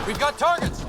We've got targets!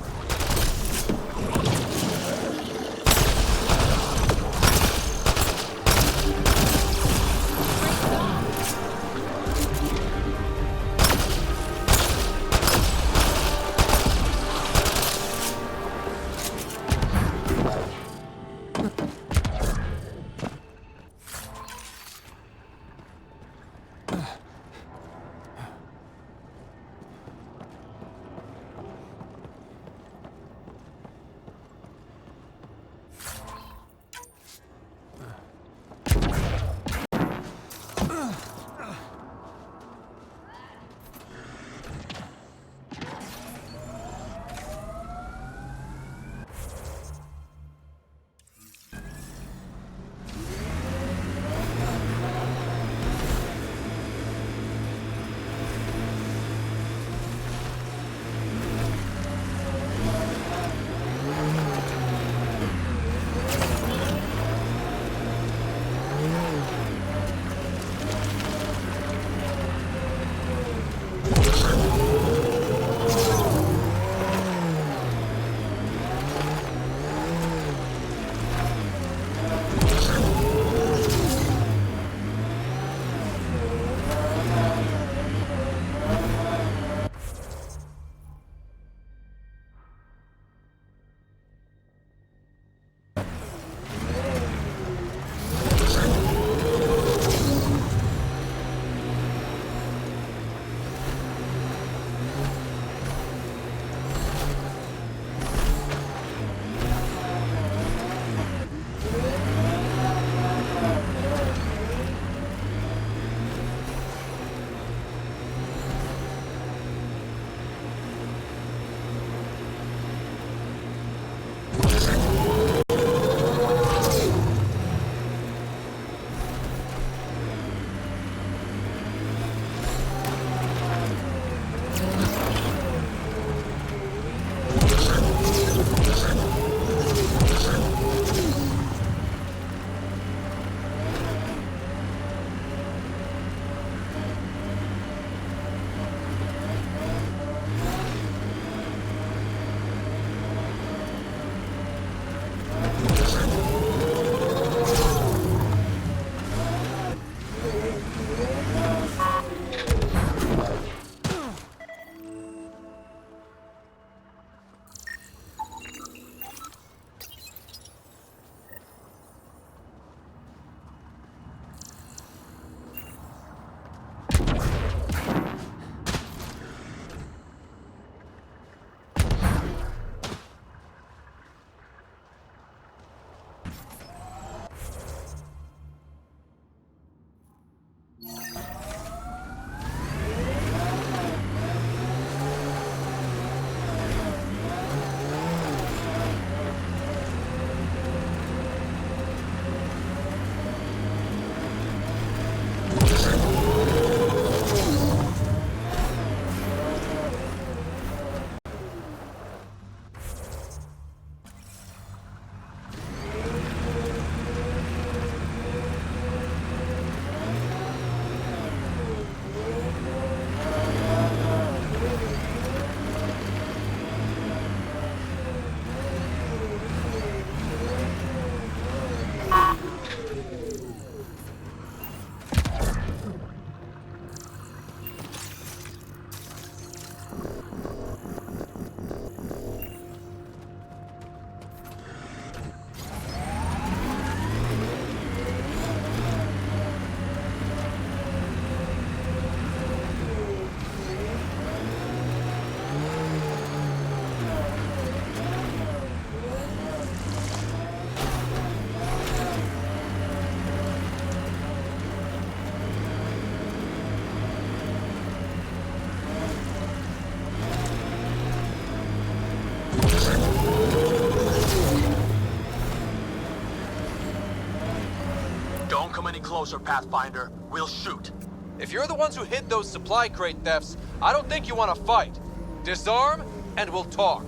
any closer, PathFinder, we'll shoot. If you're the ones who hid those supply crate thefts, I don't think you want to fight. Disarm, and we'll talk.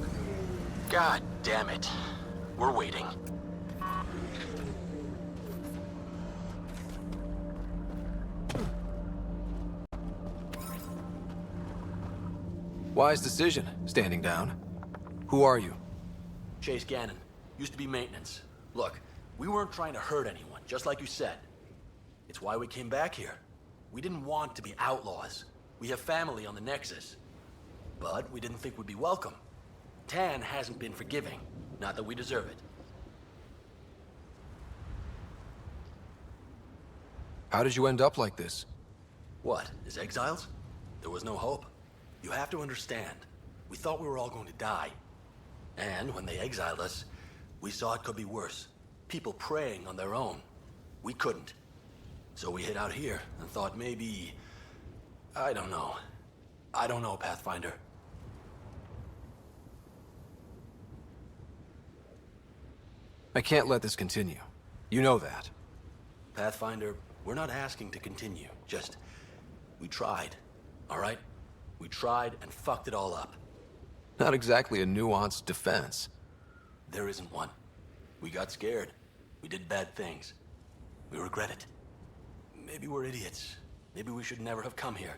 God damn it. We're waiting. Wise decision, standing down. Who are you? Chase Gannon. Used to be maintenance. Look, we weren't trying to hurt anyone, just like you said. It's why we came back here. We didn't want to be outlaws. We have family on the Nexus. But we didn't think we'd be welcome. Tan hasn't been forgiving. Not that we deserve it. How did you end up like this? What, as exiles? There was no hope. You have to understand, we thought we were all going to die. And when they exiled us, we saw it could be worse. People preying on their own. We couldn't. So we hid out here and thought maybe... I don't know. I don't know, PathFinder. I can't let this continue. You know that. PathFinder, we're not asking to continue. Just, we tried, all right? We tried and fucked it all up. Not exactly a nuanced defense. There isn't one. We got scared. We did bad things. We regret it. Maybe we're idiots. Maybe we should never have come here.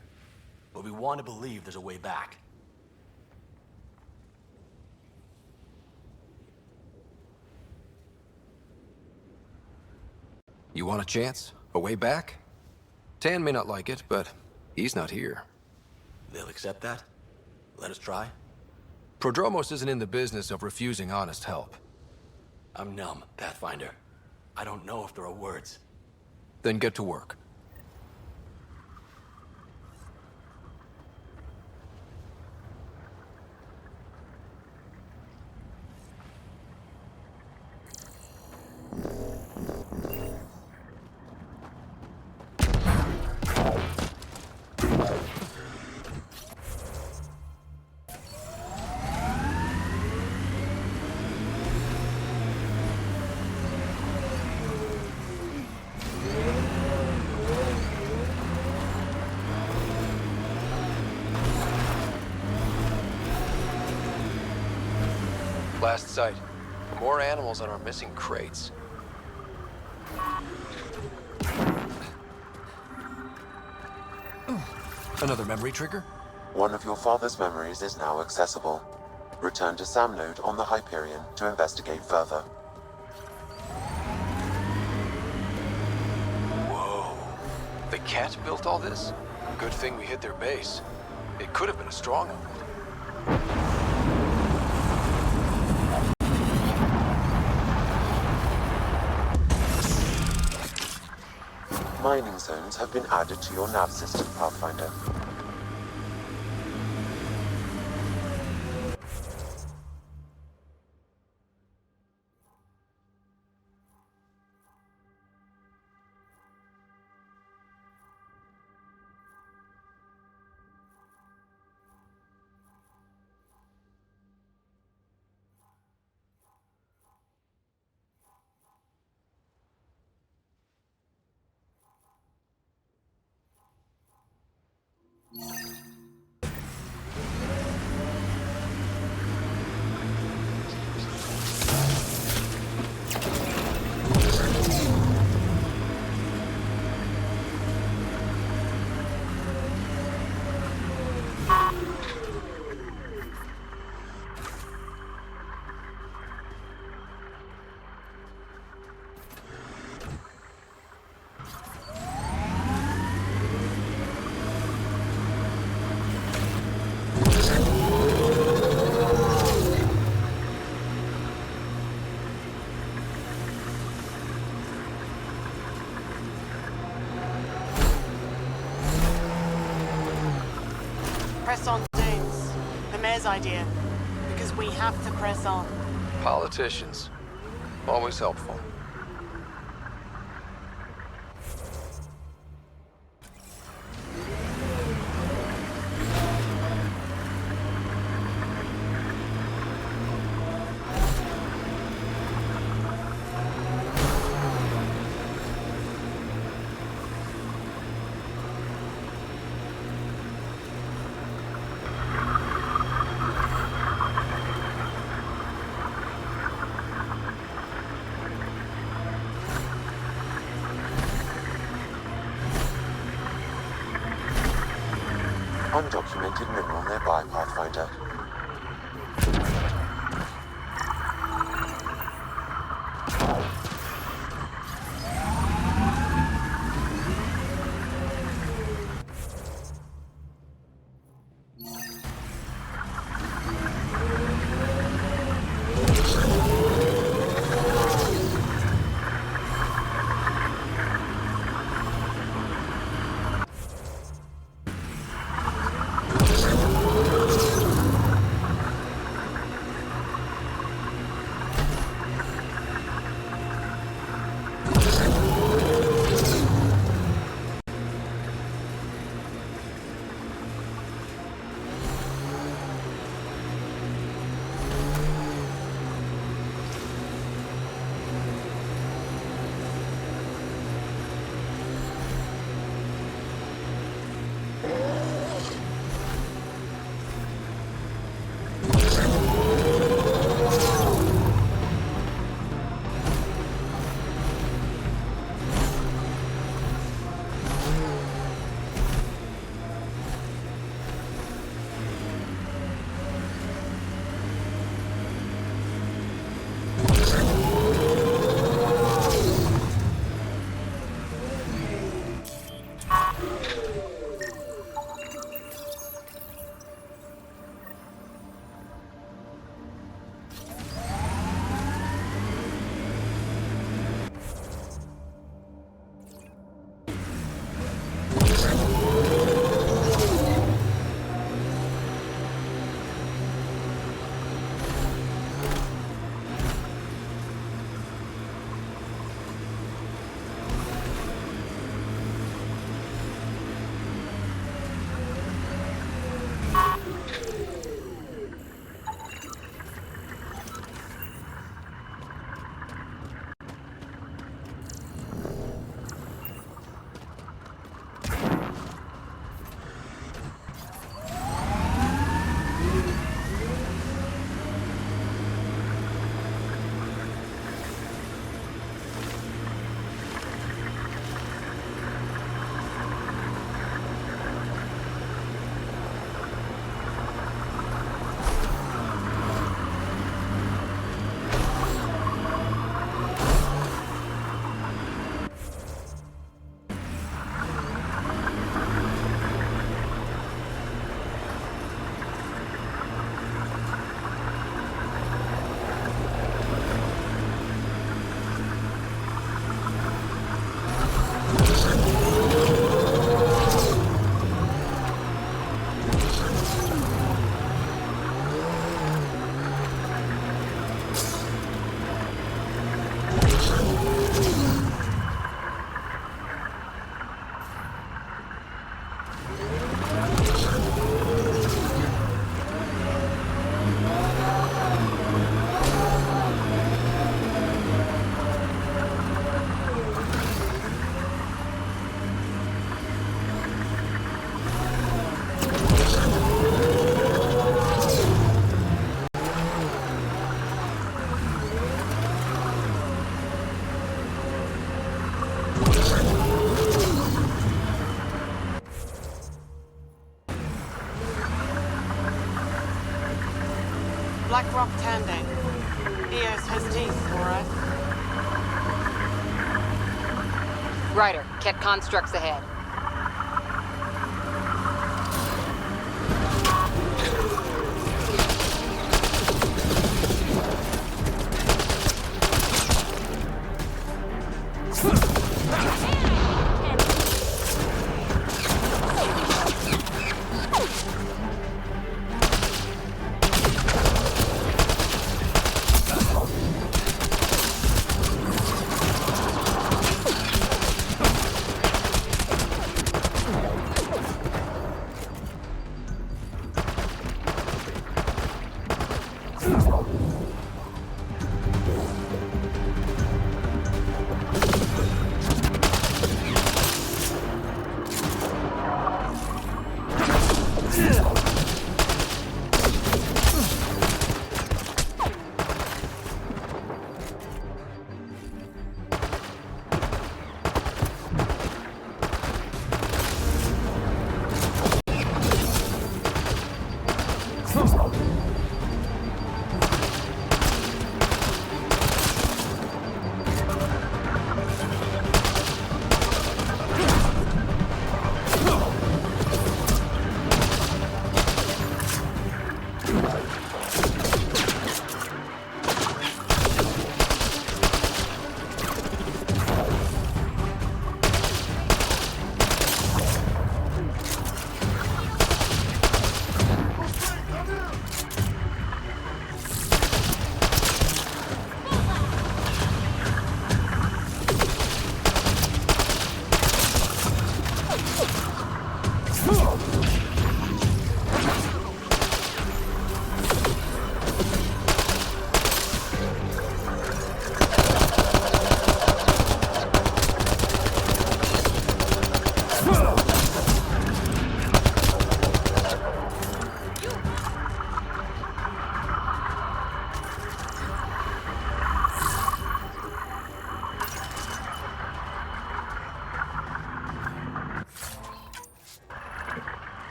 But we want to believe there's a way back. You want a chance? A way back? Tan may not like it, but he's not here. They'll accept that? Let us try? Prodromos isn't in the business of refusing honest help. I'm numb, PathFinder. I don't know if there are words. Then get to work. Last sight. More animals on our missing crates. Another memory trigger? One of your father's memories is now accessible. Return to Sam Node on the Hyperion to investigate further. Whoa. The cat built all this? Good thing we hit their base. It could have been a stronghold. Mining zones have been added to your nav system, PathFinder. Press on, James. The mayor's idea. Because we have to press on. Politicians. Always helpful. Undocumented mineral nearby, PathFinder. Black rock tandem. Eos has teeth, all right? Ryder, Ket constructs ahead.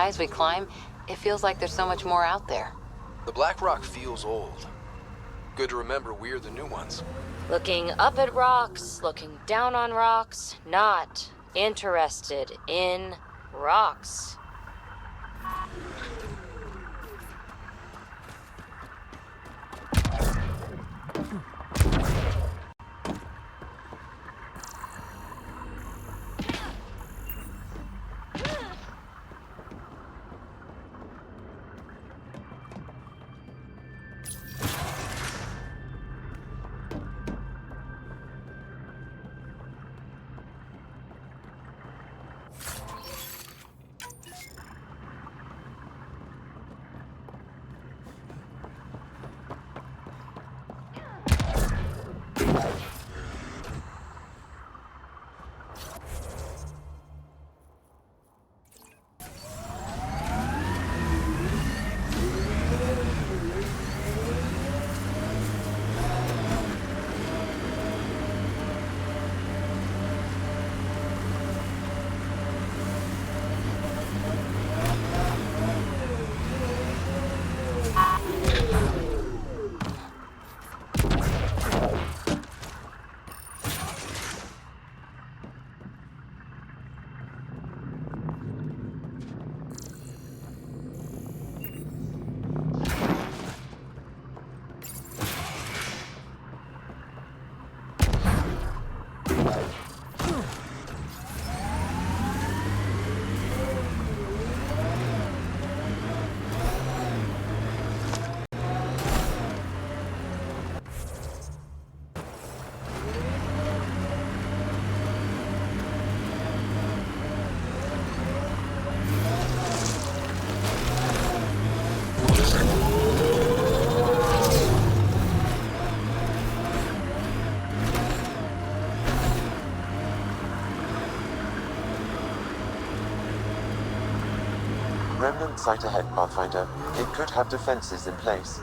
high as we climb, it feels like there's so much more out there. The black rock feels old. Good to remember we're the new ones. Looking up at rocks, looking down on rocks, not interested in rocks. Remnant site ahead, Pathfinder. It could have defenses in place.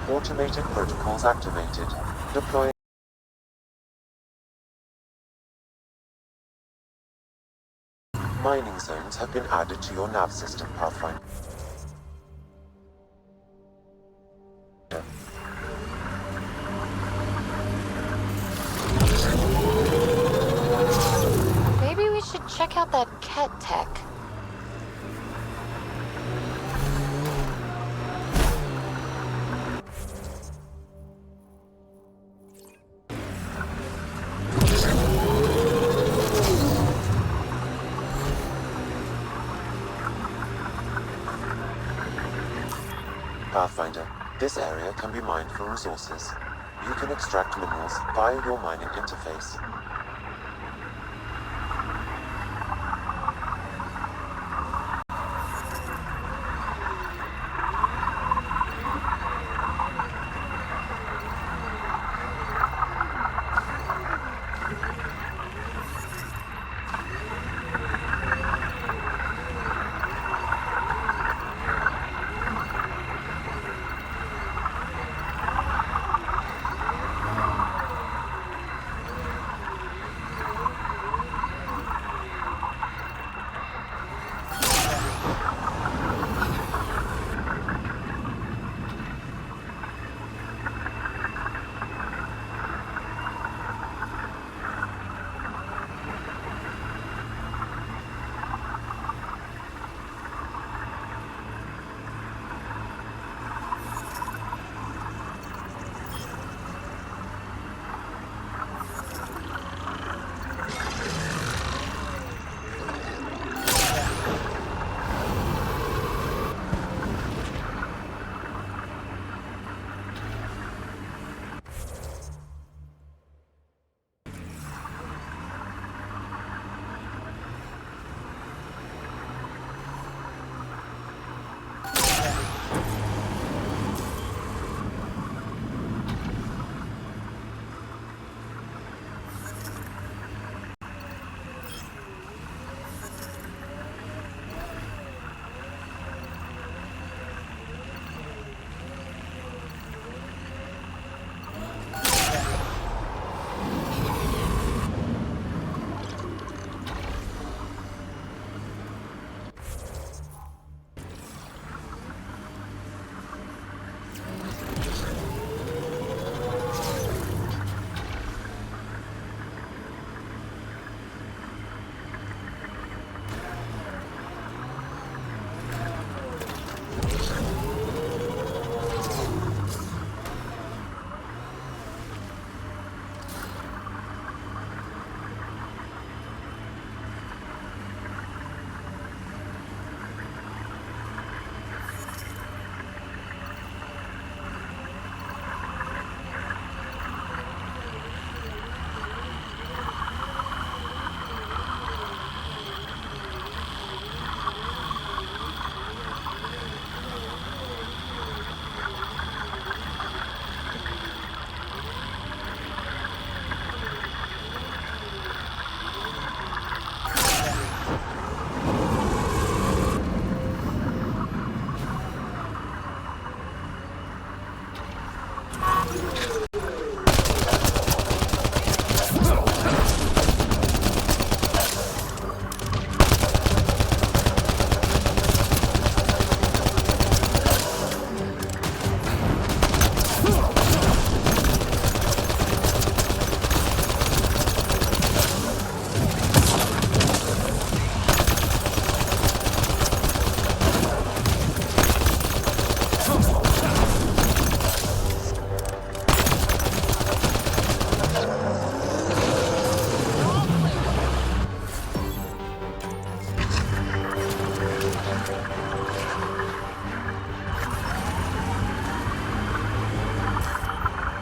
Automated protocols activated. Deploy. Mining zones have been added to your nav system, Pathfinder. Maybe we should check out that cat tech. Pathfinder, this area can be mined for resources. You can extract minerals via your mining interface.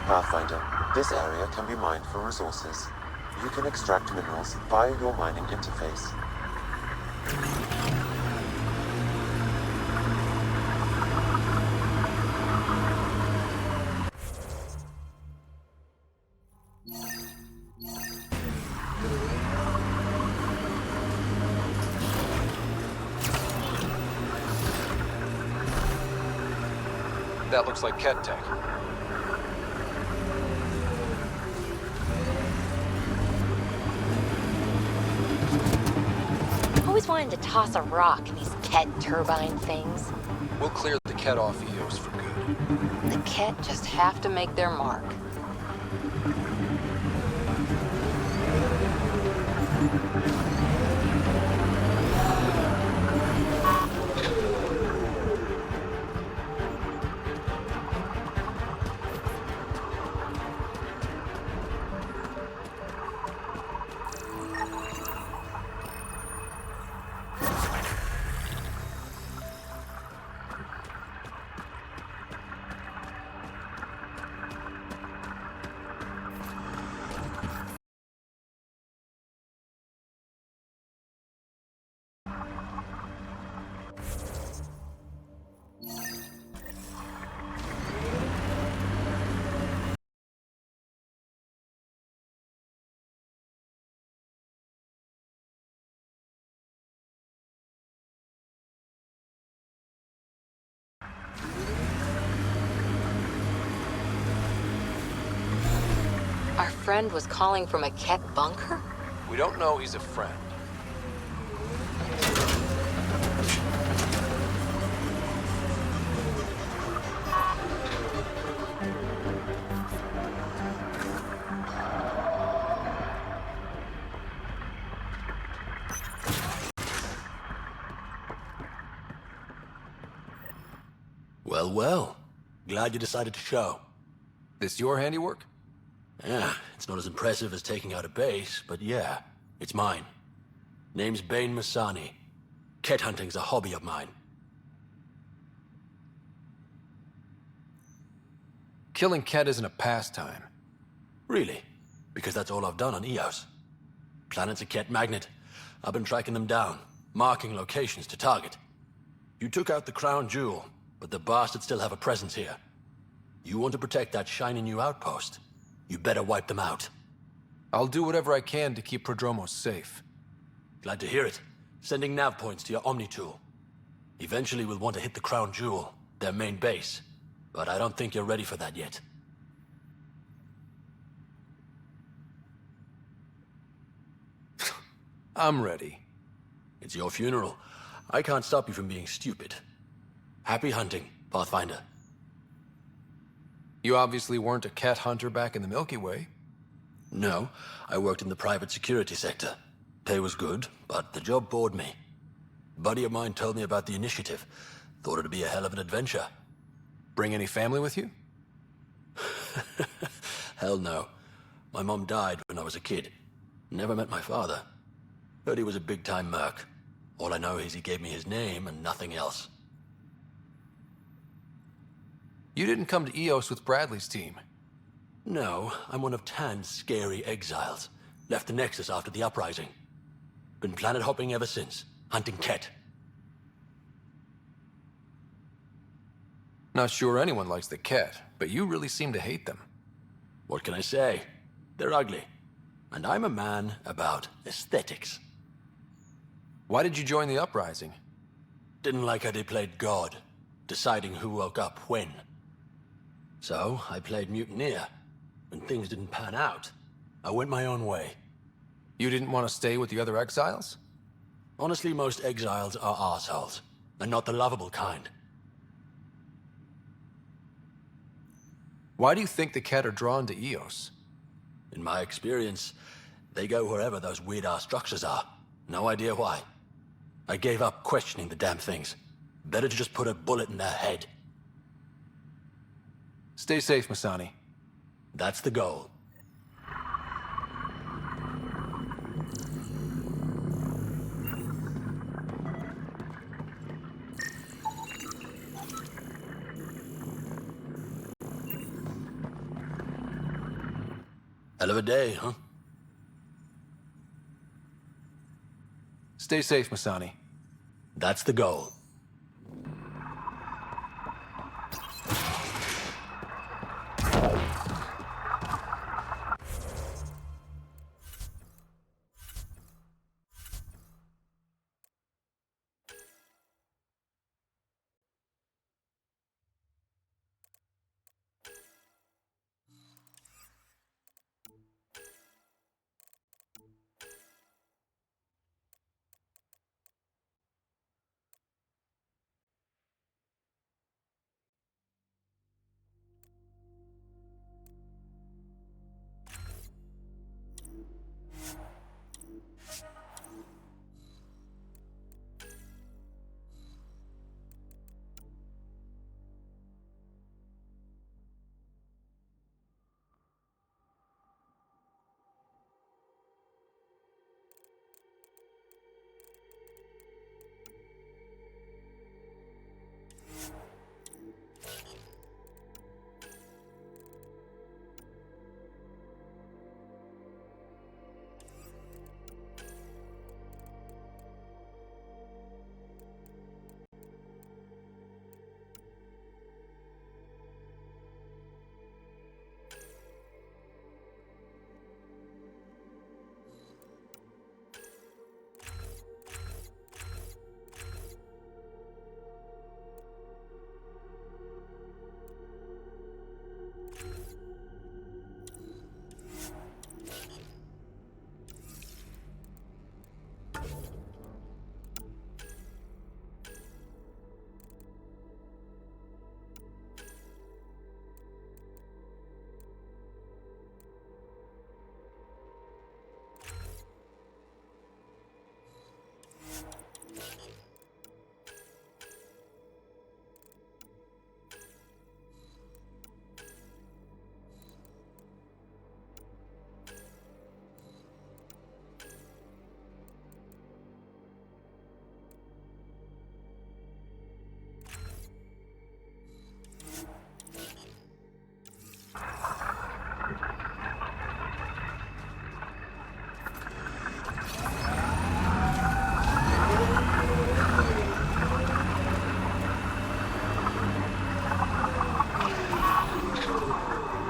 Pathfinder, this area can be mined for resources. You can extract minerals via your mining interface. That looks like Ket tech. Always wanted to toss a rock in these Ket turbine things. We'll clear the Ket off Eos for good. The Ket just have to make their mark. Our friend was calling from a Ket bunker? We don't know he's a friend. Well, well. Glad you decided to show. This your handiwork? Yeah, it's not as impressive as taking out a base, but yeah, it's mine. Name's Bain Masani. Ket hunting's a hobby of mine. Killing Ket isn't a pastime. Really? Because that's all I've done on Eos. Planet's a Ket magnet. I've been tracking them down, marking locations to target. You took out the crown jewel, but the bastards still have a presence here. You want to protect that shiny new outpost? You better wipe them out. I'll do whatever I can to keep Prodromos safe. Glad to hear it. Sending nav points to your Omni tool. Eventually we'll want to hit the crown jewel, their main base. But I don't think you're ready for that yet. I'm ready. It's your funeral. I can't stop you from being stupid. Happy hunting, Pathfinder. You obviously weren't a Ket hunter back in the Milky Way. No, I worked in the private security sector. Pay was good, but the job bored me. A buddy of mine told me about the initiative. Thought it'd be a hell of an adventure. Bring any family with you? Hell no. My mom died when I was a kid. Never met my father. Heard he was a big-time merc. All I know is he gave me his name and nothing else. You didn't come to Eos with Bradley's team. No, I'm one of Tan's scary exiles. Left the Nexus after the uprising. Been planet hopping ever since, hunting Ket. Not sure anyone likes the Ket, but you really seem to hate them. What can I say? They're ugly. And I'm a man about aesthetics. Why did you join the uprising? Didn't like how they played God, deciding who woke up when. So, I played mutineer. When things didn't pan out, I went my own way. You didn't want to stay with the other exiles? Honestly, most exiles are arseholes, and not the lovable kind. Why do you think the Ket are drawn to Eos? In my experience, they go wherever those weird-ass structures are. No idea why. I gave up questioning the damn things. Better to just put a bullet in their head. Stay safe, Masani. That's the goal. Hell of a day, huh? Stay safe, Masani. That's the goal.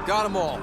Got them all.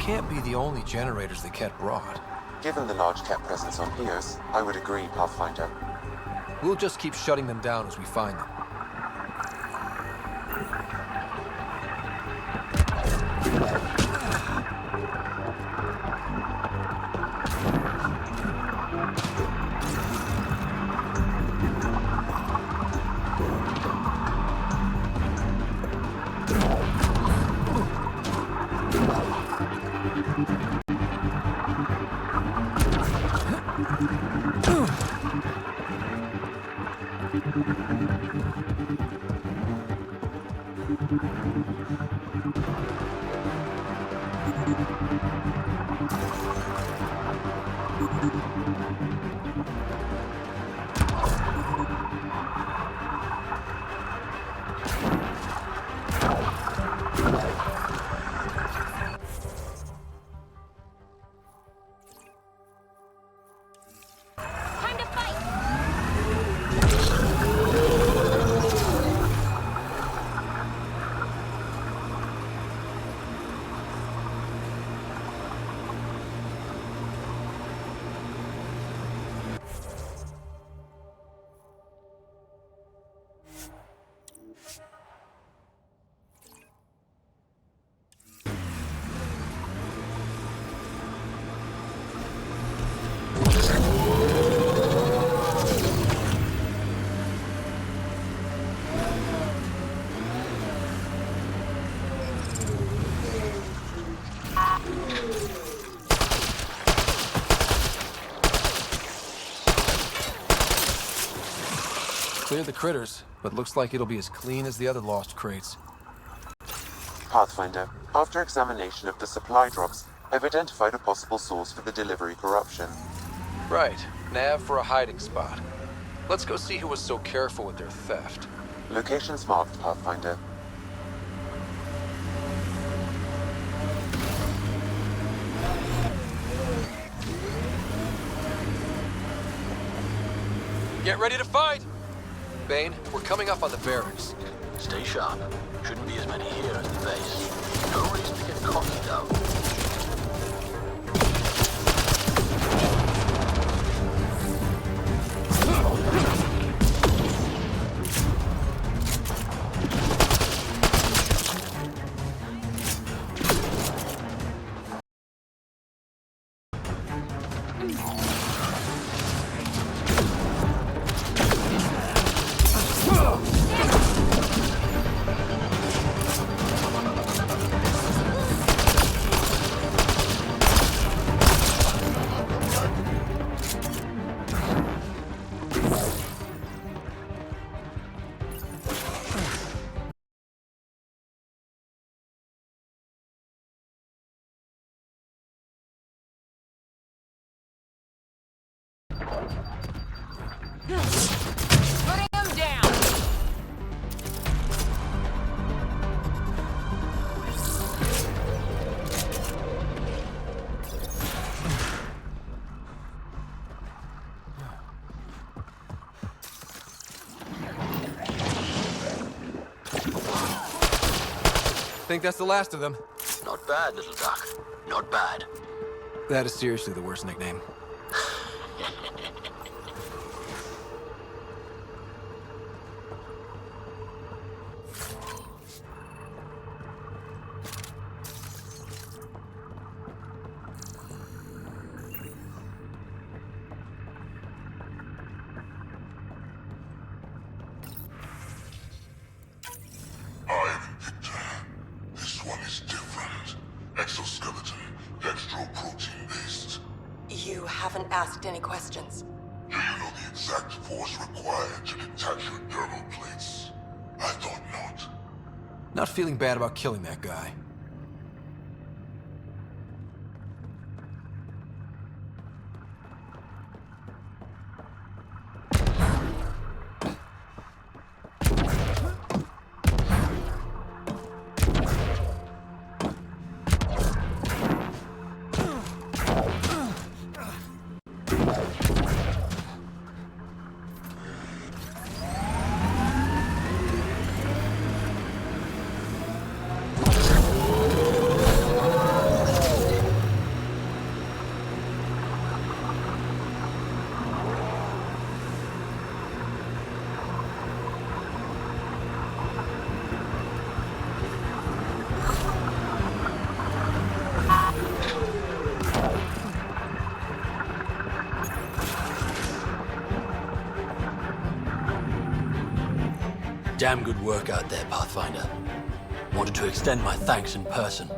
can't be the only generators the Ket brought. Given the large Ket presence on Eos, I would agree, Pathfinder. We'll just keep shutting them down as we find them. Time to fight! Cleared the critters, but looks like it'll be as clean as the other lost crates. Pathfinder, after examination of the supply drops, I've identified a possible source for the delivery corruption. Right, nav for a hiding spot. Let's go see who was so careful with their theft. Locations marked, Pathfinder. Get ready to fight! Bane, we're coming up on the barracks. Stay sharp. Shouldn't be as many here as the base. No reason to get cocky, though. Putting him down! Think that's the last of them. Not bad, little duck. Not bad. That is seriously the worst nickname. This one is different. Exoskeleton, dextroprotein-based. You haven't asked any questions. Do you know the exact force required to detach your dermal plates? I thought not. Not feeling bad about killing that guy. Damn good work out there, Pathfinder. Wanted to extend my thanks in person.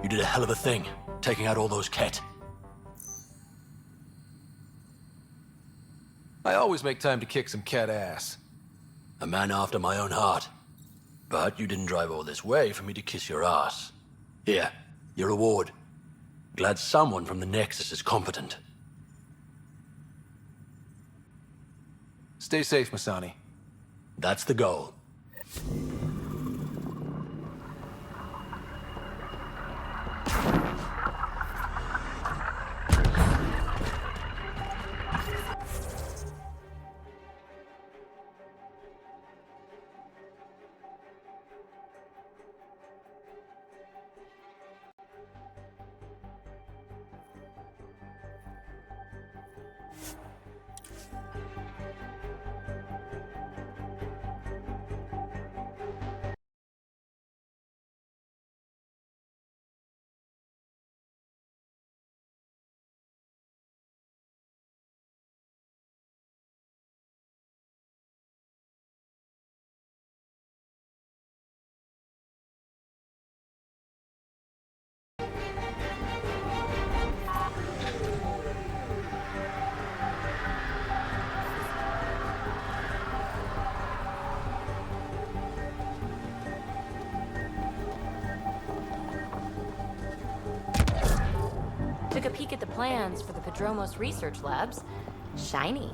You did a hell of a thing, taking out all those Ket. I always make time to kick some cat ass. A man after my own heart. But you didn't drive all this way for me to kiss your ass. Here, your reward. Glad someone from the Nexus is competent. Stay safe, Masani. That's the goal. Took a peek at the plans for the Padromos research labs. Shiny.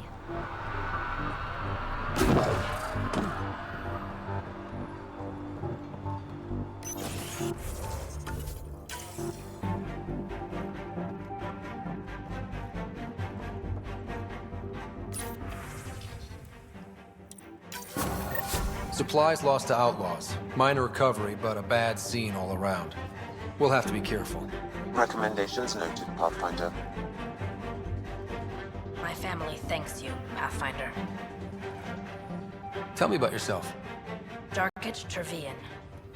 Supplies lost to outlaws. Minor recovery, but a bad scene all around. We'll have to be careful. Recommendations noted, Pathfinder. My family thanks you, Pathfinder. Tell me about yourself. Darkage Trevian,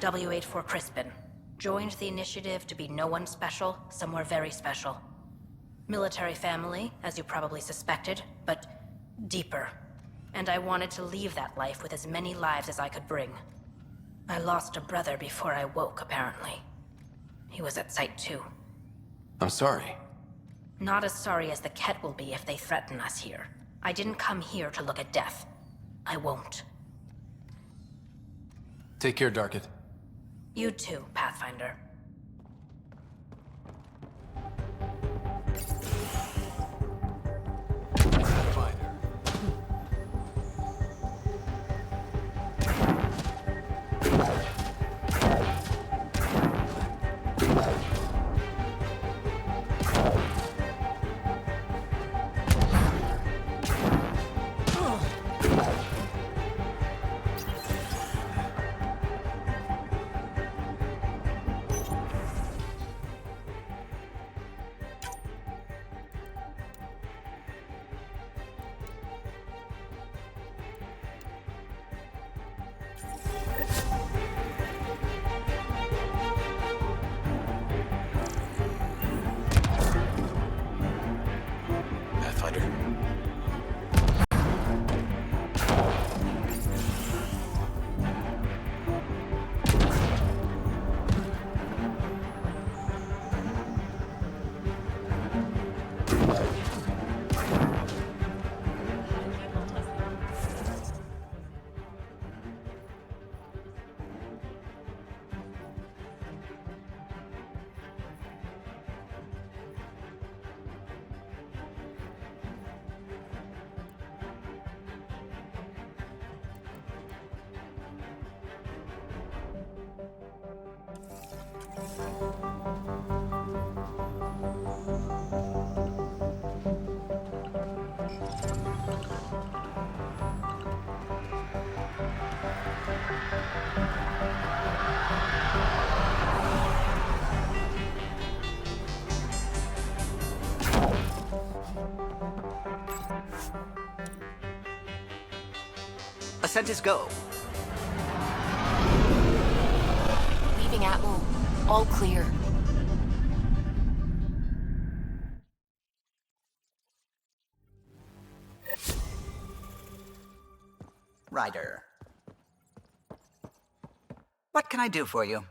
W84 Crispin. Joined the initiative to be no one special, somewhere very special. Military family, as you probably suspected, but deeper. And I wanted to leave that life with as many lives as I could bring. I lost a brother before I woke, apparently. He was at Site 2. I'm sorry. Not as sorry as the Ket will be if they threaten us here. I didn't come here to look at death. I won't. Take care, Darkit. You too, Pathfinder. Pathfinder. Ascent is go. Leaving Atmo. All clear. Ryder. What can I do for you?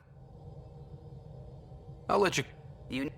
I'll let you... You...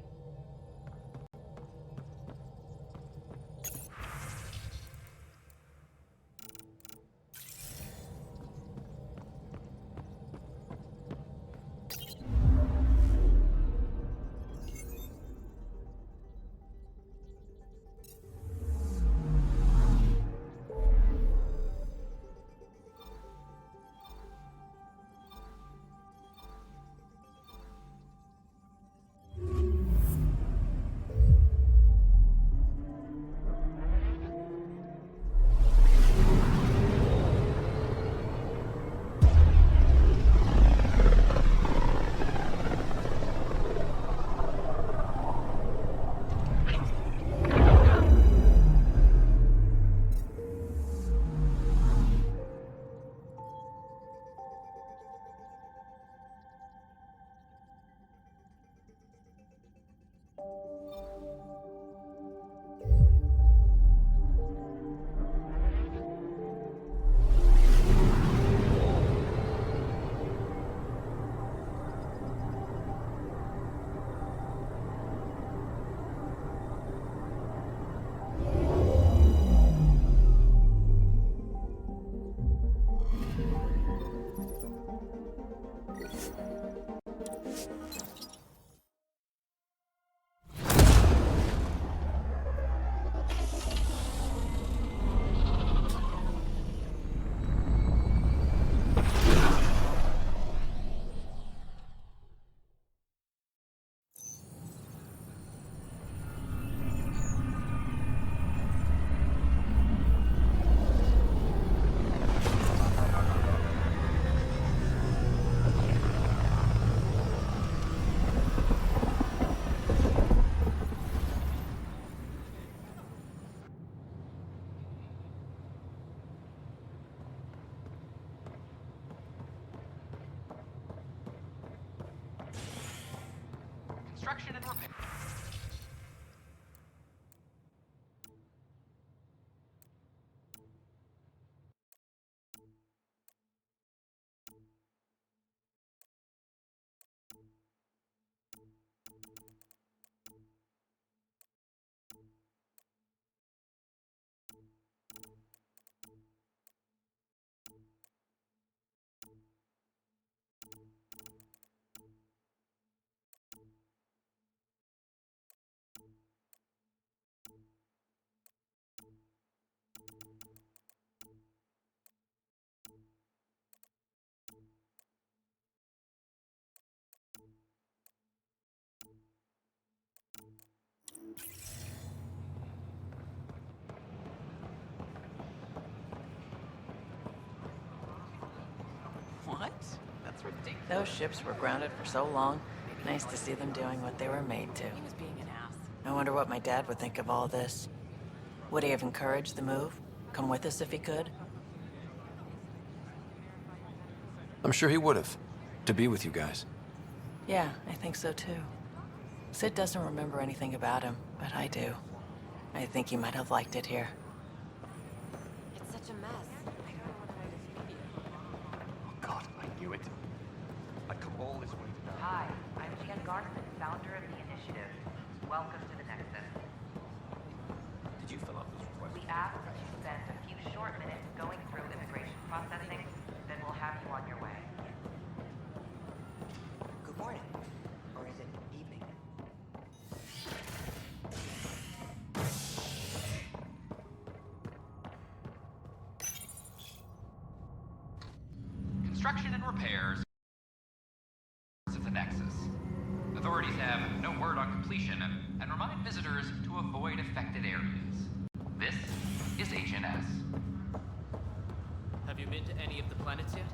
Construction and repair. What? That's ridiculous. Those ships were grounded for so long. Nice to see them doing what they were made to. He was being an ass. I wonder what my dad would think of all this. Would he have encouraged the move? Come with us if he could? I'm sure he would have. To be with you guys. Yeah, I think so too. Sid doesn't remember anything about him, but I do. I think he might have liked it here. It's such a mess. Oh God, I knew it. A cabal is waiting. Hi, I'm Jen Gartman, founder of the Initiative. Welcome to the Nexus. Did you fill out this request? We ask that you spend a few short minutes going through immigration processing, then we'll have you on your way. Good morning. Or is it evening? Construction and repairs of the Nexus. Authorities have no word on completion and remind visitors to avoid affected areas. This is HNS. Have you been to any of the planets yet?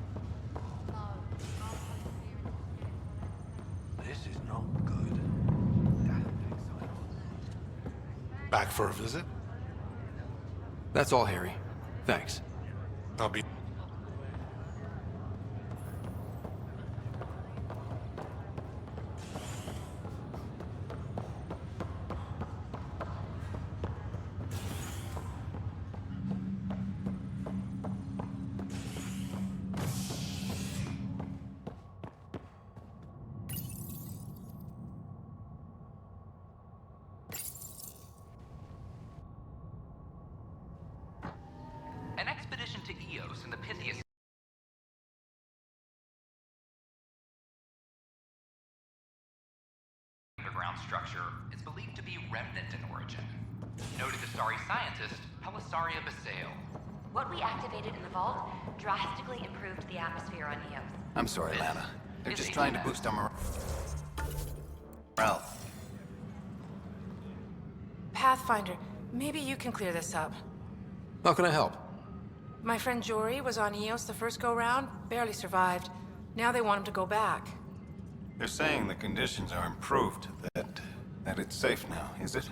This is not good. Back for a visit? That's all, Harry. Thanks. I'll be... in the pithiest underground structure is believed to be remnant in origin. Noted Astari scientist Pelisaria Basale. What we activated in the vault drastically improved the atmosphere on Eos. I'm sorry, Lana. They're just trying to boost our morale. PathFinder, maybe you can clear this up. How can I help? My friend Jory was on Eos the first go-round, barely survived. Now they want him to go back. They're saying the conditions are improved, that it's safe now, is it?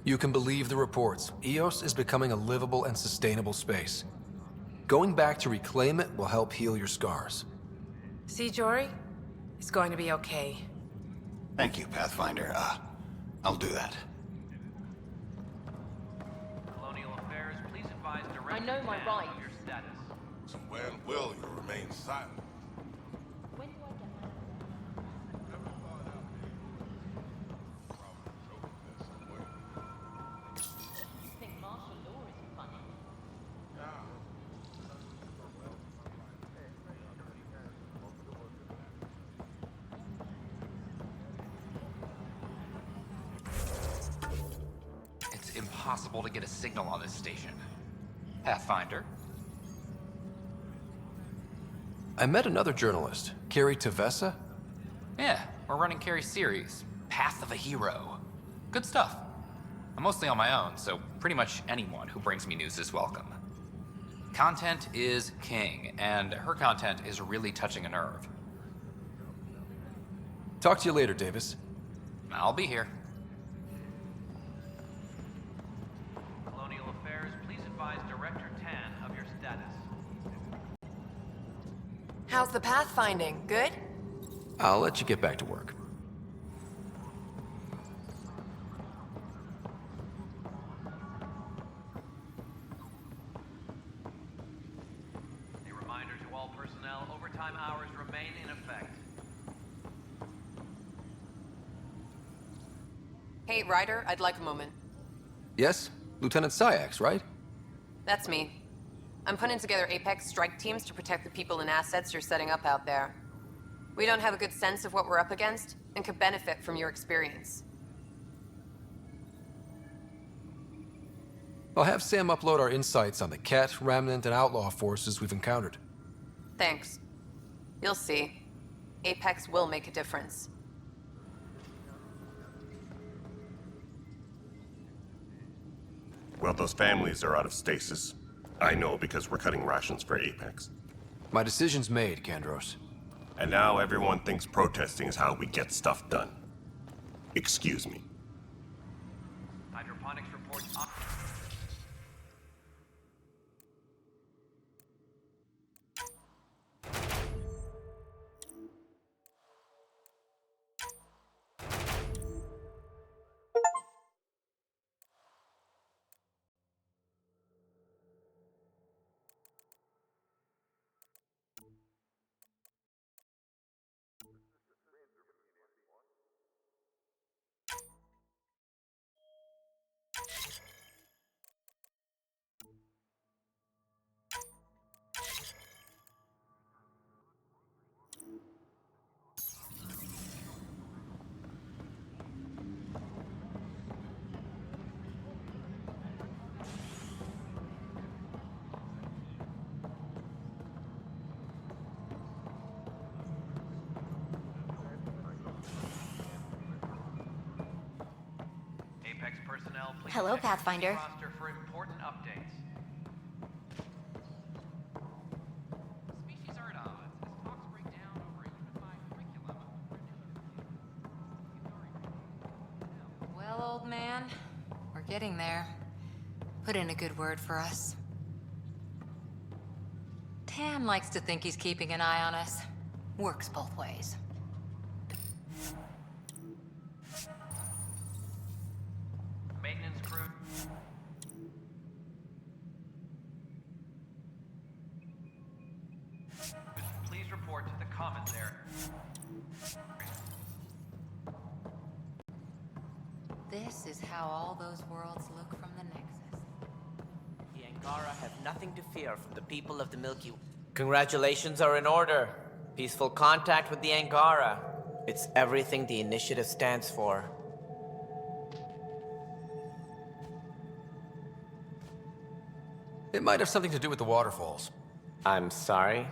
You can believe the reports. Eos is becoming a livable and sustainable space. Going back to reclaim it will help heal your scars. See, Jory? It's going to be okay. Thank you, PathFinder. I'll do that. Colonial Affairs, please advise Director I know my rights. of your status. So when will you remain silent? When do I get You think martial law is funny? It's impossible to get a signal on this station. Pathfinder? I met another journalist, Carrie Tavessa. Yeah, we're running Carrie's series, Path of a Hero. Good stuff. I'm mostly on my own, so pretty much anyone who brings me news is welcome. Content is king, and her content is really touching a nerve. Talk to you later, Davis. I'll be here. Colonial Affairs, please advise Director Tan of your status. How's the pathfinding? Good? I'll let you get back to work. A reminder to all personnel, overtime hours remain in effect. Hey, Ryder, I'd like a moment. Yes? Lieutenant Syax, right? That's me. I'm putting together Apex strike teams to protect the people and assets you're setting up out there. We don't have a good sense of what we're up against, and could benefit from your experience. I'll have Sam upload our insights on the Ket, Remnant, and Outlaw forces we've encountered. Thanks. You'll see. Apex will make a difference. Well, those families are out of stasis. I know because we're cutting rations for Apex. My decision's made, Kandros. And now everyone thinks protesting is how we get stuff done. Excuse me. Hydroponics reports. Apex personnel, please Hello, check Pathfinder. roster for important updates. Species are at odds as talks break down over a unified curriculum. Well, old man, we're getting there. Put in a good word for us. Tan likes to think he's keeping an eye on us. Works both ways. Maintenance crew. Please report to the comments area. This is how all those worlds look from the Nexus. Angara have nothing to fear from the people of the Milky Way. Congratulations are in order. Peaceful contact with the Angara. It's everything the Initiative stands for. It might have something to do with the waterfalls. I'm sorry?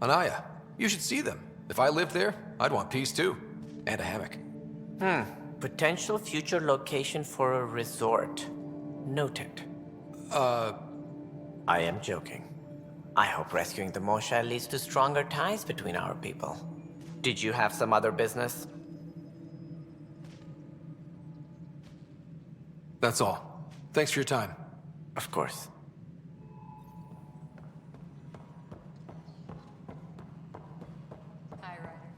Anaya, you should see them. If I lived there, I'd want peace too. And a hammock. Potential future location for a resort. Noted. I am joking. I hope rescuing the Mosha leads to stronger ties between our people. Did you have some other business? That's all. Thanks for your time. Of course. Hi, Ryder.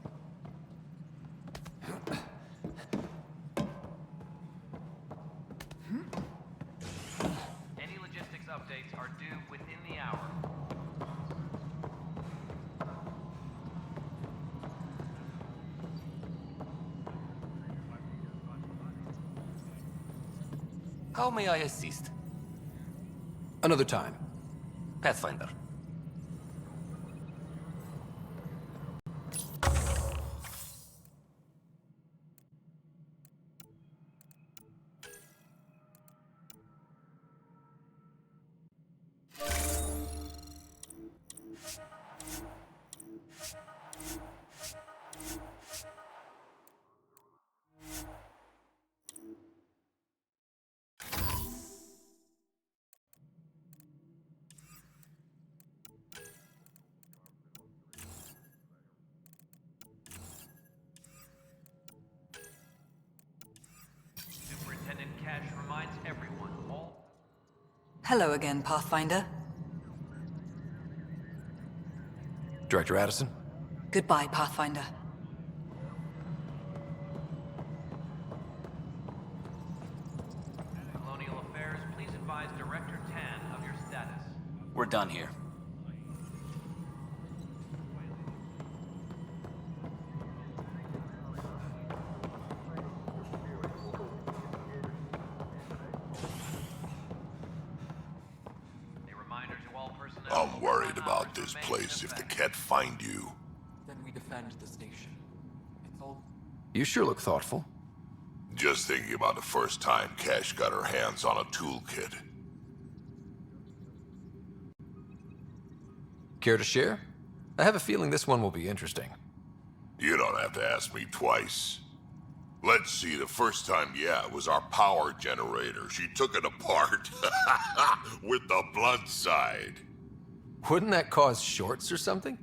Any logistics updates are due within the hour. How may I assist? Another time. PathFinder. Superintendent Cash reminds everyone, all Hello again, Pathfinder. Director Addison? Goodbye, Pathfinder. Colonial Affairs, please advise Director Tan of your status. We're done here. A reminder to all personnel. I'm worried about this place if the cat find you. Then we defend the station. It's all... You sure look thoughtful. Just thinking about the first time Cash got her hands on a toolkit. Care to share? I have a feeling this one will be interesting. You don't have to ask me twice. Let's see, the first time, yeah, it was our power generator. She took it apart with the blunt side. Wouldn't that cause shorts or something?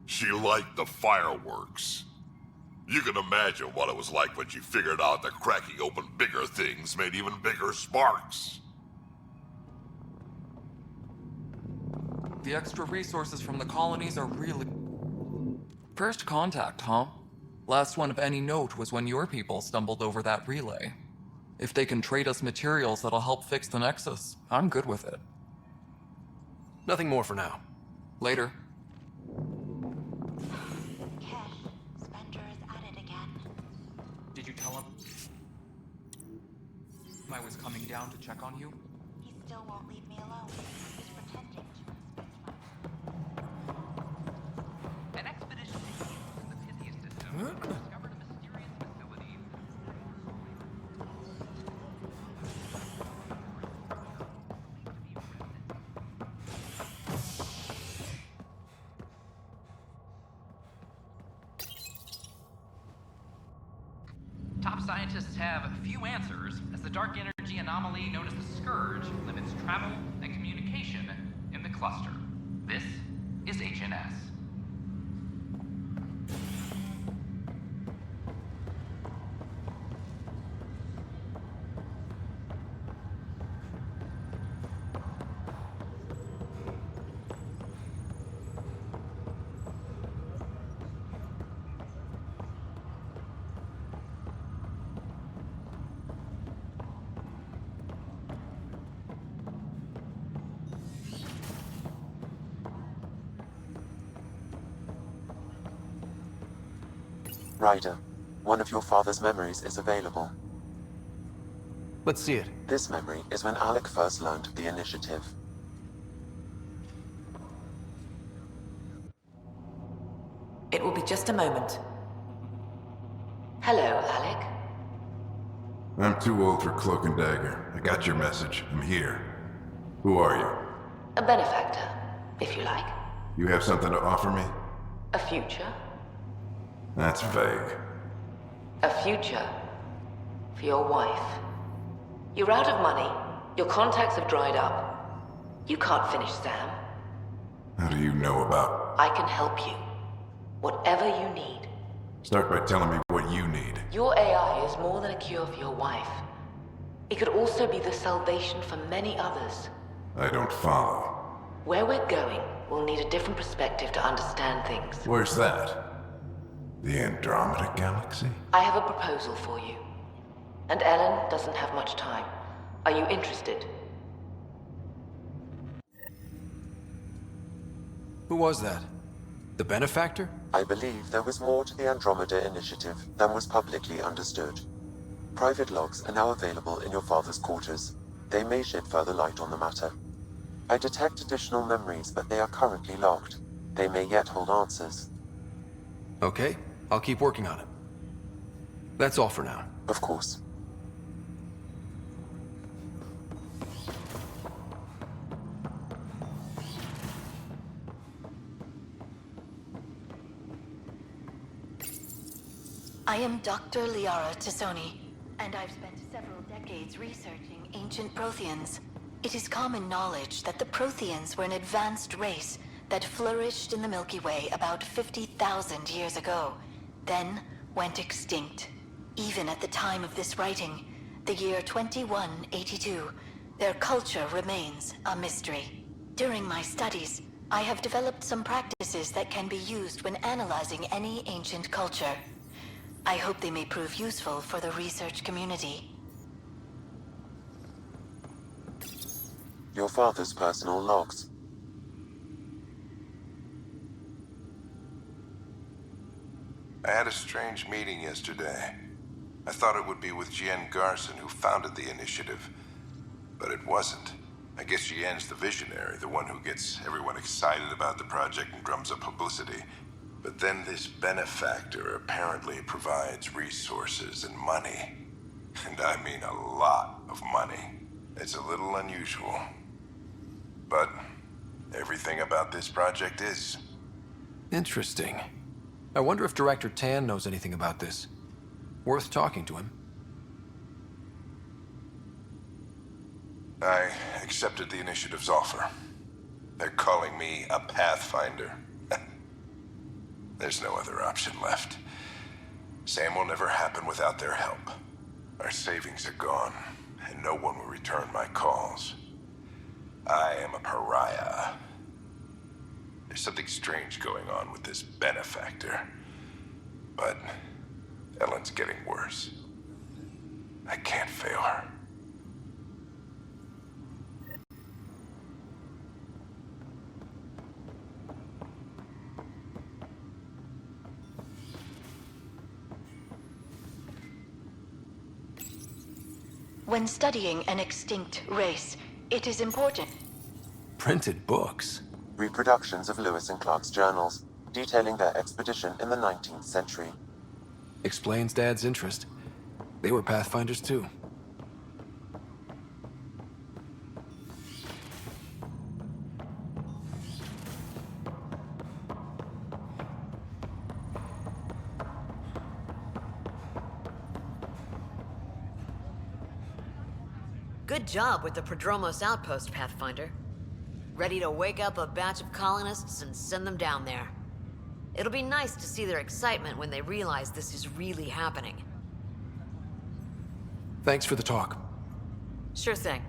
She liked the fireworks. You can imagine what it was like when she figured out that cracking open bigger things made even bigger sparks. The extra resources from the colonies are really... First contact, huh? Last one of any note was when your people stumbled over that relay. If they can trade us materials that'll help fix the Nexus, I'm good with it. Nothing more for now. Later. Did you tell him I was coming down to check on you? He still won't leave me alone. He's pretending to inspect my... An expedition in the Pythias system discovered a mysterious facility. Top scientists have few answers, as the dark energy anomaly known as the Scourge limits travel and communication in the cluster. This is HNS. Ryder, one of your father's memories is available. Let's see it. This memory is when Alec first learned of the Initiative. It will be just a moment. Hello, Alec. I'm too old for cloak and dagger. I got your message. I'm here. Who are you? A benefactor, if you like. You have something to offer me? A future. That's vague. A future for your wife. You're out of money. Your contacts have dried up. You can't finish Sam. How do you know about? I can help you. Whatever you need. Start by telling me what you need. Your AI is more than a cure for your wife. It could also be the salvation for many others. I don't follow. Where we're going, we'll need a different perspective to understand things. Where's that? The Andromeda galaxy? I have a proposal for you. And Ellen doesn't have much time. Are you interested? Who was that? The benefactor? I believe there was more to the Andromeda initiative than was publicly understood. Private logs are now available in your father's quarters. They may shed further light on the matter. I detect additional memories, but they are currently logged. They may yet hold answers. Okay, I'll keep working on it. That's all for now. Of course. I am Dr. Liara Tassoni, and I've spent several decades researching ancient Protheans. It is common knowledge that the Protheans were an advanced race that flourished in the Milky Way about 50,000 years ago, then went extinct. Even at the time of this writing, the year 2182, their culture remains a mystery. During my studies, I have developed some practices that can be used when analyzing any ancient culture. I hope they may prove useful for the research community. Your father's personal logs. I had a strange meeting yesterday. I thought it would be with Jian Garson, who founded the initiative. But it wasn't. I guess Jian's the visionary, the one who gets everyone excited about the project and drums up publicity. But then this benefactor apparently provides resources and money. And I mean a lot of money. It's a little unusual. But everything about this project is. Interesting. I wonder if Director Tan knows anything about this. Worth talking to him. I accepted the initiative's offer. They're calling me a PathFinder. There's no other option left. Sam will never happen without their help. Our savings are gone, and no one will return my calls. I am a pariah. There's something strange going on with this benefactor. But Ellen's getting worse. I can't fail her. When studying an extinct race, it is important. Printed books? Reproductions of Lewis and Clark's journals, detailing their expedition in the 19th century. Explains Dad's interest. They were Pathfinders too. Good job with the Prodromos outpost, Pathfinder. Ready to wake up a batch of colonists and send them down there. It'll be nice to see their excitement when they realize this is really happening. Thanks for the talk. Sure thing.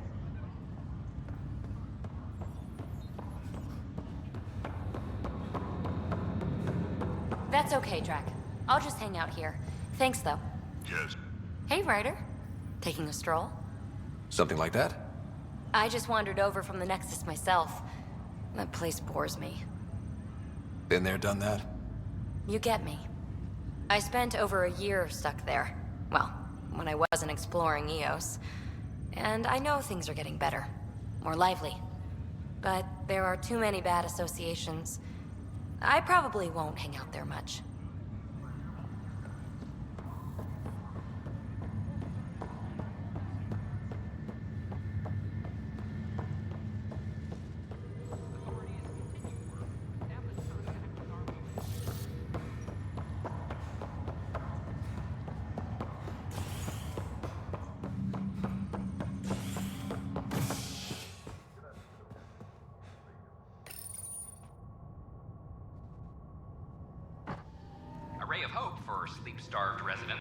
That's okay, Drac. I'll just hang out here. Thanks, though. Yes. Hey, Ryder. Taking a stroll? Something like that? I just wandered over from the Nexus myself. That place bores me. Been there, done that? You get me. I spent over a year stuck there. Well, when I wasn't exploring Eos. And I know things are getting better. More lively. But there are too many bad associations. I probably won't hang out there much. A ray of hope for sleep-starved residents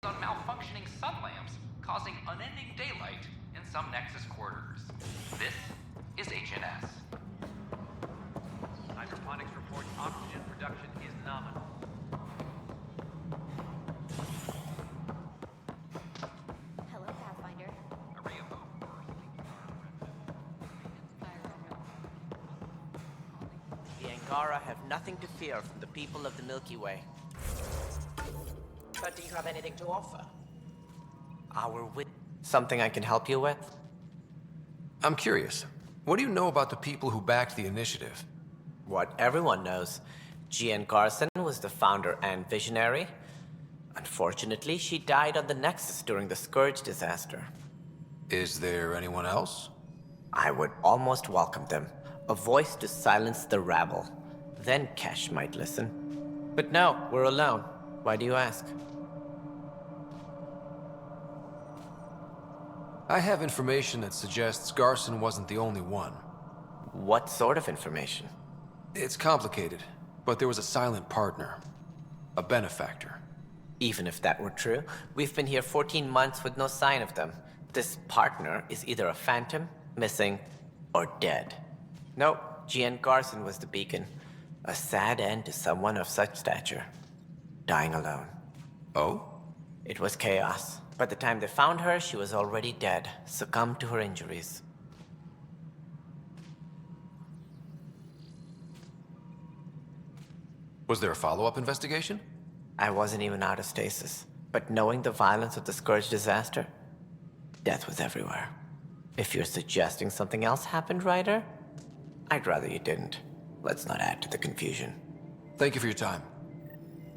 on malfunctioning sun lamps, causing unending daylight in some Nexus quarters. This is HNS. Hydroponics reports oxygen production is nominal. Hello, Pathfinder. A ray of hope for The Angara have nothing to fear from the people of the Milky Way. But do you have anything to offer? Our wit. Something I can help you with? I'm curious. What do you know about the people who backed the initiative? What everyone knows. Jean Garson was the founder and visionary. Unfortunately, she died on the Nexus during the Scourge disaster. Is there anyone else? I would almost welcome them. A voice to silence the rabble. Then Kesh might listen. But no, we're alone. Why do you ask? I have information that suggests Garson wasn't the only one. What sort of information? It's complicated, but there was a silent partner. A benefactor. Even if that were true, we've been here 14 months with no sign of them. This partner is either a phantom, missing, or dead. Nope, Jean Garson was the beacon. A sad end to someone of such stature. Dying alone. Oh? It was chaos. By the time they found her, she was already dead, succumbed to her injuries. Was there a follow-up investigation? I wasn't even out of stasis. But knowing the violence of the Scourge disaster, death was everywhere. If you're suggesting something else happened, Ryder, I'd rather you didn't. Let's not add to the confusion. Thank you for your time.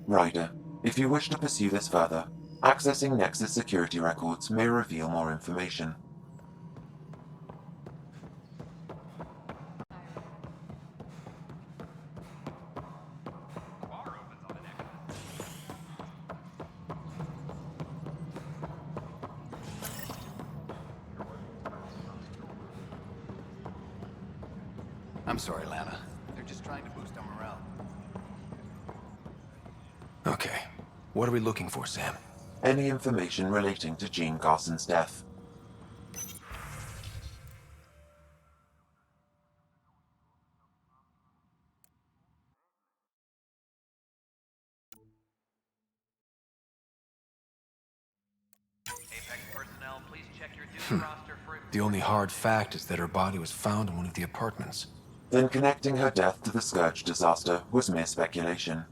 Ryder, if you wish to pursue this further, accessing Nexus security records may reveal more information. I'm sorry, Lana. They're just trying to boost our morale. Okay. What are we looking for, Sam? Any information relating to Jean Garson's death. Apex personnel, please check your duty roster for... The only hard fact is that her body was found in one of the apartments. Then connecting her death to the Scourge disaster was mere speculation.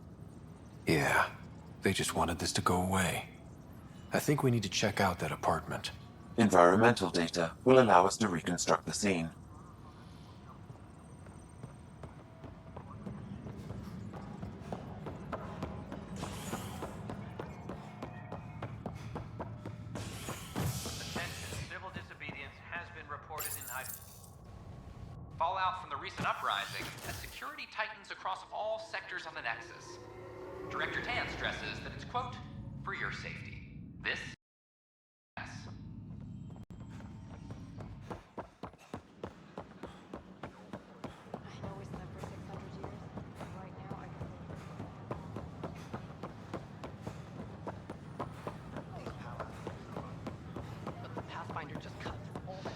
Yeah, they just wanted this to go away. I think we need to check out that apartment. Environmental data will allow us to reconstruct the scene. Civil disobedience has been reported in high... Fallout from the recent uprising as security tightens across all sectors on the Nexus. Director Tan stresses that it's, quote, for your safety. This yes. But the Pathfinder just cut through all that.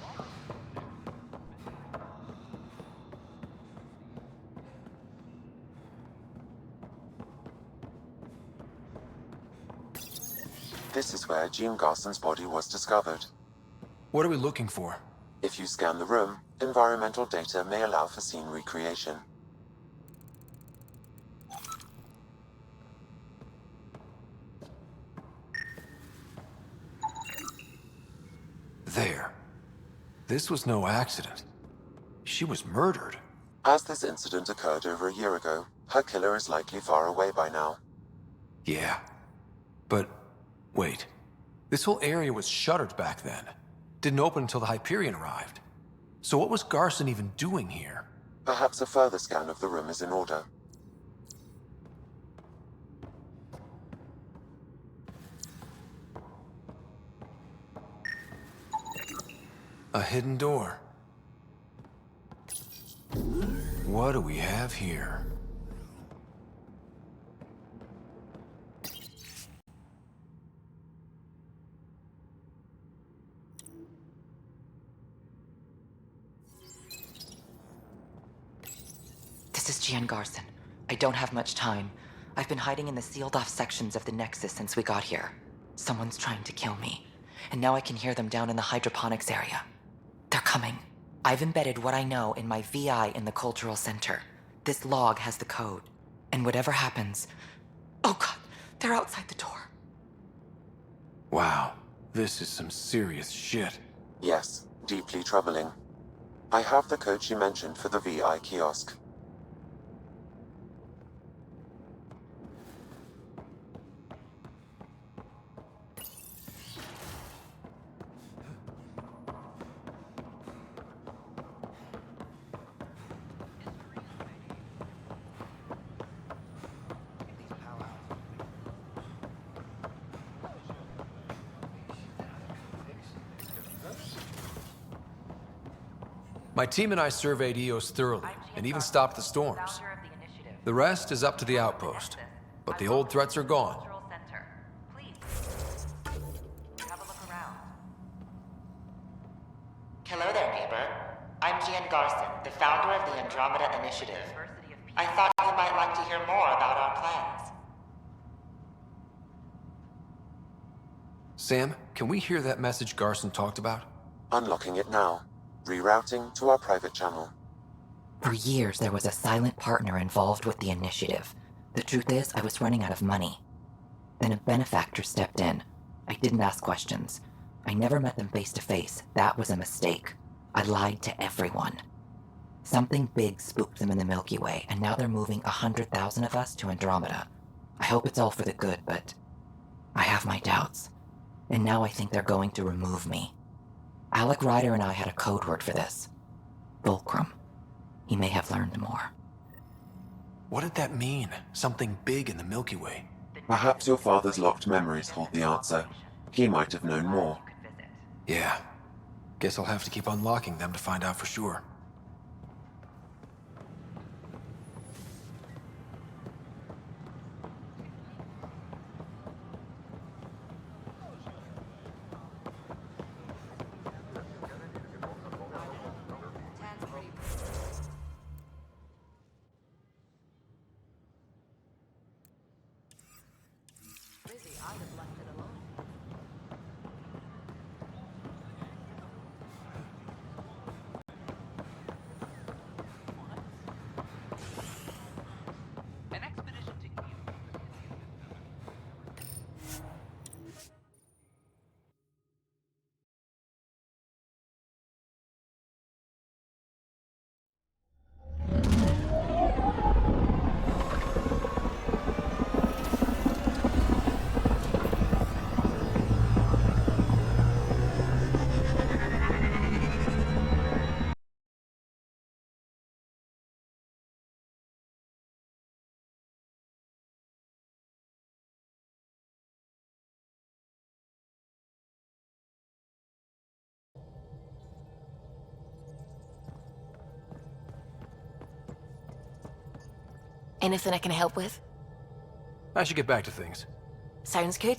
This is where Jean Garson's body was discovered. What are we looking for? If you scan the room, environmental data may allow for scene recreation. There. This was no accident. She was murdered. As this incident occurred over a year ago, her killer is likely far away by now. Yeah. But, wait. This whole area was shuttered back then. Didn't open until the Hyperion arrived. So what was Garson even doing here? Perhaps a further scan of the room is in order. A hidden door. What do we have here? This is Gian Garson. I don't have much time. I've been hiding in the sealed-off sections of the Nexus since we got here. Someone's trying to kill me, and now I can hear them down in the hydroponics area. They're coming. I've embedded what I know in my VI in the Cultural Center. This log has the code. And whatever happens... Oh god, they're outside the door. Wow, this is some serious shit. Yes, deeply troubling. I have the code she mentioned for the VI kiosk. My team and I surveyed EOS thoroughly, and even stopped the storms. The rest is up to the outpost, but the old threats are gone. Hello there, neighbor. I'm Gian Garson, the founder of the Andromeda Initiative. I thought you might like to hear more about our plans. Sam, can we hear that message Garson talked about? Unlocking it now. Rerouting to our private channel. For years, there was a silent partner involved with the initiative. The truth is, I was running out of money. Then a benefactor stepped in. I didn't ask questions. I never met them face to face. That was a mistake. I lied to everyone. Something big spooked them in the Milky Way, and now they're moving 100,000 of us to Andromeda. I hope it's all for the good, but I have my doubts. And now I think they're going to remove me. Alec Ryder and I had a code word for this. Fulcrum. He may have learned more. What did that mean? Something big in the Milky Way? Perhaps your father's locked memories hold the answer. He might have known more. Yeah. Guess I'll have to keep unlocking them to find out for sure. Anything I can help with? I should get back to things. Sounds good.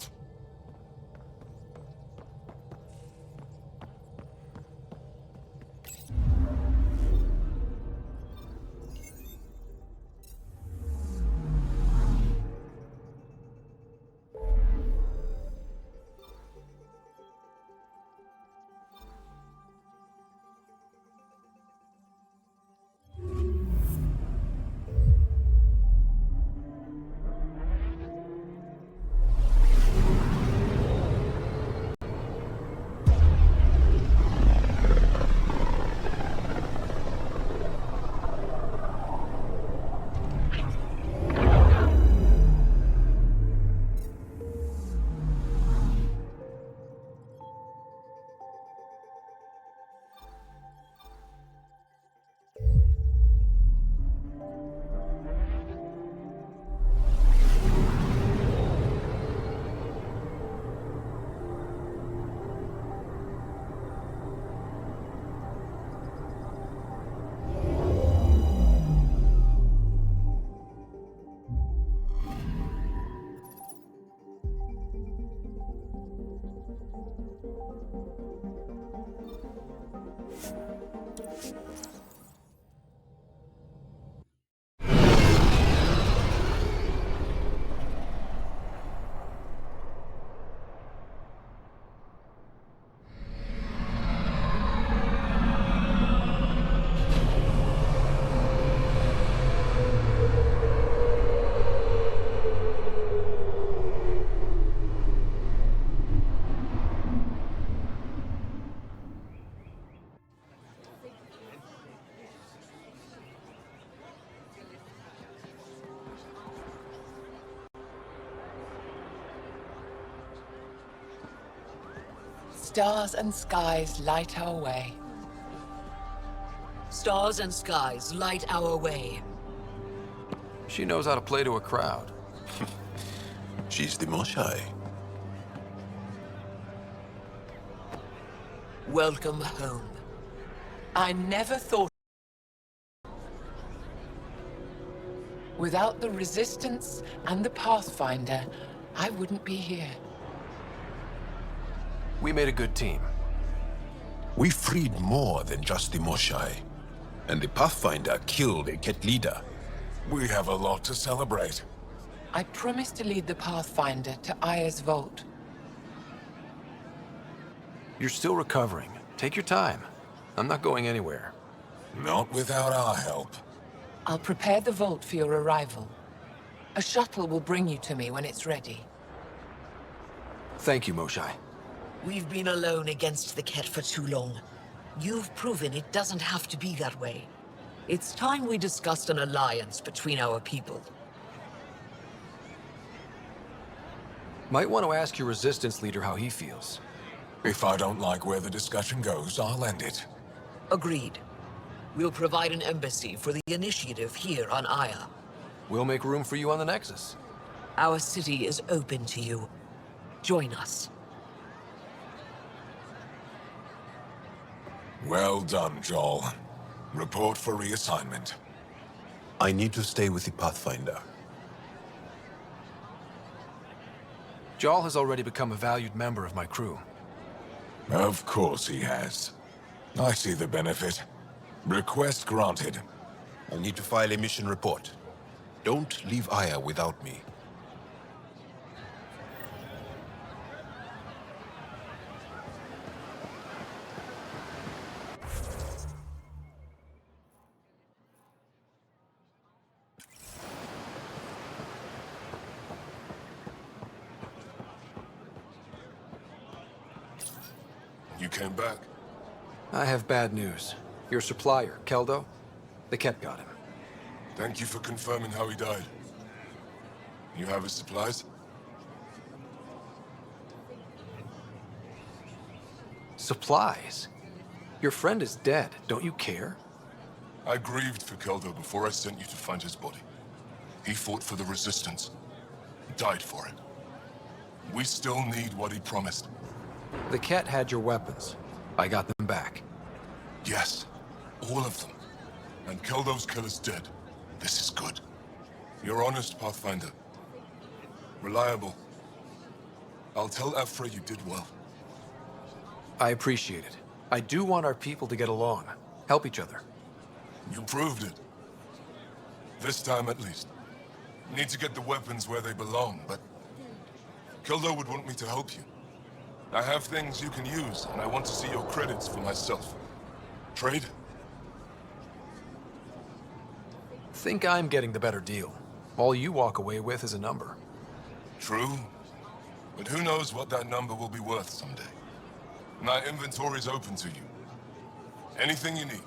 Stars and skies light our way. Stars and skies light our way. She knows how to play to a crowd. She's the Moshai. Welcome home. I never thought... Without the Resistance and the PathFinder, I wouldn't be here. We made a good team. We freed more than just the Moshai. And the Pathfinder killed a Ket leader. We have a lot to celebrate. I promised to lead the Pathfinder to Aya's vault. You're still recovering. Take your time. I'm not going anywhere. Not without our help. I'll prepare the vault for your arrival. A shuttle will bring you to me when it's ready. Thank you, Moshai. We've been alone against the Ket for too long. You've proven it doesn't have to be that way. It's time we discussed an alliance between our people. Might want to ask your Resistance leader how he feels. If I don't like where the discussion goes, I'll end it. Agreed. We'll provide an embassy for the Initiative here on Aya. We'll make room for you on the Nexus. Our city is open to you. Join us. Well done, Joel. Report for reassignment. I need to stay with the Pathfinder. Jarl has already become a valued member of my crew. Of course he has. I see the benefit. Request granted. I need to file a mission report. Don't leave Aya without me. You came back? I have bad news. Your supplier, Keldo, the Ket got him. Thank you for confirming how he died. You have his supplies? Supplies? Your friend is dead. Don't you care? I grieved for Keldo before I sent you to find his body. He fought for the Resistance. Died for it. We still need what he promised. The Ket had your weapons. I got them back. Yes, all of them. And Keldo's killer's dead. This is good. You're honest, Pathfinder. Reliable. I'll tell Ephra you did well. I appreciate it. I do want our people to get along. Help each other. You proved it. This time at least. Need to get the weapons where they belong, but... Keldo would want me to help you. I have things you can use, and I want to see your credits for myself. Trade? Think I'm getting the better deal. All you walk away with is a number. True. But who knows what that number will be worth someday. My inventory's open to you. Anything you need.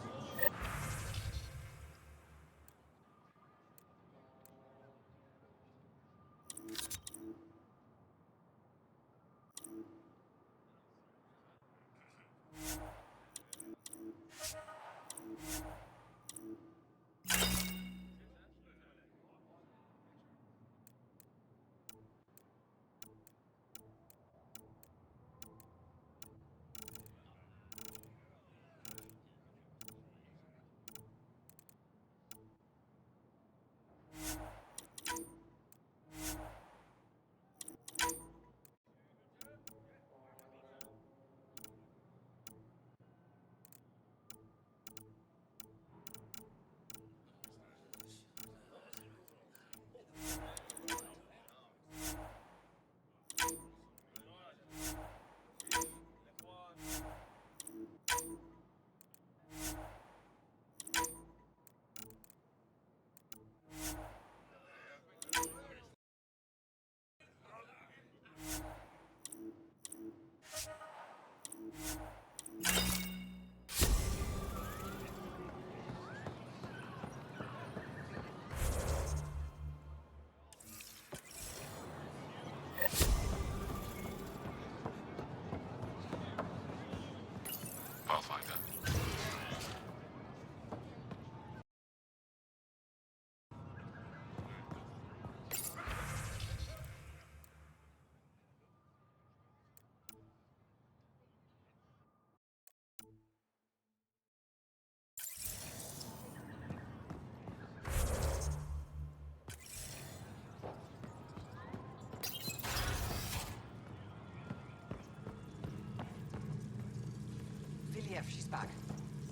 IDF, she's back.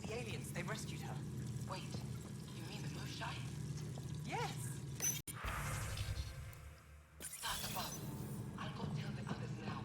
The aliens, they rescued her. Wait, you mean the Moonshine? Yes! Start above. I'll go tell the others now.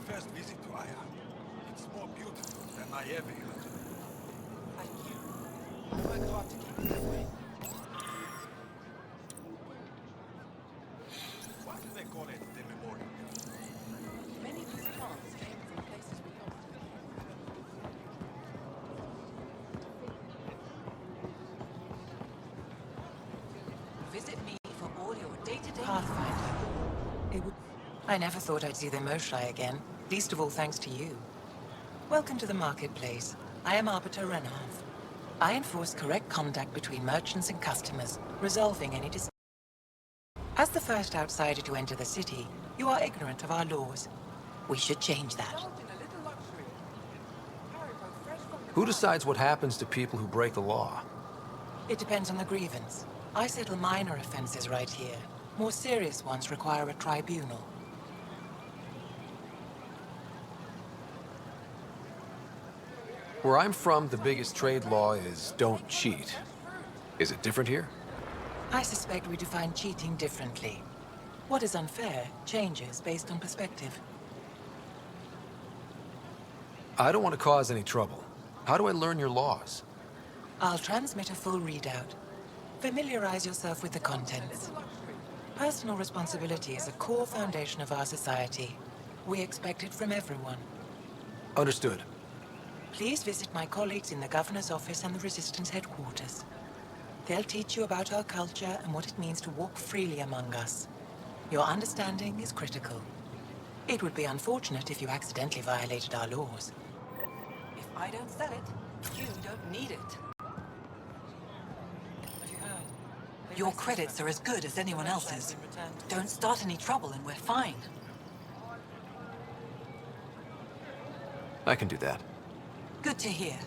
First visit to Aya. It's more beautiful than I ever imagined. Thank you. I'll work hard to keep it that way. Why do they call it the memorial? Many of these plants came from places we lost. Visit me for all your day-to-day PathFinder. It would... I never thought I'd see the Moshai again, least of all thanks to you. Welcome to the marketplace. I am Arbiter Renharth. I enforce correct conduct between merchants and customers, resolving any disputes. As the first outsider to enter the city, you are ignorant of our laws. We should change that. Who decides what happens to people who break the law? It depends on the grievance. I settle minor offenses right here. More serious ones require a tribunal. Where I'm from, the biggest trade law is don't cheat. Is it different here? I suspect we define cheating differently. What is unfair changes based on perspective. I don't want to cause any trouble. How do I learn your laws? I'll transmit a full readout. Familiarize yourself with the contents. Personal responsibility is a core foundation of our society. We expect it from everyone. Understood. Please visit my colleagues in the Governor's office and the Resistance headquarters. They'll teach you about our culture and what it means to walk freely among us. Your understanding is critical. It would be unfortunate if you accidentally violated our laws. If I don't sell it, you don't need it. Your credits are as good as anyone else's. Don't start any trouble and we're fine. I can do that. Good to hear.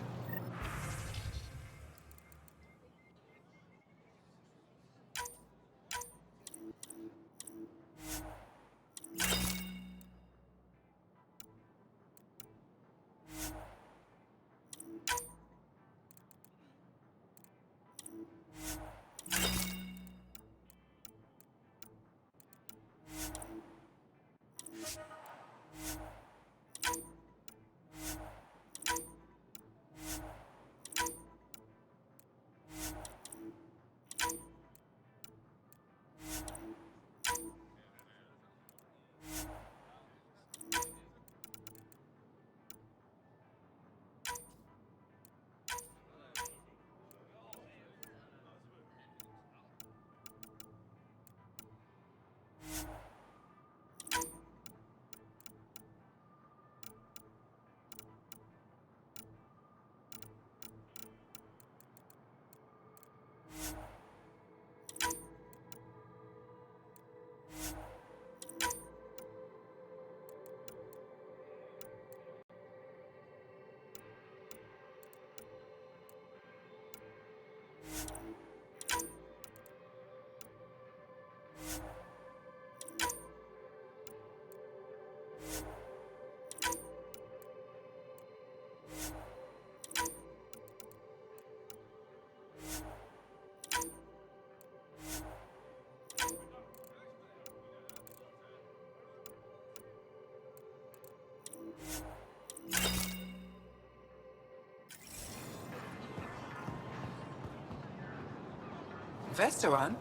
Vestaran?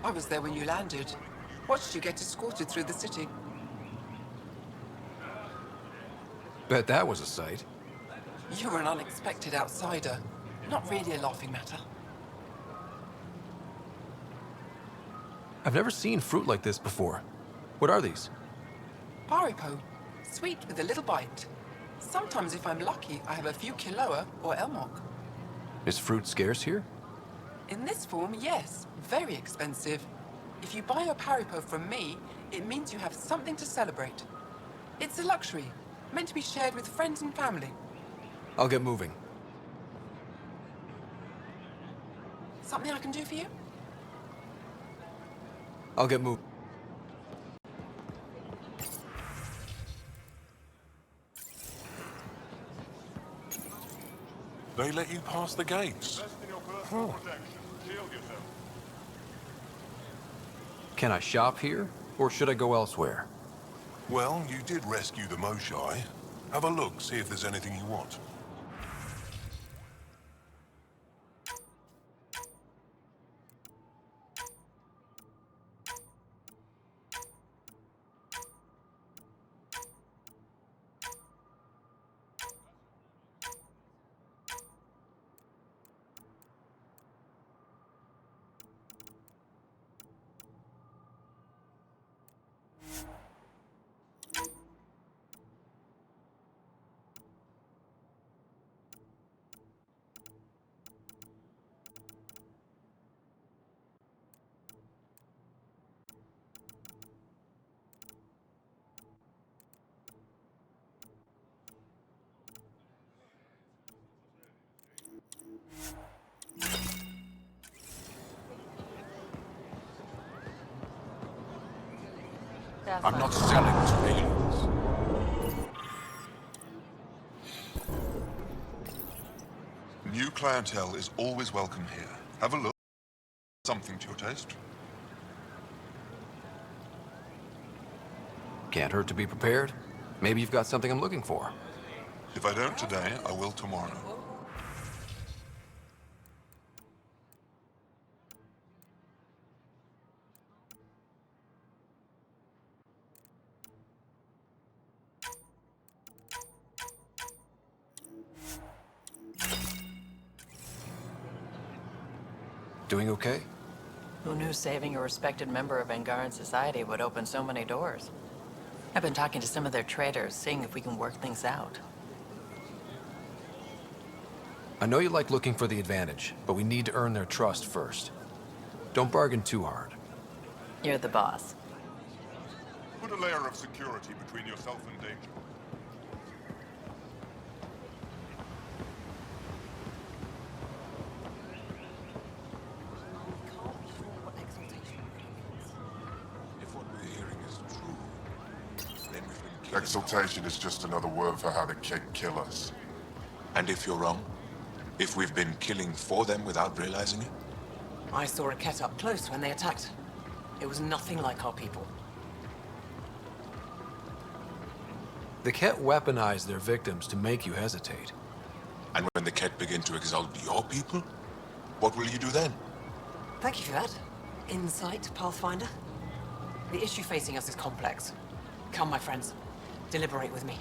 I was there when you landed. Watched you get escorted through the city. Bet that was a sight. You were an unexpected outsider. Not really a laughing matter. I've never seen fruit like this before. What are these? Paripo. Sweet with a little bite. Sometimes if I'm lucky, I have a few Kiloa or Elmok. Is fruit scarce here? In this form, yes. Very expensive. If you buy a Paripo from me, it means you have something to celebrate. It's a luxury, meant to be shared with friends and family. I'll get moving. Something I can do for you? I'll get moving. They let you pass the gates. Oh. Can I shop here, or should I go elsewhere? Well, you did rescue the Moshai. Have a look, see if there's anything you want. I'm not selling to aliens. New clientele is always welcome here. Have a look. Something to your taste. Can't hurt to be prepared. Maybe you've got something I'm looking for. If I don't today, I will tomorrow. Doing okay? Who knew saving a respected member of Angaran society would open so many doors? I've been talking to some of their traders, seeing if we can work things out. I know you like looking for the advantage, but we need to earn their trust first. Don't bargain too hard. You're the boss. Put a layer of security between yourself and danger. Exaltation is just another word for how the kid kill us. And if you're wrong? If we've been killing for them without realizing it? I saw a cat up close when they attacked. It was nothing like our people. The Ket weaponize their victims to make you hesitate. And when the Ket begin to exalt your people, what will you do then? Thank you for that. Insight, Pathfinder. The issue facing us is complex. Come, my friends. Deliberate with me.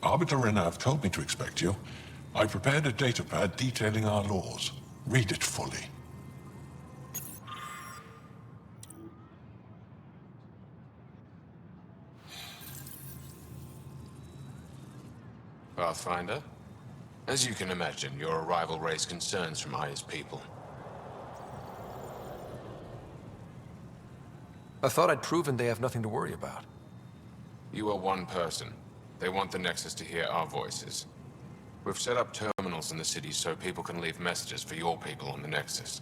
Arbiter Renner have told me to expect you. I prepared a datapad detailing our laws. Read it fully. Pathfinder? As you can imagine, your arrival raised concerns from Aya's people. I thought I'd proven they have nothing to worry about. You are one person. They want the Nexus to hear our voices. We've set up terminals in the city so people can leave messages for your people on the Nexus.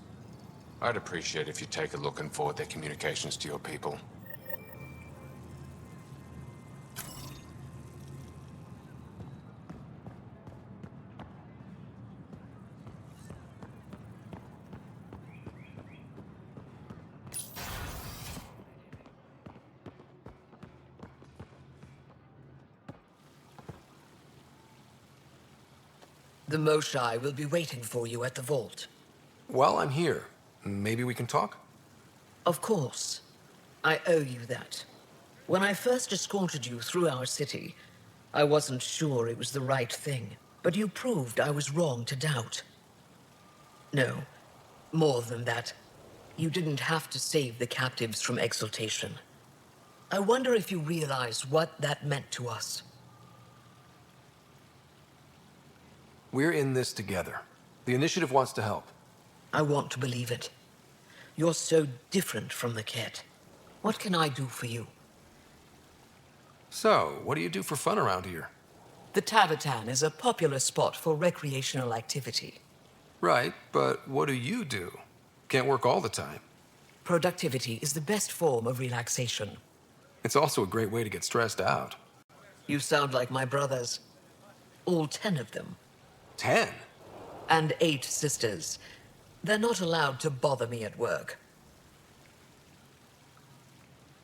I'd appreciate if you take a look and forward their communications to your people. The Moshai will be waiting for you at the vault. While I'm here, maybe we can talk? Of course. I owe you that. When I first escorted you through our city, I wasn't sure it was the right thing, but you proved I was wrong to doubt. No, more than that. You didn't have to save the captives from exaltation. I wonder if you realize what that meant to us. We're in this together. The Initiative wants to help. I want to believe it. You're so different from the Ket. What can I do for you? So, what do you do for fun around here? The Tavatan is a popular spot for recreational activity. Right, but what do you do? Can't work all the time. Productivity is the best form of relaxation. It's also a great way to get stressed out. You sound like my brothers. All 10 of them. 10? And 8 sisters. They're not allowed to bother me at work.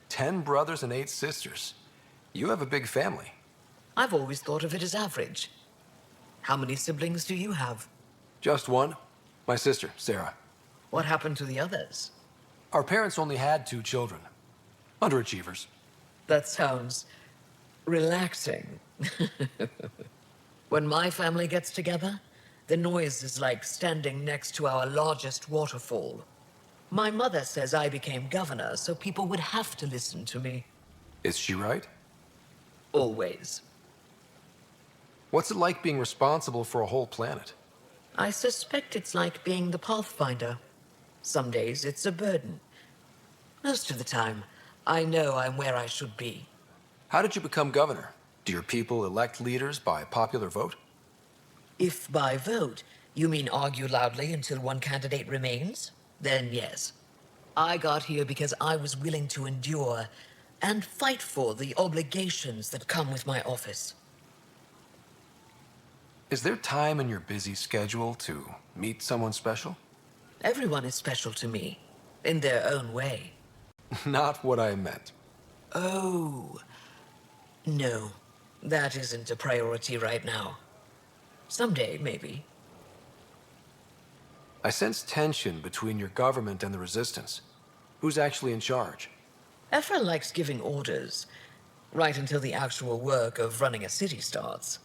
10 brothers and 8 sisters. You have a big family. I've always thought of it as average. How many siblings do you have? Just one. My sister, Sara. What happened to the others? Our parents only had 2 children. Underachievers. That sounds relaxing. When my family gets together, the noise is like standing next to our largest waterfall. My mother says I became governor, so people would have to listen to me. Is she right? Always. What's it like being responsible for a whole planet? I suspect it's like being the PathFinder. Some days it's a burden. Most of the time, I know I'm where I should be. How did you become governor? Do your people elect leaders by popular vote? If by vote, you mean argue loudly until one candidate remains, then yes. I got here because I was willing to endure and fight for the obligations that come with my office. Is there time in your busy schedule to meet someone special? Everyone is special to me, in their own way. Not what I meant. Oh. No, that isn't a priority right now. Someday, maybe. I sense tension between your government and the Resistance. Who's actually in charge? Ephra likes giving orders, right until the actual work of running a city starts.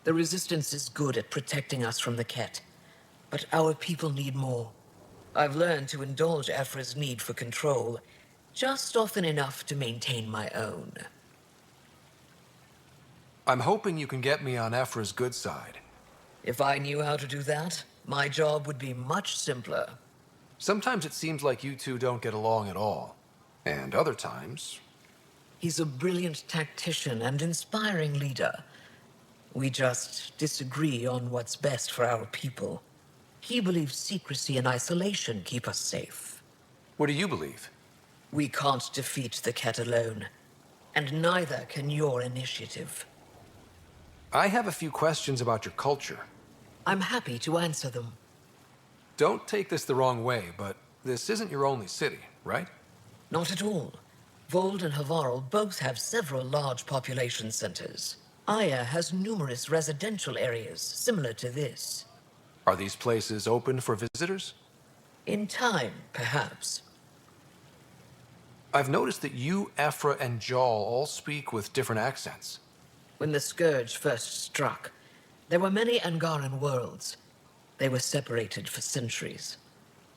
The Resistance is good at protecting us from the Ket, but our people need more. I've learned to indulge Ephra's need for control, just often enough to maintain my own. I'm hoping you can get me on Ephra's good side. If I knew how to do that, my job would be much simpler. Sometimes it seems like you two don't get along at all. And other times... He's a brilliant tactician and inspiring leader. We just disagree on what's best for our people. He believes secrecy and isolation keep us safe. What do you believe? We can't defeat the Ket alone. And neither can your initiative. I have a few questions about your culture. I'm happy to answer them. Don't take this the wrong way, but this isn't your only city, right? Not at all. Vold and Havarl both have several large population centers. Aya has numerous residential areas similar to this. Are these places open for visitors? In time, perhaps. I've noticed that you, Ephra, and Jal all speak with different accents. When the Scourge first struck, there were many Angaran worlds. They were separated for centuries.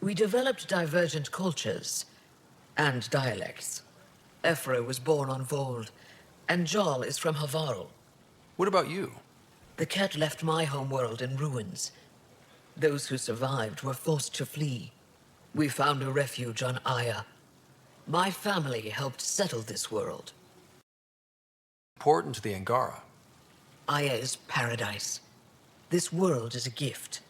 We developed divergent cultures and dialects. Ephra was born on Vold, and Jal is from Havarl. What about you? The Ket left my homeworld in ruins. Those who survived were forced to flee. We found a refuge on Aya. My family helped settle this world. Important to the Angara. Aya is paradise. This world is a gift.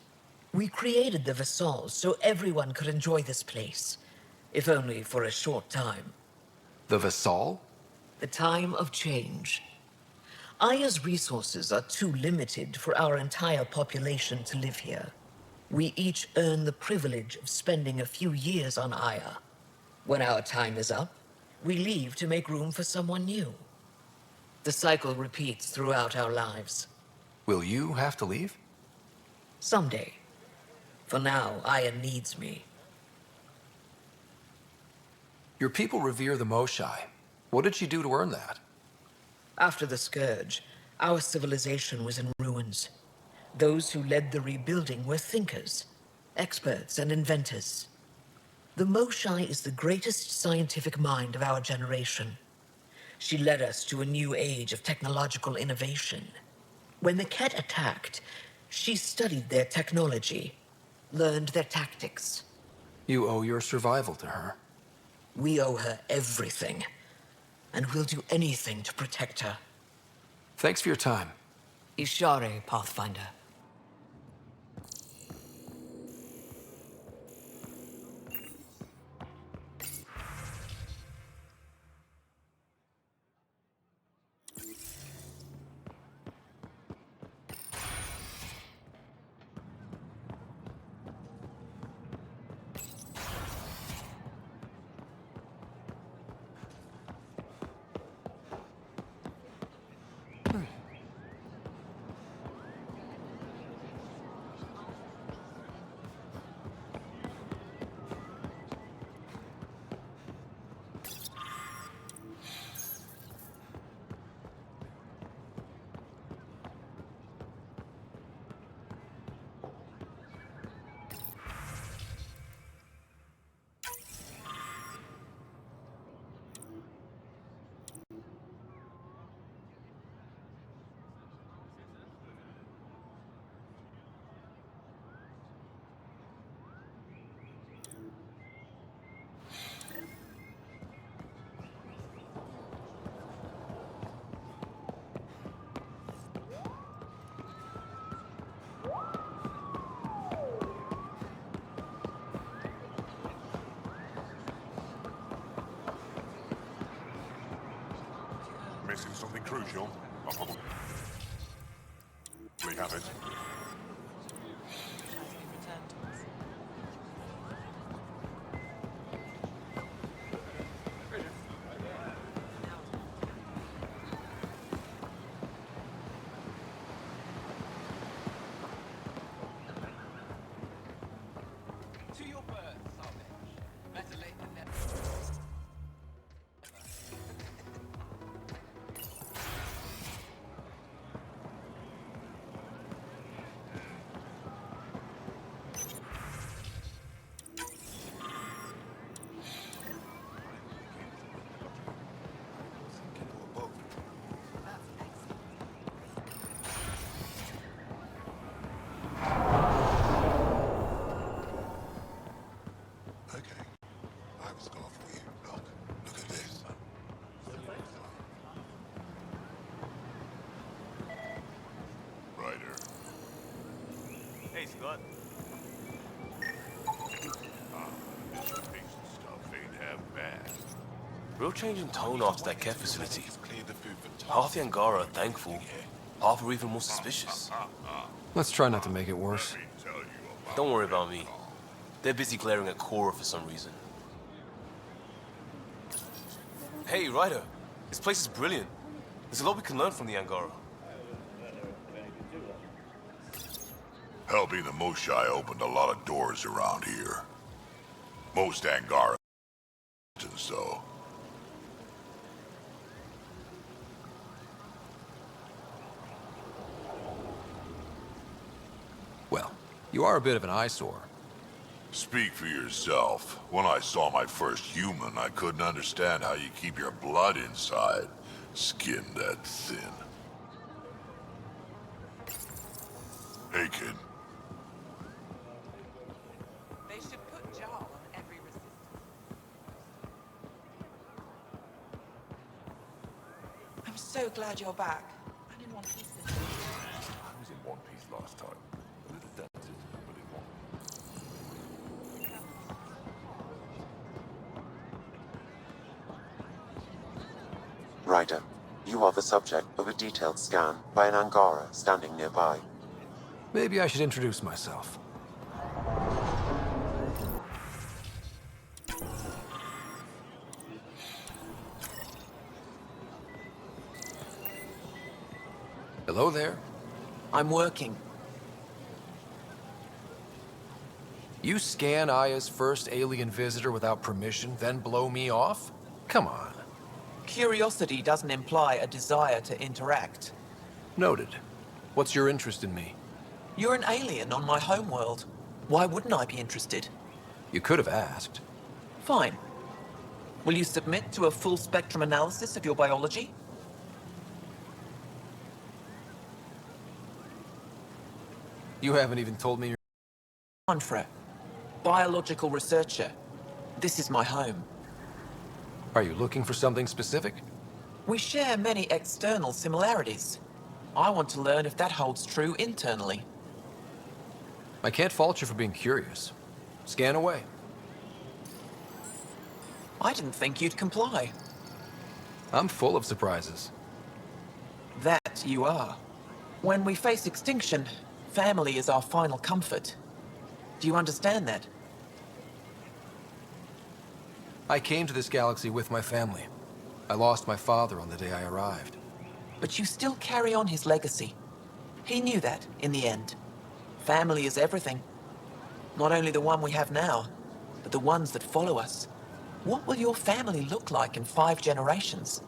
We created the Vassals so everyone could enjoy this place, if only for a short time. The Vassal? The time of change. Aya's resources are too limited for our entire population to live here. We each earn the privilege of spending a few years on Aya. When our time is up, we leave to make room for someone new. The cycle repeats throughout our lives. Will you have to leave? Someday. For now, Aya needs me. Your people revere the Moshai. What did she do to earn that? After the Scourge, our civilization was in ruins. Those who led the rebuilding were thinkers, experts, and inventors. The Moshai is the greatest scientific mind of our generation. She led us to a new age of technological innovation. When the Ket attacked, she studied their technology, learned their tactics. You owe your survival to her. We owe her everything, and we'll do anything to protect her. Thanks for your time. Ishare, PathFinder. missing something crucial, I'll probably have it. To your birth, Savage. Better late than never. Ryder. Hey, Scott. This patient stuff ain't half bad. Real change in tone after that care facility. Half the Angara are thankful, half are even more suspicious. Let's try not to make it worse. Don't worry about me. They're busy glaring at Cora for some reason. Hey, Ryder. This place is brilliant. There's a lot we can learn from the Angara. Helping the Moshai opened a lot of doors around here. Most Angara so. Well, you are a bit of an eyesore. Speak for yourself. When I saw my first human, I couldn't understand how you keep your blood inside. Skin that thin. Hey, kid. They should put Jar on every resistance. I'm so glad you're back. I'm in one piece this time. I was in one piece last time. A little dented, but in one. Ryder, you are the subject of a detailed scan by an Angara standing nearby. Maybe I should introduce myself. Hello there. I'm working. You scan Aya's first alien visitor without permission, then blow me off? Come on. Curiosity doesn't imply a desire to interact. Noted. What's your interest in me? You're an alien on my homeworld. Why wouldn't I be interested? You could have asked. Fine. Will you submit to a full spectrum analysis of your biology? You haven't even told me you're... Manfred, biological researcher. This is my home. Are you looking for something specific? We share many external similarities. I want to learn if that holds true internally. I can't fault you for being curious. Scan away. I didn't think you'd comply. I'm full of surprises. That you are. When we face extinction, family is our final comfort. Do you understand that? I came to this galaxy with my family. I lost my father on the day I arrived. But you still carry on his legacy. He knew that, in the end. Family is everything. Not only the one we have now, but the ones that follow us. What will your family look like in 5 generations?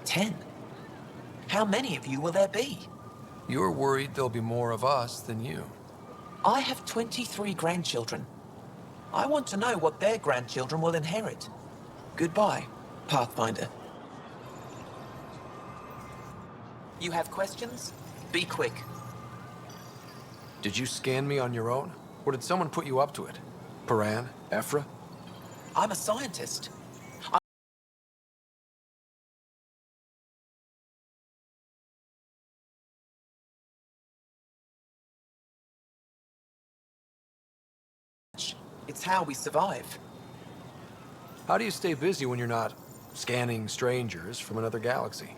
10? How many of you will there be? You're worried there'll be more of us than you. I have 23 grandchildren. I want to know what their grandchildren will inherit. Goodbye, PathFinder. You have questions? Be quick. Did you scan me on your own? Or did someone put you up to it? Paran? Ephra? I'm a scientist. It's how we survive. How do you stay busy when you're not scanning strangers from another galaxy?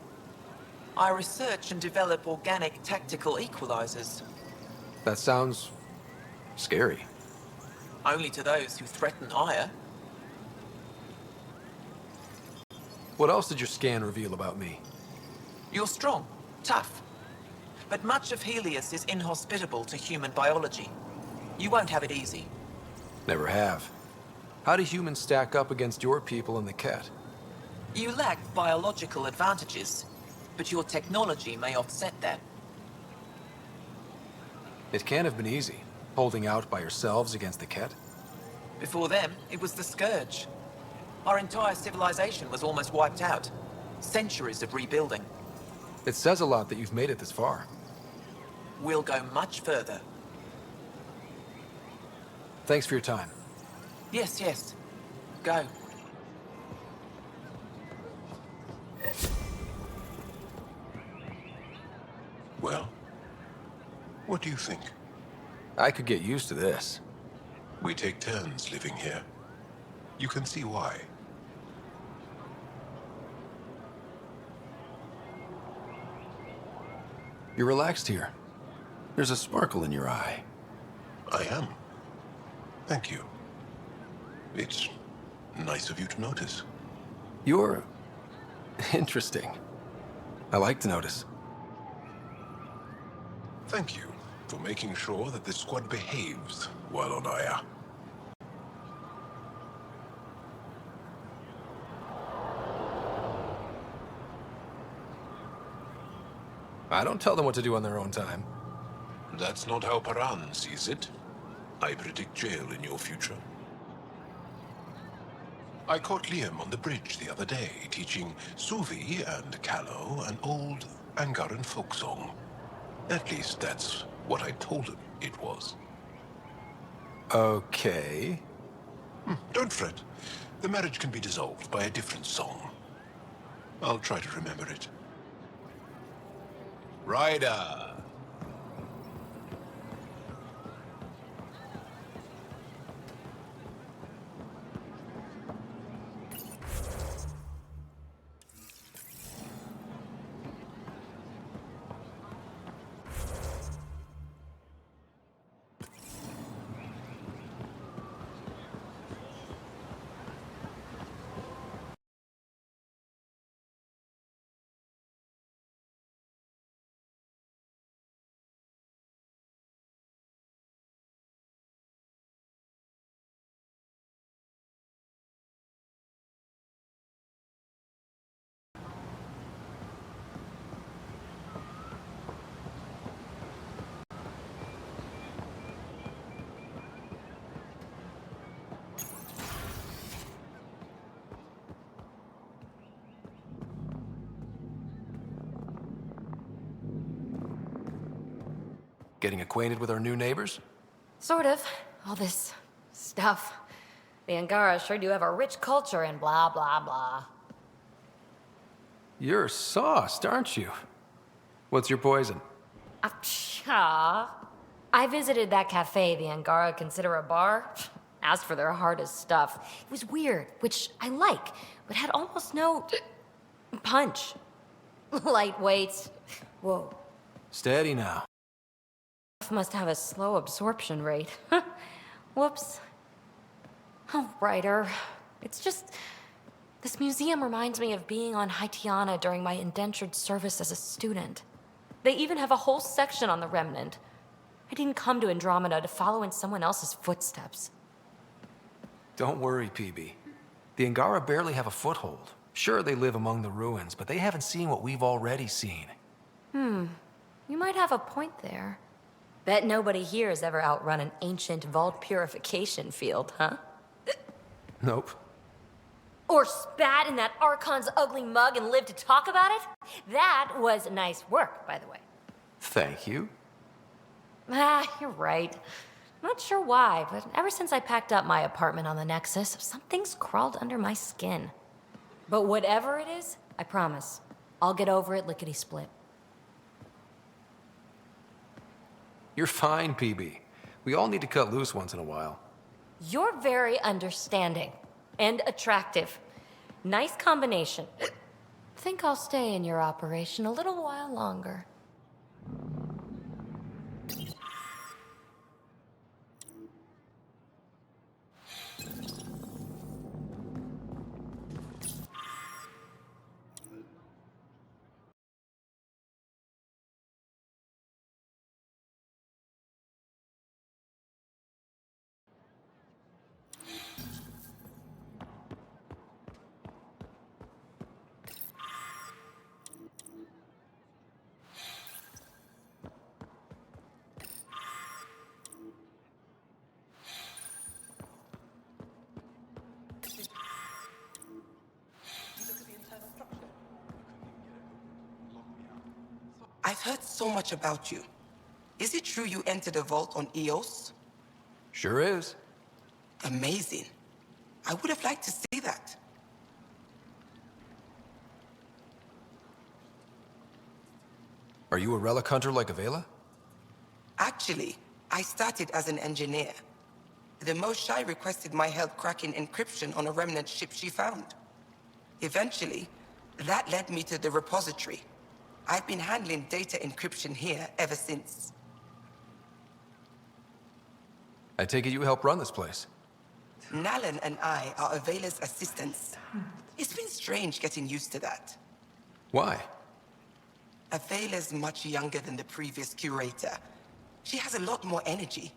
I research and develop organic tactical equalizers. That sounds scary. Only to those who threaten Aya. What else did your scan reveal about me? You're strong, tough. But much of Helios is inhospitable to human biology. You won't have it easy. Never have. How do humans stack up against your people and the Ket? You lack biological advantages, but your technology may offset that. It can't have been easy, holding out by yourselves against the Ket. Before them, it was the Scourge. Our entire civilization was almost wiped out. Centuries of rebuilding. It says a lot that you've made it this far. We'll go much further. Thanks for your time. Yes, yes. Go. Well, what do you think? I could get used to this. We take turns living here. You can see why. You're relaxed here. There's a sparkle in your eye. I am. Thank you. It's nice of you to notice. You're interesting. I like to notice. Thank you for making sure that the squad behaves while on Aya. I don't tell them what to do on their own time. That's not how Paran sees it. I predict jail in your future. I caught Liam on the bridge the other day, teaching Suvi and Callow an old Angaran folk song. At least that's what I told him it was. Okay. Don't fret. The marriage can be dissolved by a different song. I'll try to remember it. Ryder! Getting acquainted with our new neighbors? Sort of. All this stuff. The Angara sure do have a rich culture and blah, blah, blah. You're sauced, aren't you? What's your poison? I visited that cafe the Angara consider a bar. Asked for their hardest stuff. It was weird, which I like, but had almost no punch. Lightweight. Whoa. Steady now. Must have a slow absorption rate. Whoops. Oh, Ryder. It's just... This museum reminds me of being on Haitiana during my indentured service as a student. They even have a whole section on the Remnant. I didn't come to Andromeda to follow in someone else's footsteps. Don't worry, PB. The Angara barely have a foothold. Sure, they live among the ruins, but they haven't seen what we've already seen. You might have a point there. Bet nobody here has ever outrun an ancient vault purification field, huh? Nope. Or spat in that Archon's ugly mug and lived to talk about it? That was nice work, by the way. Thank you. You're right. Not sure why, but ever since I packed up my apartment on the Nexus, something's crawled under my skin. But whatever it is, I promise, I'll get over it lickety-split. You're fine, PB. We all need to cut loose once in a while. You're very understanding and attractive. Nice combination. Think I'll stay in your operation a little while longer. I've heard so much about you. Is it true you entered a vault on Eos? Sure is. Amazing. I would have liked to see that. Are you a relic hunter like Avela? Actually, I started as an engineer. The Moshai requested my help cracking encryption on a remnant ship she found. Eventually, that led me to the repository. I've been handling data encryption here ever since. I take it you help run this place. Nalan and I are Avela's assistants. It's been strange getting used to that. Why? Avela's much younger than the previous curator. She has a lot more energy.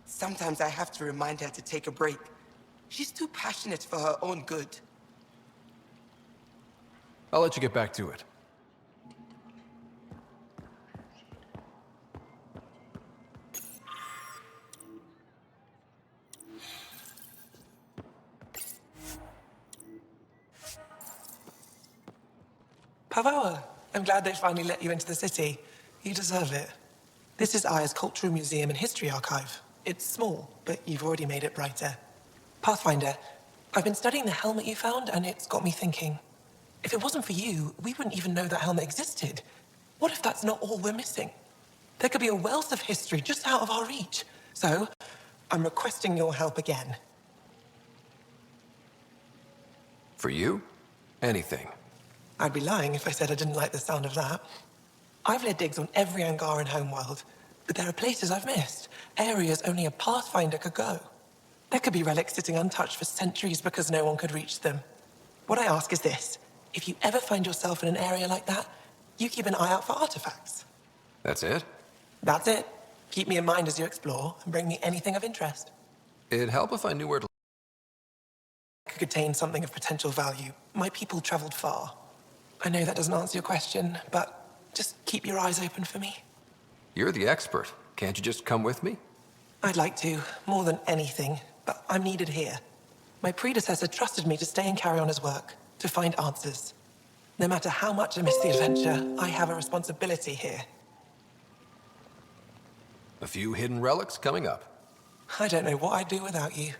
Sometimes I have to remind her to take a break. She's too passionate for her own good. I'll let you get back to it. Pavoa, I'm glad they finally let you into the city. You deserve it. This is Aya's Cultural Museum and History Archive. It's small, but you've already made it brighter. PathFinder, I've been studying the helmet you found, and it's got me thinking. If it wasn't for you, we wouldn't even know that helmet existed. What if that's not all we're missing? There could be a wealth of history just out of our reach. So, I'm requesting your help again. For you? Anything. I'd be lying if I said I didn't like the sound of that. I've led digs on every Angaran homeworld, but there are places I've missed, areas only a Pathfinder could go. There could be relics sitting untouched for centuries because no one could reach them. What I ask is this: if you ever find yourself in an area like that, you keep an eye out for artifacts. That's it? That's it. Keep me in mind as you explore, and bring me anything of interest. It'd help if I knew where to... Could contain something of potential value. My people traveled far. I know that doesn't answer your question, but just keep your eyes open for me. You're the expert. Can't you just come with me? I'd like to, more than anything, but I'm needed here. My predecessor trusted me to stay and carry on his work, to find answers. No matter how much I miss the adventure, I have a responsibility here. A few hidden relics coming up. I don't know what I'd do without you.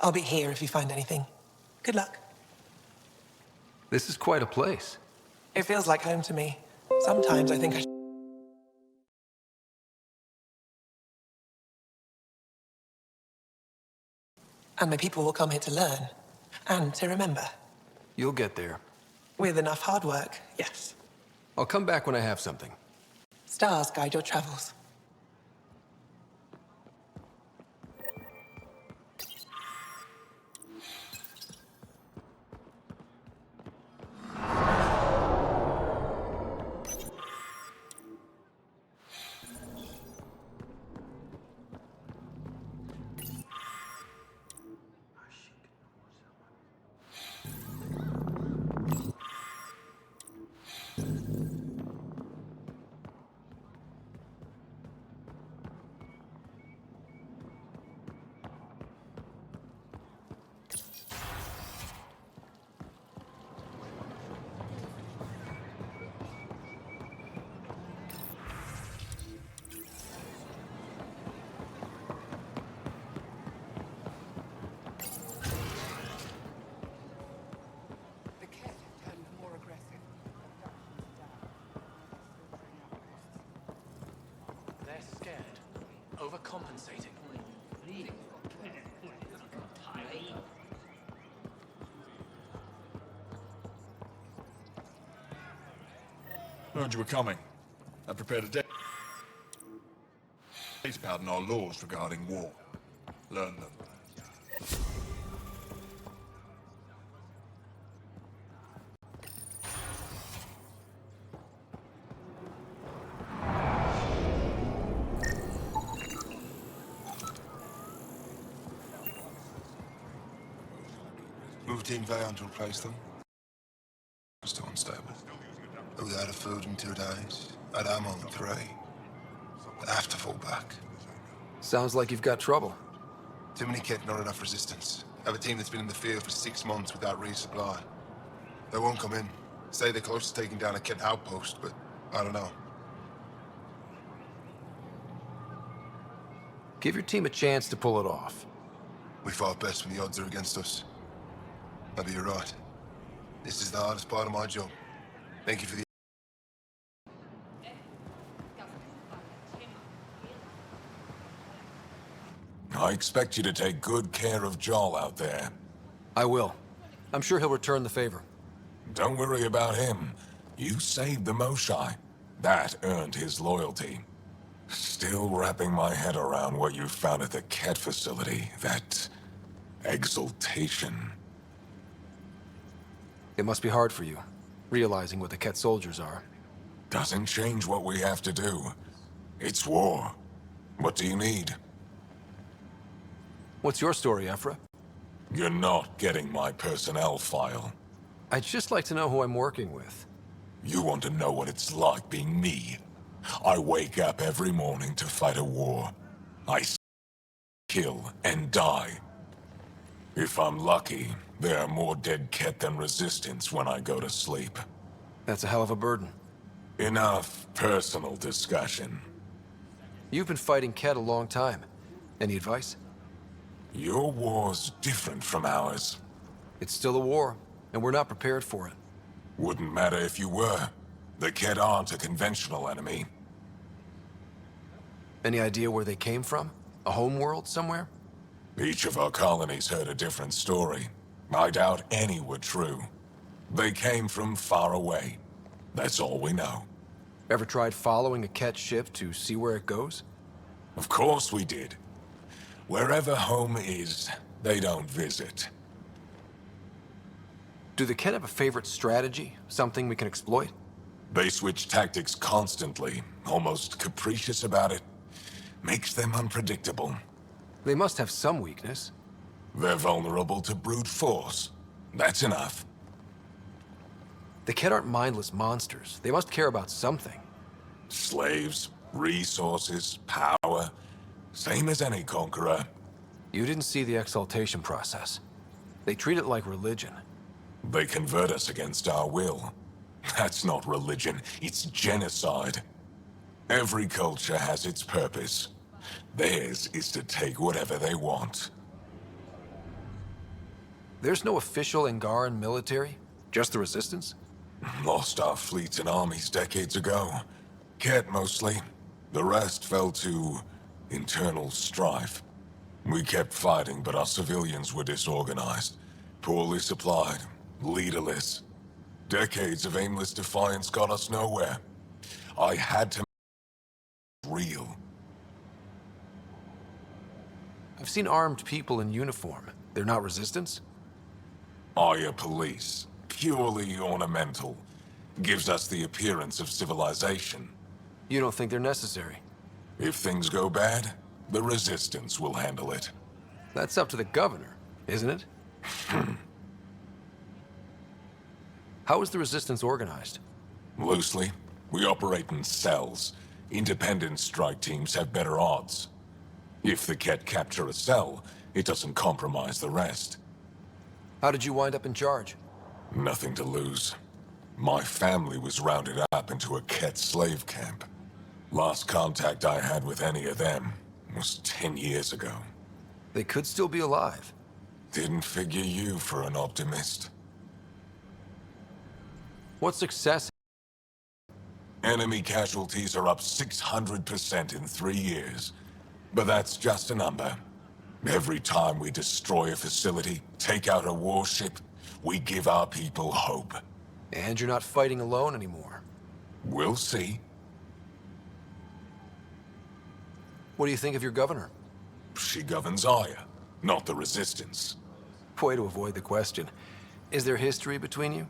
I'll be here if you find anything. Good luck. This is quite a place. It feels like home to me. Sometimes I think I should... And my people will come here to learn, and to remember. You'll get there. With enough hard work, yes. I'll come back when I have something. Stars guide your travels. They're scared. Overcompensating. Heard you were coming. I prepared a day's about our laws regarding war. Learn them. Moved in very to replace them. Still unstable. We out of food in 2 days. Had ammo in 3. I have to fall back. Sounds like you've got trouble. Too many kit, not enough resistance. Have a team that's been in the field for 6 months without resupply. They won't come in. Say they're close to taking down a kit outpost, but I don't know. Give your team a chance to pull it off. We fought best when the odds are against us. Maybe you're right. This is the hardest part of my job. Thank you for the... I expect you to take good care of Joel out there. I will. I'm sure he'll return the favor. Don't worry about him. You saved the Moshai. That earned his loyalty. Still wrapping my head around what you found at the Ket facility. That exultation. It must be hard for you, realizing what the Ket soldiers are. Doesn't change what we have to do. It's war. What do you need? What's your story, Ephra? You're not getting my personnel file. I'd just like to know who I'm working with. You want to know what it's like being me? I wake up every morning to fight a war. I kill and die. If I'm lucky, there are more dead Ket than resistance when I go to sleep. That's a hell of a burden. Enough personal discussion. You've been fighting Ket a long time. Any advice? Your war's different from ours. It's still a war, and we're not prepared for it. Wouldn't matter if you were. The Ket aren't a conventional enemy. Any idea where they came from? A home world somewhere? Each of our colonies heard a different story. I doubt any were true. They came from far away. That's all we know. Ever tried following a Ket ship to see where it goes? Of course we did. Wherever home is, they don't visit. Do the Ket have a favorite strategy? Something we can exploit? They switch tactics constantly, almost capricious about it. Makes them unpredictable. They must have some weakness. They're vulnerable to brute force. That's enough. The Ket aren't mindless monsters. They must care about something. Slaves, resources, power. Same as any conqueror. You didn't see the exaltation process. They treat it like religion. They convert us against our will. That's not religion, it's genocide. Every culture has its purpose. Theirs is to take whatever they want. There's no official Angaran military? Just the Resistance? Lost our fleets and armies decades ago. Ket mostly. The rest fell to internal strife. We kept fighting, but our civilians were disorganized, poorly supplied, leaderless. Decades of aimless defiance got us nowhere. I had to make it real. I've seen armed people in uniform. They're not Resistance? Aya police. Purely ornamental. Gives us the appearance of civilization. You don't think they're necessary? If things go bad, the Resistance will handle it. That's up to the governor, isn't it? How is the Resistance organized? Loosely, we operate in cells. Independent strike teams have better odds. If the Ket capture a cell, it doesn't compromise the rest. How did you wind up in charge? Nothing to lose. My family was rounded up into a Ket slave camp. Last contact I had with any of them was 10 years ago. They could still be alive. Didn't figure you for an optimist. What success? Enemy casualties are up 600% in 3 years. But that's just a number. Every time we destroy a facility, take out a warship, we give our people hope. And you're not fighting alone anymore. We'll see. What do you think of your governor? She governs Aya, not the Resistance. Way to avoid the question. Is there history between you?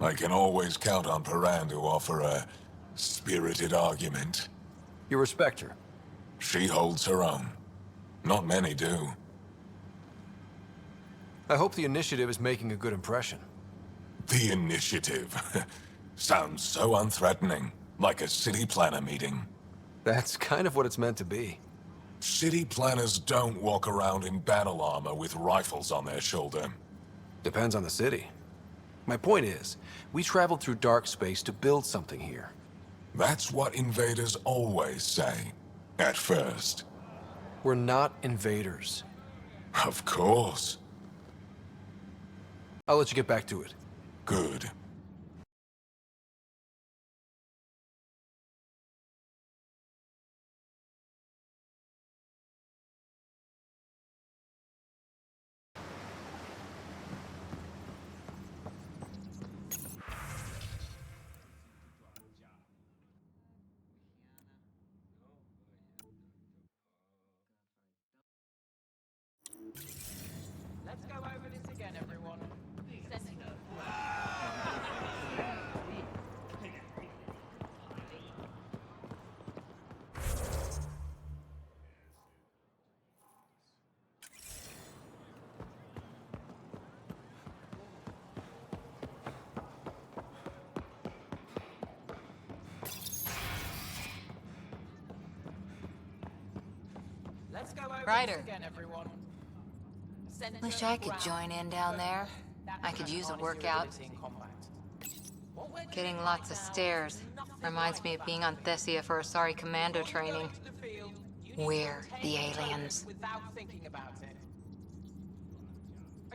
I can always count on Paran to offer a spirited argument. You respect her? She holds her own. Not many do. I hope the Initiative is making a good impression. The Initiative. Sounds so unthreatening, like a city planner meeting. That's kind of what it's meant to be. City planners don't walk around in battle armor with rifles on their shoulder. Depends on the city. My point is, we traveled through dark space to build something here. That's what invaders always say. At first. We're not invaders. Of course. I'll let you get back to it. Good. Let's go over this again, everyone. Let's go over Ryder. this again, everyone. Wish I could join in down there. I could use a workout. Getting lots of stairs. Reminds me of being on Thessia for Asari commando training. We're the aliens.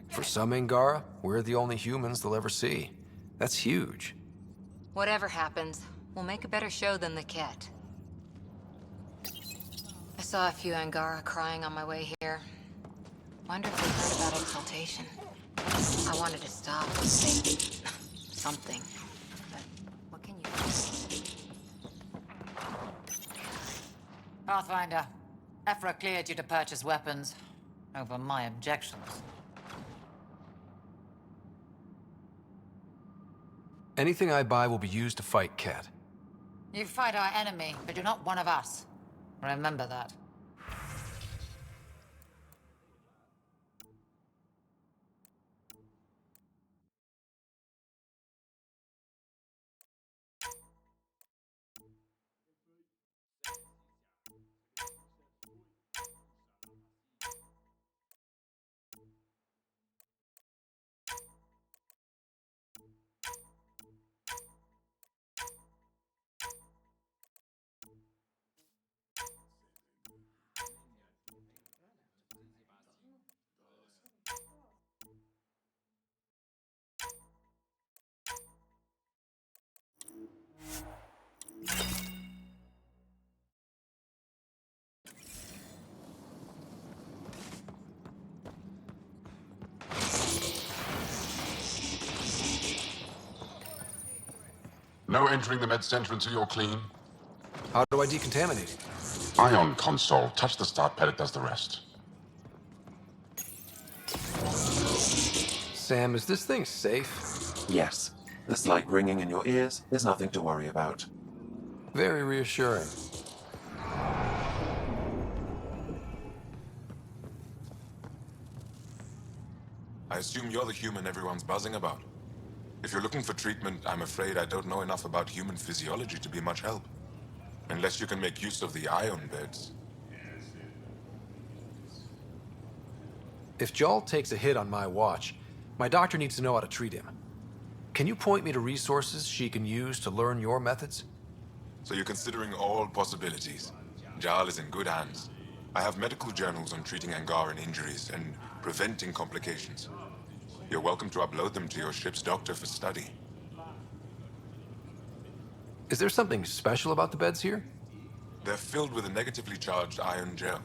For some Angara, we're the only humans they'll ever see. That's huge. Whatever happens, we'll make a better show than the Ket. I saw a few Angara crying on my way here. Wonder if they heard about exaltation. I wanted to stop and say something. But what can you do? Pathfinder, Ephra cleared you to purchase weapons over my objections. Anything I buy will be used to fight Ket. You fight our enemy, but you're not one of us. Remember that. No entering the med center until you're clean. How do I decontaminate it? Ion console. Touch the start pad, it does the rest. Sam, is this thing safe? Yes. The slight ringing in your ears is nothing to worry about. Very reassuring. I assume you're the human everyone's buzzing about. If you're looking for treatment, I'm afraid I don't know enough about human physiology to be much help. Unless you can make use of the ion beds. If Jal takes a hit on my watch, my doctor needs to know how to treat him. Can you point me to resources she can use to learn your methods? So you're considering all possibilities. Jal is in good hands. I have medical journals on treating Angaran injuries and preventing complications. You're welcome to upload them to your ship's doctor for study. Is there something special about the beds here? They're filled with a negatively charged ion gel.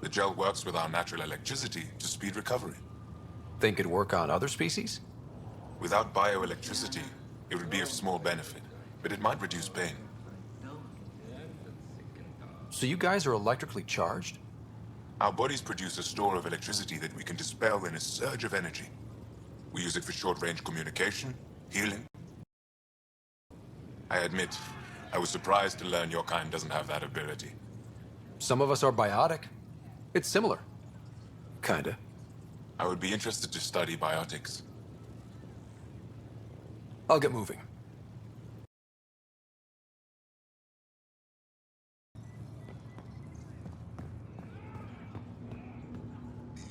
The gel works with our natural electricity to speed recovery. Think it'd work on other species? Without bioelectricity, it would be of small benefit. but it might reduce pain. So you guys are electrically charged? Our bodies produce a store of electricity that we can dispel in a surge of energy. We use it for short-range communication, healing. I admit, I was surprised to learn your kind doesn't have that ability. Some of us are biotic. It's similar. Kinda. I would be interested to study biotics. I'll get moving.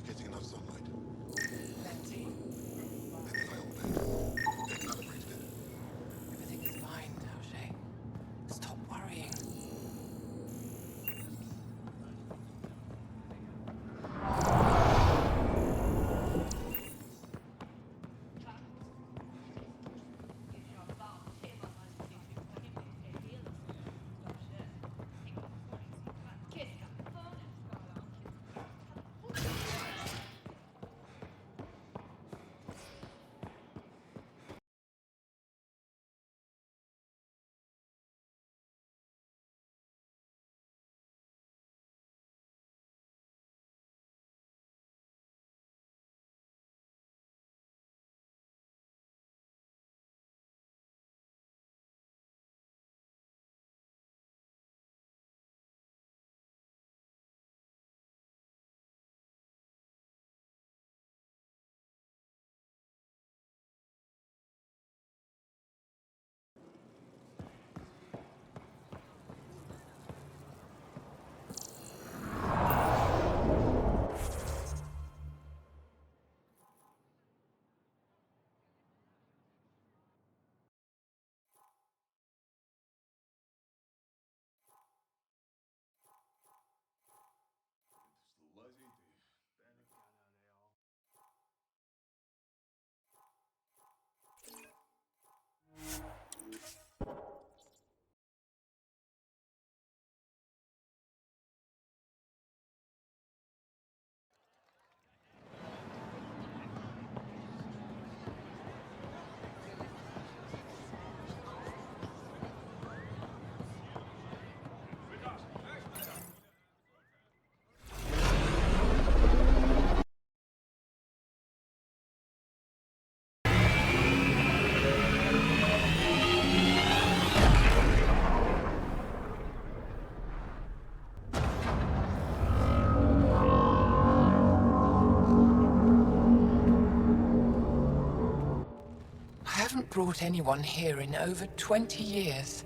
Getting enough sunlight. Plenty. Everything is fine, Taoshe. Stop worrying. Brought anyone here in over 20 years.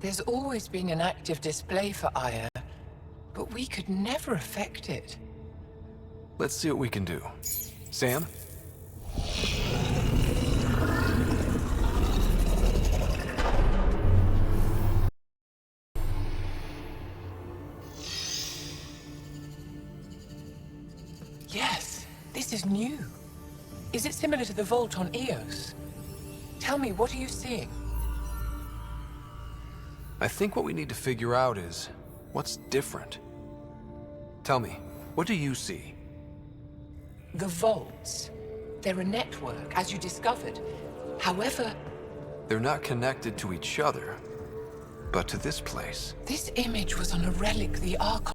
There's always been an active display for Aya, but we could never affect it. Let's see what we can do. Sam? Yes, this is new. Is it similar to the vault on Eos? Tell me, what are you seeing? I think what we need to figure out is what's different. Tell me, what do you see? The vaults. They're a network, as you discovered. However, they're not connected to each other, but to this place. This image was on a relic the Archon.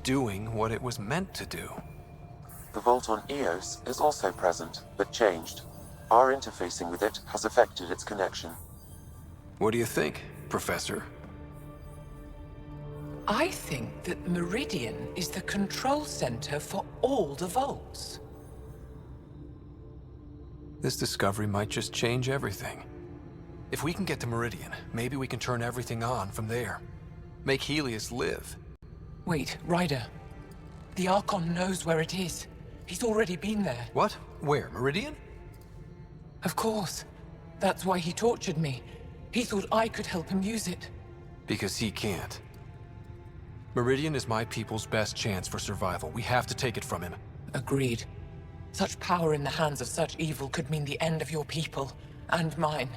Doing what it was meant to do. The vault on Eos is also present, but changed. Our interfacing with it has affected its connection. What do you think, Professor? I think that Meridian is the control center for all the vaults. This discovery might just change everything. If we can get to Meridian, maybe we can turn everything on from there. Make Helios live. Wait, Ryder. The Archon knows where it is. He's already been there. What? Where? Meridian? Of course. That's why he tortured me. He thought I could help him use it. Because he can't. Meridian is my people's best chance for survival. We have to take it from him. Agreed. Such power in the hands of such evil could mean the end of your people, and mine.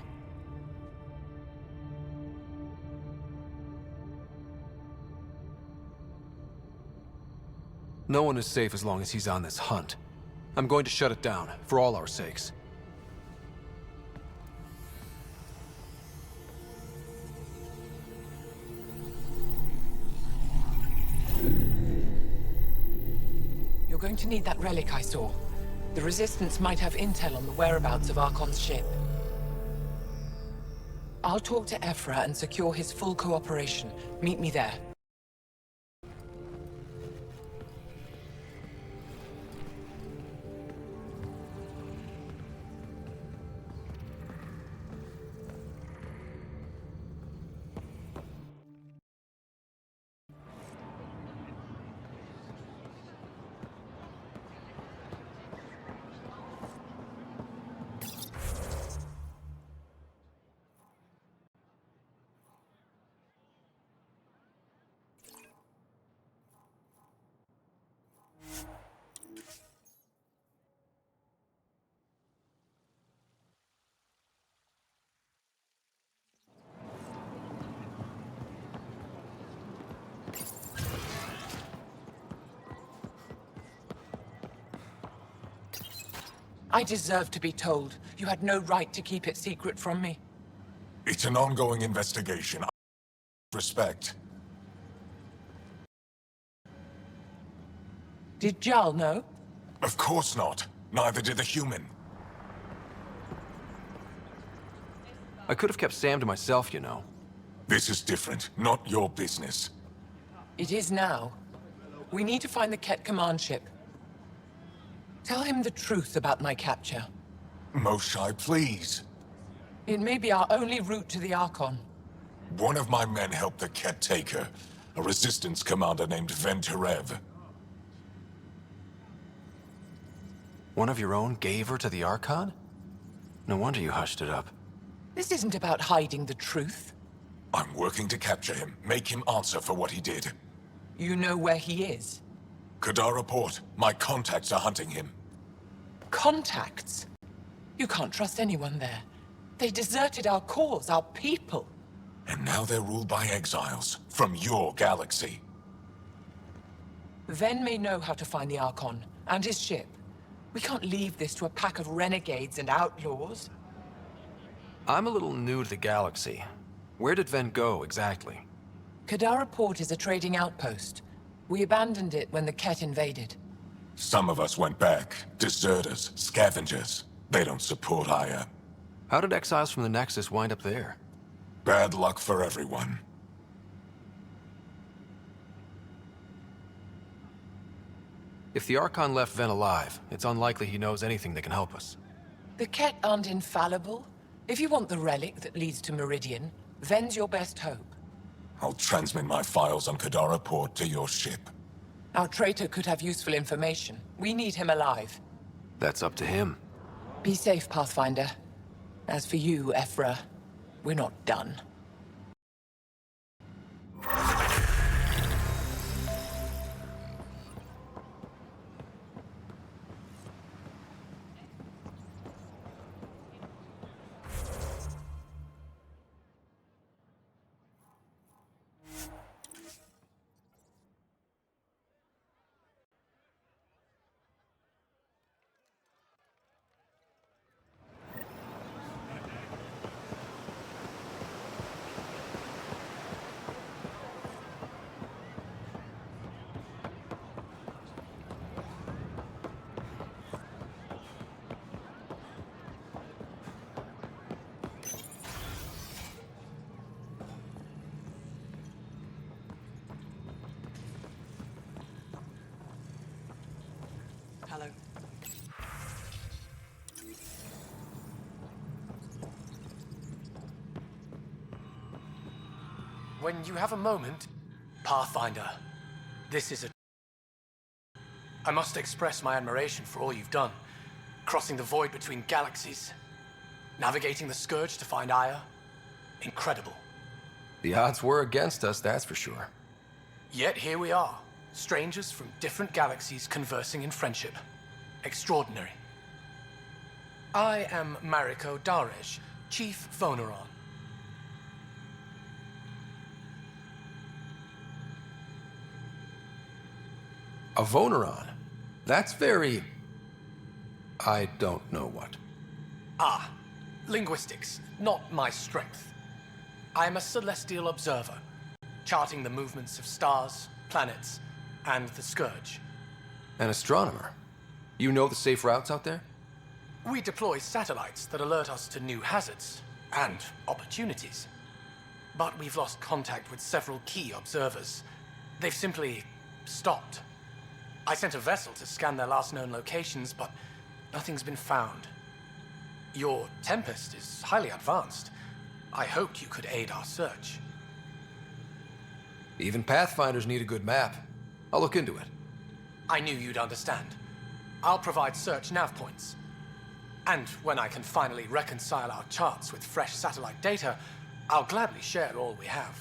No one is safe as long as he's on this hunt. I'm going to shut it down, for all our sakes. You're going to need that relic I saw. The Resistance might have intel on the whereabouts of Archon's ship. I'll talk to Ephra and secure his full cooperation. Meet me there. I deserve to be told. You had no right to keep it secret from me. It's an ongoing investigation. Respect. Did Jal know? Of course not. Neither did the human. I could have kept Sam to myself, you know. This is different. Not your business. It is now. We need to find the Ket command ship. Tell him the truth about my capture. Moshai, please. It may be our only route to the Archon. One of my men helped the Ket take her. A resistance commander named Venturev. One of your own gave her to the Archon? No wonder you hushed it up. This isn't about hiding the truth. I'm working to capture him, make him answer for what he did. You know where he is? Kadara Port. My contacts are hunting him. Contacts? You can't trust anyone there. They deserted our cause, our people. And now they're ruled by exiles from your galaxy. Ven may know how to find the Archon and his ship. We can't leave this to a pack of renegades and outlaws. I'm a little new to the galaxy. Where did Ven go, exactly? Kadara Port is a trading outpost. We abandoned it when the Ket invaded. Some of us went back. Deserters, scavengers. They don't support Aya. How did exiles from the Nexus wind up there? Bad luck for everyone. If the Archon left Ven alive, it's unlikely he knows anything that can help us. The Ket aren't infallible. If you want the relic that leads to Meridian, Ven's your best hope. I'll transmit my files on Kadara Port to your ship. Our traitor could have useful information. We need him alive. That's up to him. Be safe, Pathfinder. As for you, Ephra, we're not done. Hello. When you have a moment, Pathfinder, this is a... I must express my admiration for all you've done. Crossing the void between galaxies, navigating the Scourge to find Aya. Incredible. The odds were against us, that's for sure. Yet here we are, strangers from different galaxies conversing in friendship. Extraordinary. I am Mariko Darej, Chief Voneron. A Voneron? That's very... I don't know what. Ah, linguistics, not my strength. I am a celestial observer, charting the movements of stars, planets, and the Scourge. An astronomer? You know the safe routes out there? We deploy satellites that alert us to new hazards and opportunities. But we've lost contact with several key observers. They've simply stopped. I sent a vessel to scan their last known locations, but nothing's been found. Your Tempest is highly advanced. I hoped you could aid our search. Even Pathfinders need a good map. I'll look into it. I knew you'd understand. I'll provide search nav points. And when I can finally reconcile our charts with fresh satellite data, I'll gladly share all we have.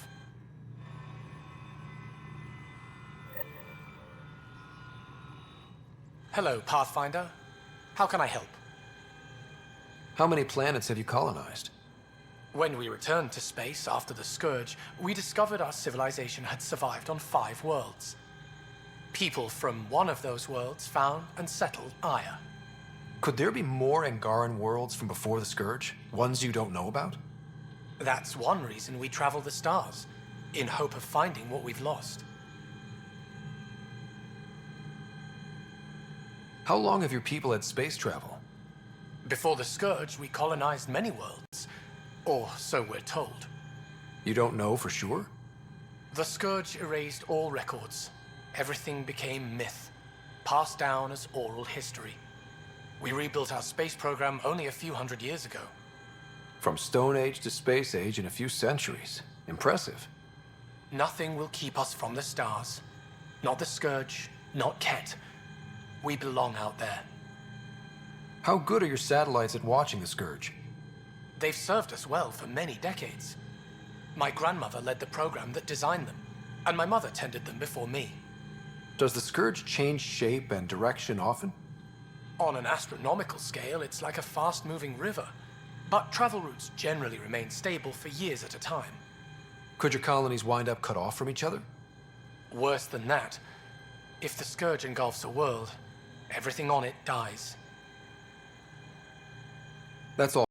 Hello, Pathfinder. How can I help? How many planets have you colonized? When we returned to space after the Scourge, we discovered our civilization had survived on 5 worlds. People from one of those worlds found and settled Aya. Could there be more Angaran worlds from before the Scourge? Ones you don't know about? That's one reason we travel the stars, in hope of finding what we've lost. How long have your people had space travel? Before the Scourge, we colonized many worlds. Or so we're told. You don't know for sure? The Scourge erased all records. Everything became myth, passed down as oral history. We rebuilt our space program only a few hundred years ago. From Stone Age to Space Age in a few centuries. Impressive. Nothing will keep us from the stars. Not the Scourge, not Ket. We belong out there. How good are your satellites at watching the Scourge? They've served us well for many decades. My grandmother led the program that designed them, and my mother tended them before me. Does the Scourge change shape and direction often? On an astronomical scale, it's like a fast-moving river, but travel routes generally remain stable for years at a time. Could your colonies wind up cut off from each other? Worse than that. If the Scourge engulfs a world, everything on it dies. That's all.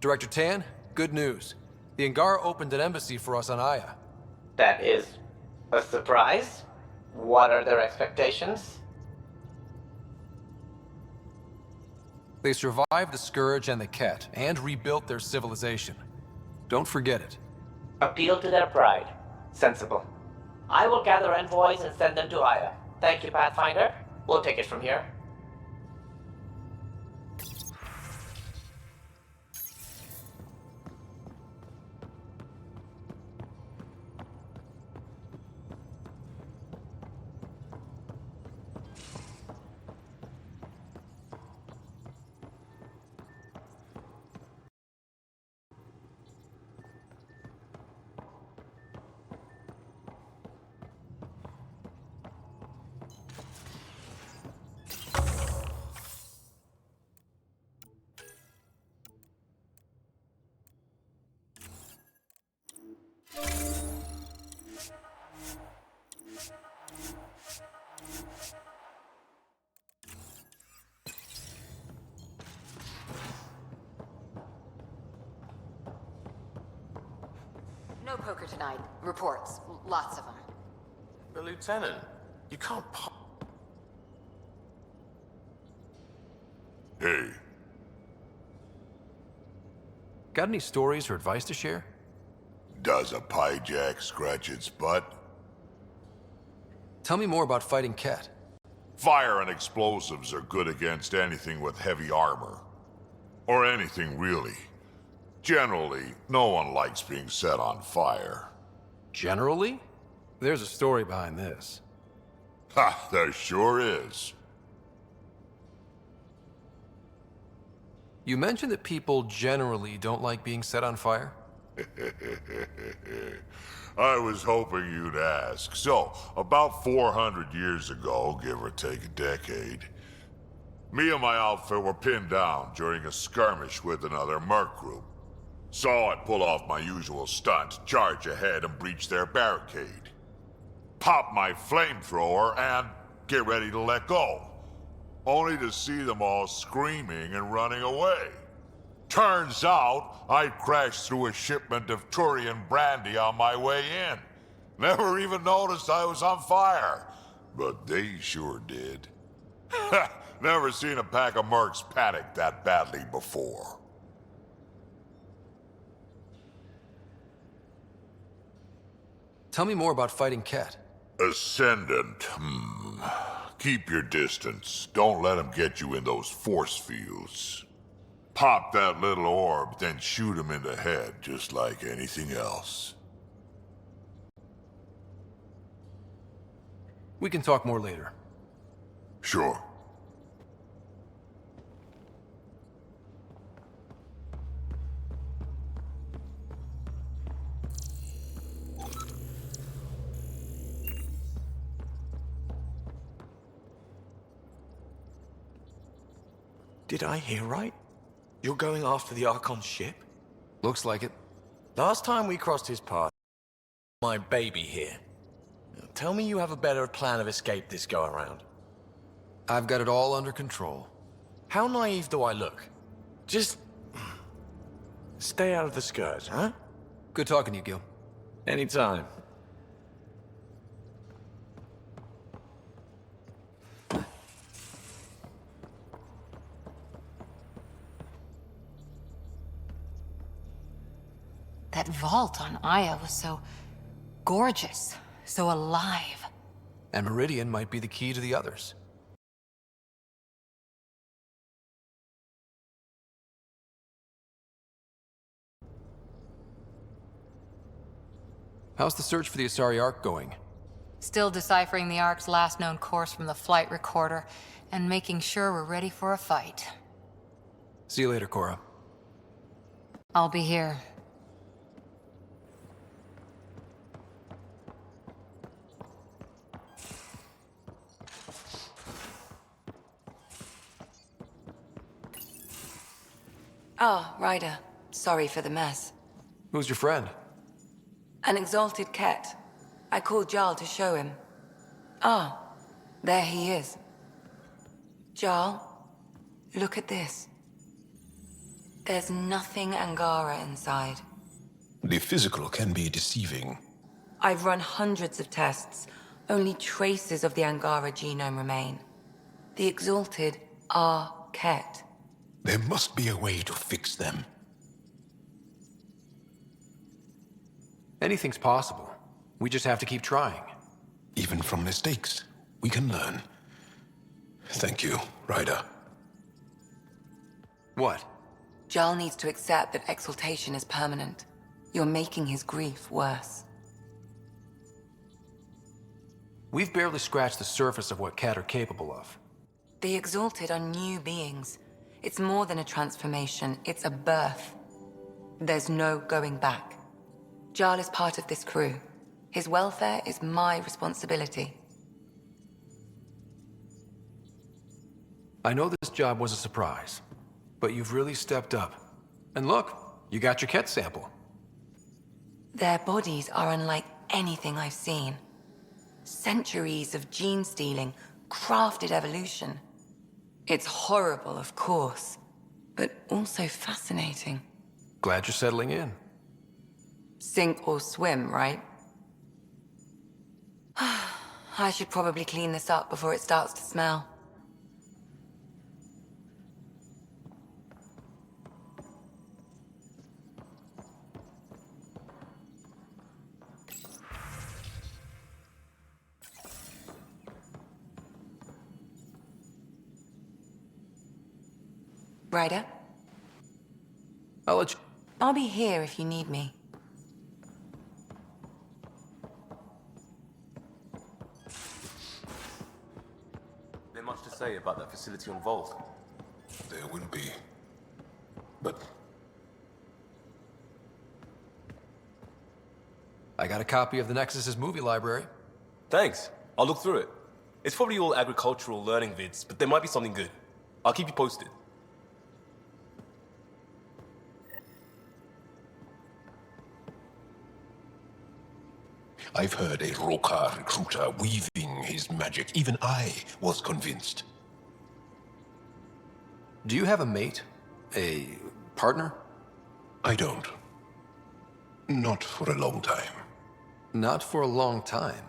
Director Tan, good news. The Angara opened an embassy for us on Aya. That is a surprise? What are their expectations? They survived the Scourge and the Ket, and rebuilt their civilization. Don't forget it. Appeal to their pride. Sensible. I will gather envoys and send them to Aya. Thank you, Pathfinder. We'll take it from here. poker tonight. Reports. Lots of them. But Lieutenant, you can't Hey. Got any stories or advice to share? Does a pie jack scratch its butt? Tell me more about fighting Ket. Fire and explosives are good against anything with heavy armor. Or anything, really. Generally, no one likes being set on fire. Generally? There's a story behind this. Ha, there sure is. You mentioned that people generally don't like being set on fire? I was hoping you'd ask. So, about 400 years ago, give or take a decade, me and my outfit were pinned down during a skirmish with another merc group. So I'd pull off my usual stunt, charge ahead and breach their barricade. Pop my flamethrower and get ready to let go. Only to see them all screaming and running away. Turns out, I'd crashed through a shipment of Turian brandy on my way in. Never even noticed I was on fire. But they sure did. Never seen a pack of mercs panic that badly before. Tell me more about fighting Ket. Ascendant. Keep your distance. Don't let him get you in those force fields. Pop that little orb, then shoot him in the head, just like anything else. We can talk more later. Sure. Did I hear right? You're going after the Archon's ship? Looks like it. Last time we crossed his path, my baby here. Now, tell me you have a better plan of escape this go-around. I've got it all under control. How naive do I look? Just stay out of the skirts, huh? Good talking to you, Gil. Anytime. That vault on Aya was so gorgeous, so alive. And Meridian might be the key to the others. How's the search for the Asari Ark going? Still deciphering the Ark's last known course from the flight recorder, and making sure we're ready for a fight. See you later, Cora. I'll be here. Ah, Ryder. Sorry for the mess. Who's your friend? An exalted cat. I called Jarl to show him. Ah, there he is. Jarl, look at this. There's nothing Angara inside. The physical can be deceiving. I've run hundreds of tests. Only traces of the Angara genome remain. The exalted are Ket. There must be a way to fix them. Anything's possible. We just have to keep trying. Even from mistakes, we can learn. Thank you, Ryder. What? Jarl needs to accept that exaltation is permanent. You're making his grief worse. We've barely scratched the surface of what Ket are capable of. The exalted are new beings. It's more than a transformation, it's a birth. There's no going back. Jarl is part of this crew. His welfare is my responsibility. I know this job was a surprise, but you've really stepped up. And look, you got your Ket sample. Their bodies are unlike anything I've seen. Centuries of gene stealing, crafted evolution. It's horrible, of course, but also fascinating. Glad you're settling in. Sink or swim, right? I should probably clean this up before it starts to smell. Ryder? I'll let you... I'll be here if you need me. There's much to say about that facility on Vault. There will be. But I got a copy of the Nexus's movie library. Thanks. I'll look through it. It's probably all agricultural learning vids, but there might be something good. I'll keep you posted. I've heard a Roka recruiter weaving his magic. Even I was convinced. Do you have a mate? A partner? I don't. Not for a long time. Not for a long time?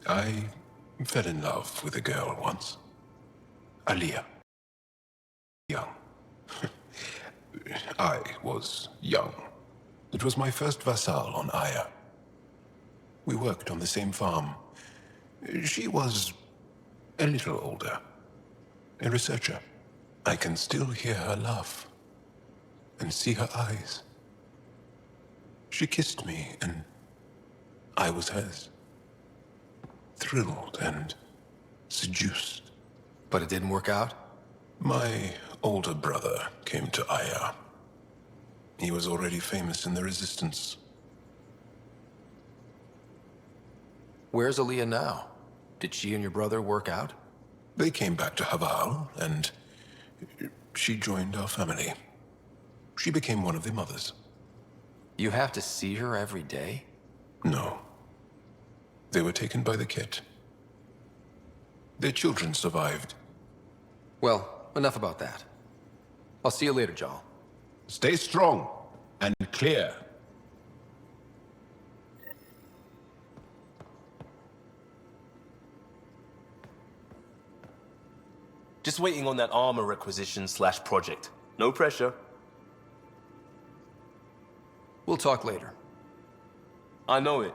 I fell in love with a girl once. Aliyah. Young. I was young. It was my first vassal on Aya. We worked on the same farm. She was a little older. A researcher. I can still hear her laugh and see her eyes. She kissed me and I was hers. Thrilled and seduced. But it didn't work out? My older brother came to Aya. He was already famous in the Resistance. Where's Aliyah now? Did she and your brother work out? They came back to Haval, and she joined our family. She became one of the mothers. You have to see her every day? No. They were taken by the Ket. Their children survived. Well, enough about that. I'll see you later, Jal. Stay strong and clear. Just waiting on that armor requisition / project. No pressure. We'll talk later. I know it.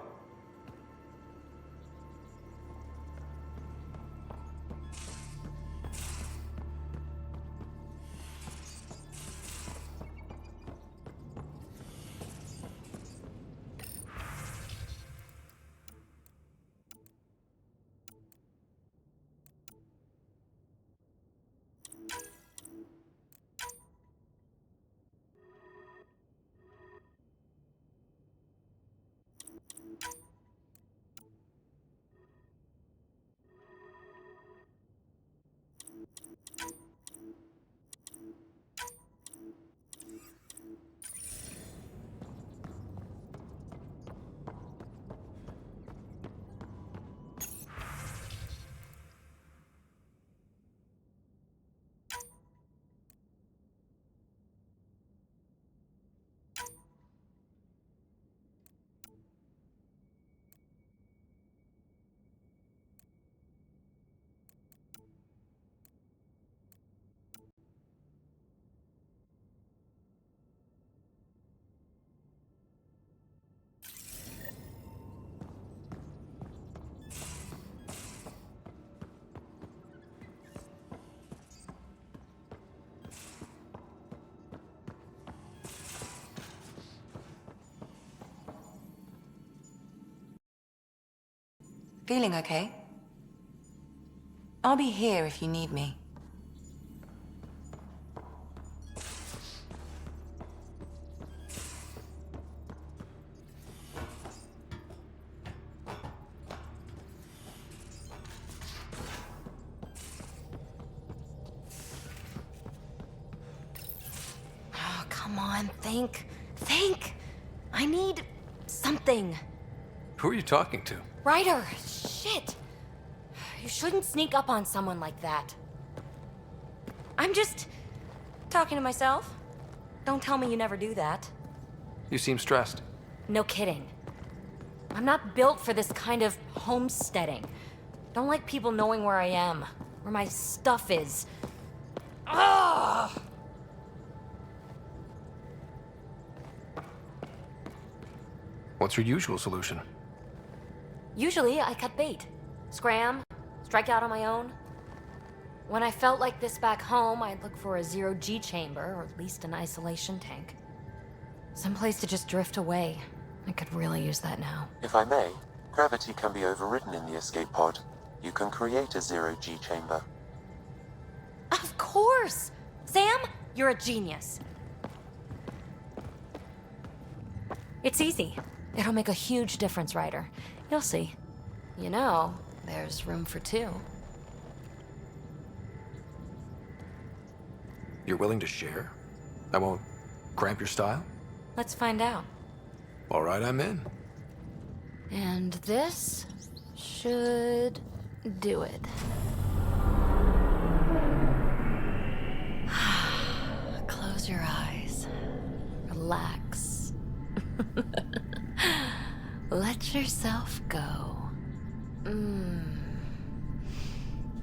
Feeling okay? I'll be here if you need me. Oh, come on, think. Think! I need something. Who are you talking to? Ryder, shit! You shouldn't sneak up on someone like that. I'm just talking to myself. Don't tell me you never do that. You seem stressed. No kidding. I'm not built for this kind of homesteading. Don't like people knowing where I am, where my stuff is. Ugh! What's your usual solution? Usually, I cut bait. Scram, strike out on my own. When I felt like this back home, I'd look for a zero-G chamber, or at least an isolation tank. Someplace to just drift away. I could really use that now. If I may, gravity can be overridden in the escape pod. You can create a zero-G chamber. Of course! Sam, you're a genius. It's easy. It'll make a huge difference, Ryder. You'll see. You know, there's room for two. You're willing to share? I won't cramp your style? Let's find out. All right, I'm in. And this should do it. Close your eyes. Relax. Let yourself go.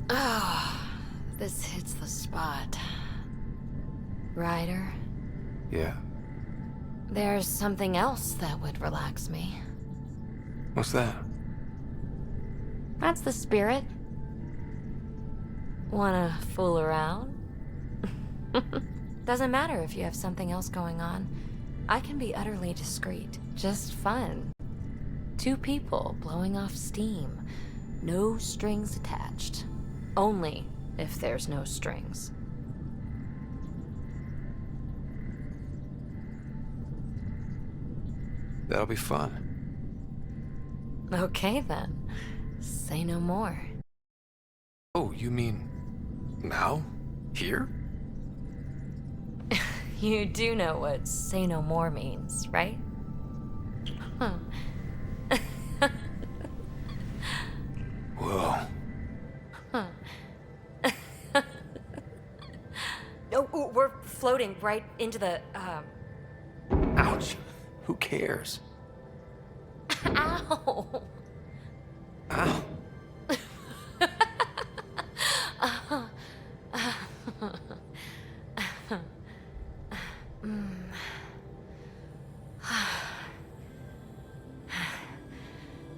Ah, this hits the spot. Ryder? Yeah? There's something else that would relax me. What's that? That's the spirit. Wanna fool around? Doesn't matter if you have something else going on. I can be utterly discreet. Just fun. Two people blowing off steam. No strings attached. Only if there's no strings. That'll be fun. Okay then. Say no more. Oh, you mean now? Here? You do know what say no more means, right? Huh. Whoa. Huh. Oh, we're floating right into the, Ouch. Who cares? Ow! Ow.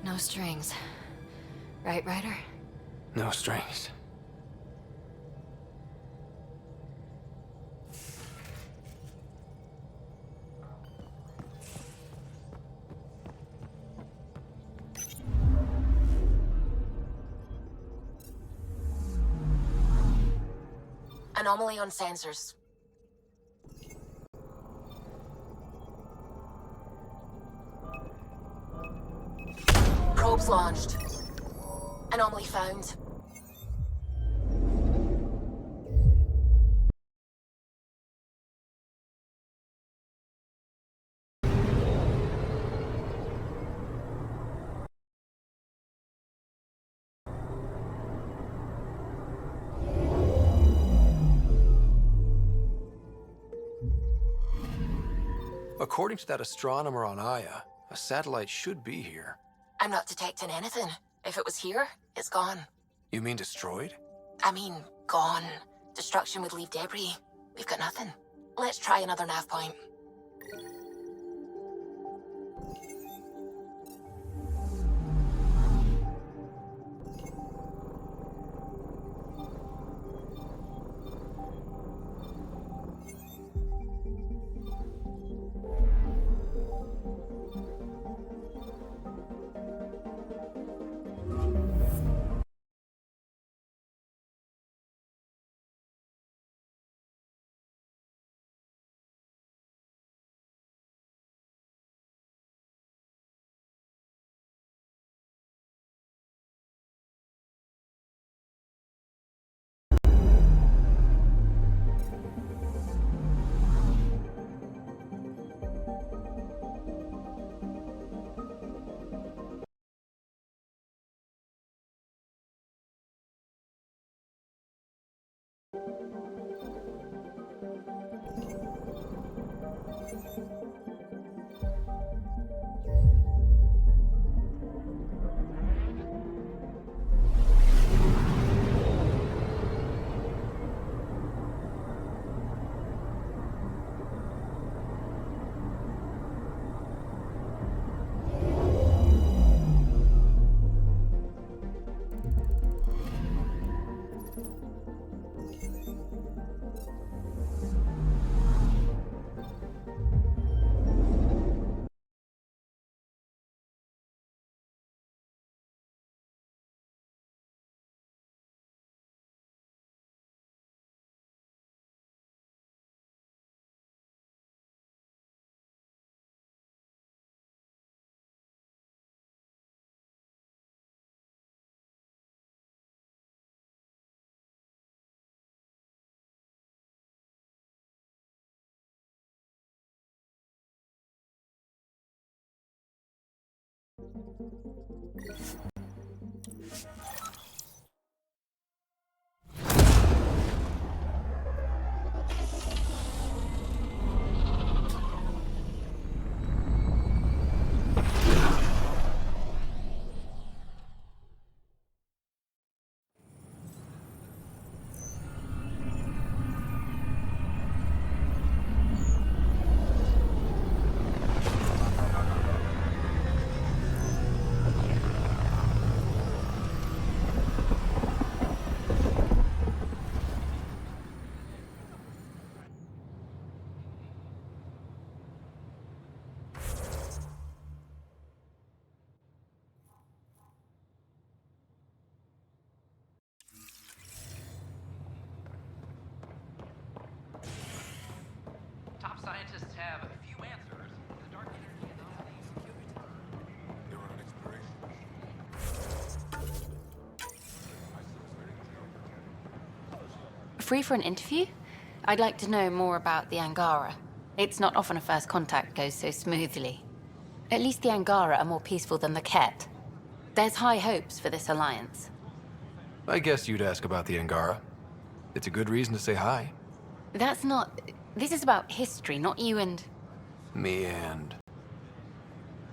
No strings. Right, Ryder? No strings. Anomaly on sensors. Probes launched. Anomaly found. According to that astronomer on Aya, a satellite should be here. I'm not detecting anything. If it was here, it's gone. You mean destroyed? I mean, gone. Destruction would leave debris. We've got nothing. Let's try another nav point. Top scientists have a few answers. The dark energy anomaly Free for an interview? I'd like to know more about the Angara. It's not often a first contact goes so smoothly. At least the Angara are more peaceful than the Ket. There's high hopes for this alliance. I guess you'd ask about the Angara. It's a good reason to say hi. That's not... This is about history, not you and... Me and...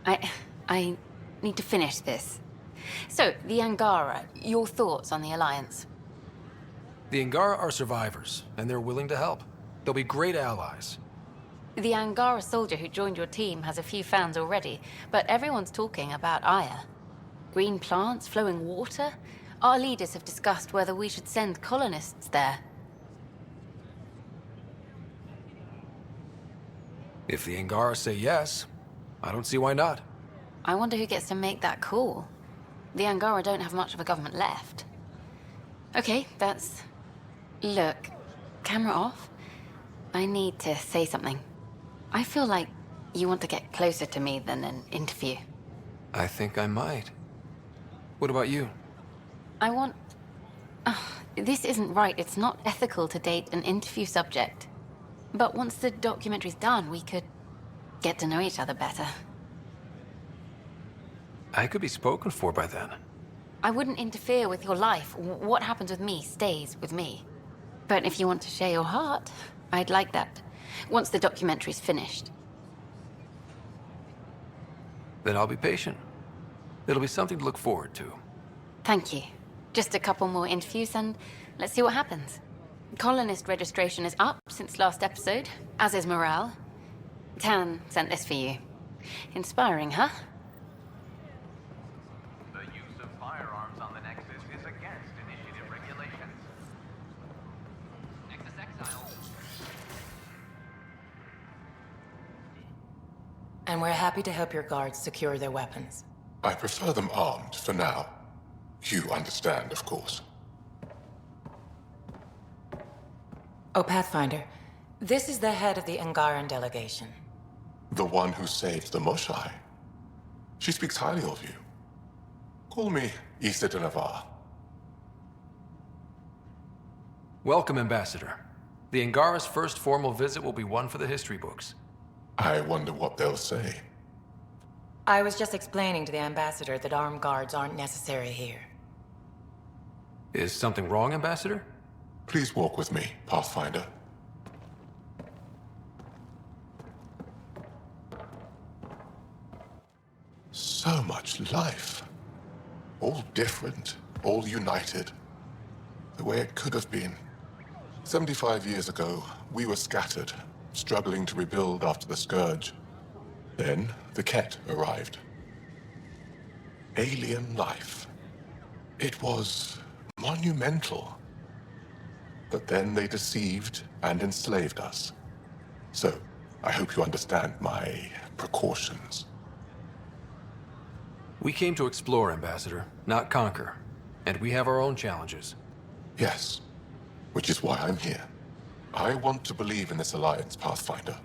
I need to finish this. So, the Angara, your thoughts on the alliance? The Angara are survivors, and they're willing to help. They'll be great allies. The Angara soldier who joined your team has a few fans already, but everyone's talking about Aya. Green plants, flowing water? Our leaders have discussed whether we should send colonists there. If the Angara say yes, I don't see why not. I wonder who gets to make that call. The Angara don't have much of a government left. Okay, that's... Look, camera off. I need to say something. I feel like you want to get closer to me than an interview. I think I might. What about you? I want... this isn't right. It's not ethical to date an interview subject. But once the documentary's done, we could get to know each other better. I could be spoken for by then. I wouldn't interfere with your life. What happens with me stays with me. But if you want to share your heart, I'd like that. Once the documentary's finished. Then I'll be patient. It'll be something to look forward to. Thank you. Just a couple more interviews and let's see what happens. Colonist registration is up since last episode, as is morale. Tan sent this for you. Inspiring, huh? The use of firearms on the Nexus is against initiative regulations. Nexus exile. And we're happy to help your guards secure their weapons. I prefer them armed for now. You understand, of course. Oh, PathFinder, this is the head of the Angaran delegation. The one who saved the Moshai. She speaks highly of you. Call me Issa de Navarre. Welcome, Ambassador. The Angara's first formal visit will be one for the history books. I wonder what they'll say. I was just explaining to the ambassador that armed guards aren't necessary here. Is something wrong, Ambassador? Please walk with me, PathFinder. So much life. All different, all united. The way it could have been. 75 years ago, we were scattered, struggling to rebuild after the Scourge. Then, the Ket arrived. Alien life. It was monumental. But then they deceived and enslaved us. So, I hope you understand my precautions. We came to explore, Ambassador, not conquer. And we have our own challenges. Yes, which is why I'm here. I want to believe in this alliance, PathFinder.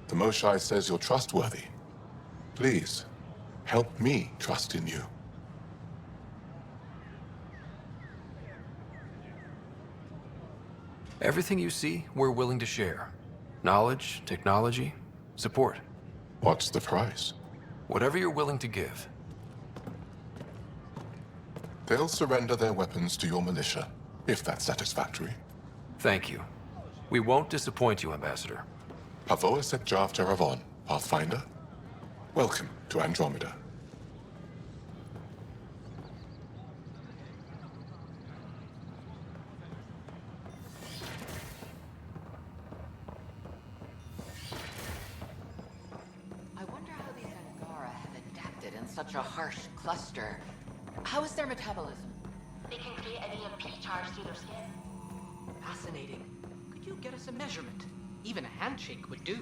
The Moshai says you're trustworthy. Please, help me trust in you. Everything you see, we're willing to share. Knowledge, technology, support. What's the price? Whatever you're willing to give. They'll surrender their weapons to your militia, if that's satisfactory. Thank you. We won't disappoint you, Ambassador. Pavoa Sek Jav Teravon, Pathfinder. Welcome to Andromeda. I wonder how these Angara have adapted in such a harsh cluster. How is their metabolism? They can create an EMP charge through their skin. Fascinating. Could you get us a measurement? Even a handshake would do.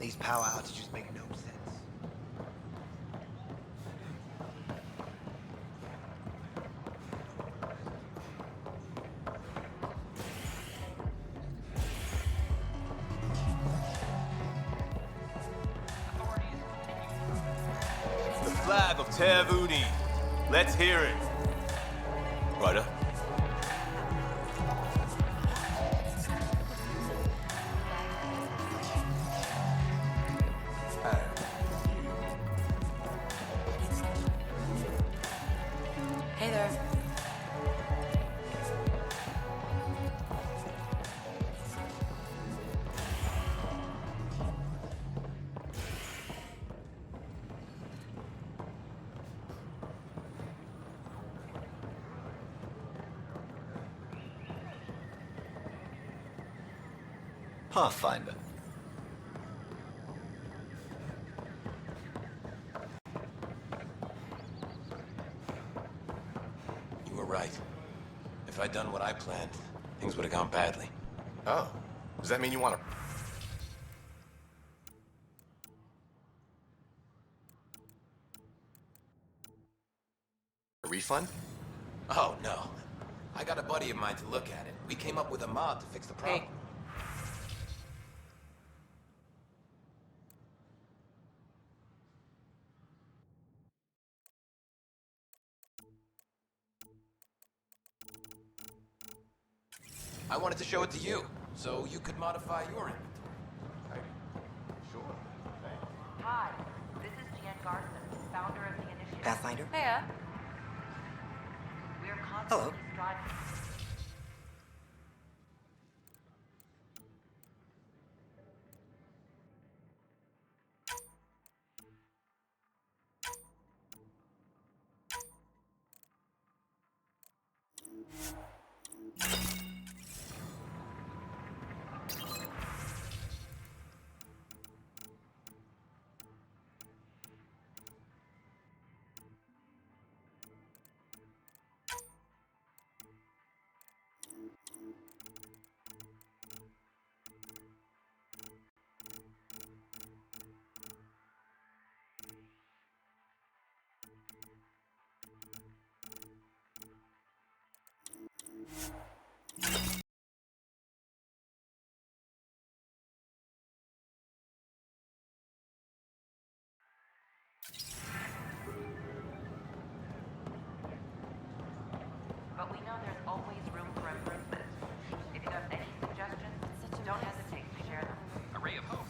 These power outages make no sense. The flag of Tervuni. Let's hear it. Ryder. Hey there. Pathfinder. You were right. If I'd done what I planned, things would have gone badly. Oh, does that mean you want to... A refund? Oh, no. I got a buddy of mine to look at it. We came up with a mod to fix the problem. I wanted to show it to you, so you could modify your inventory. Sure. Hi, this is Jan Garson, founder of the Initiative. Pathfinder? Hiya. We're constantly striving. But we know there's always room for improvement. If you have any suggestions, don't hesitate to share them. A ray of hope.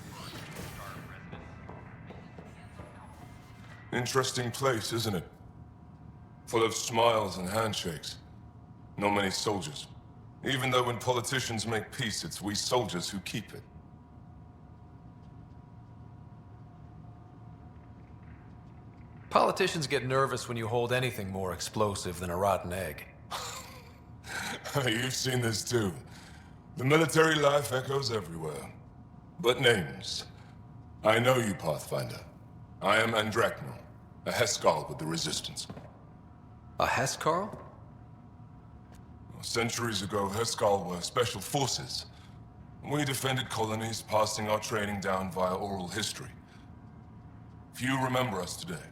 Interesting place, isn't it? Full of smiles and handshakes. Not many soldiers. Even though when politicians make peace, it's we soldiers who keep it. Politicians get nervous when you hold anything more explosive than a rotten egg. You've seen this too. The military life echoes everywhere. But names. I know you, Pathfinder. I am Andraknel, a Heskal with the Resistance. A Heskal? Centuries ago, Heskal were special forces. We defended colonies, passing our training down via oral history. Few remember us today.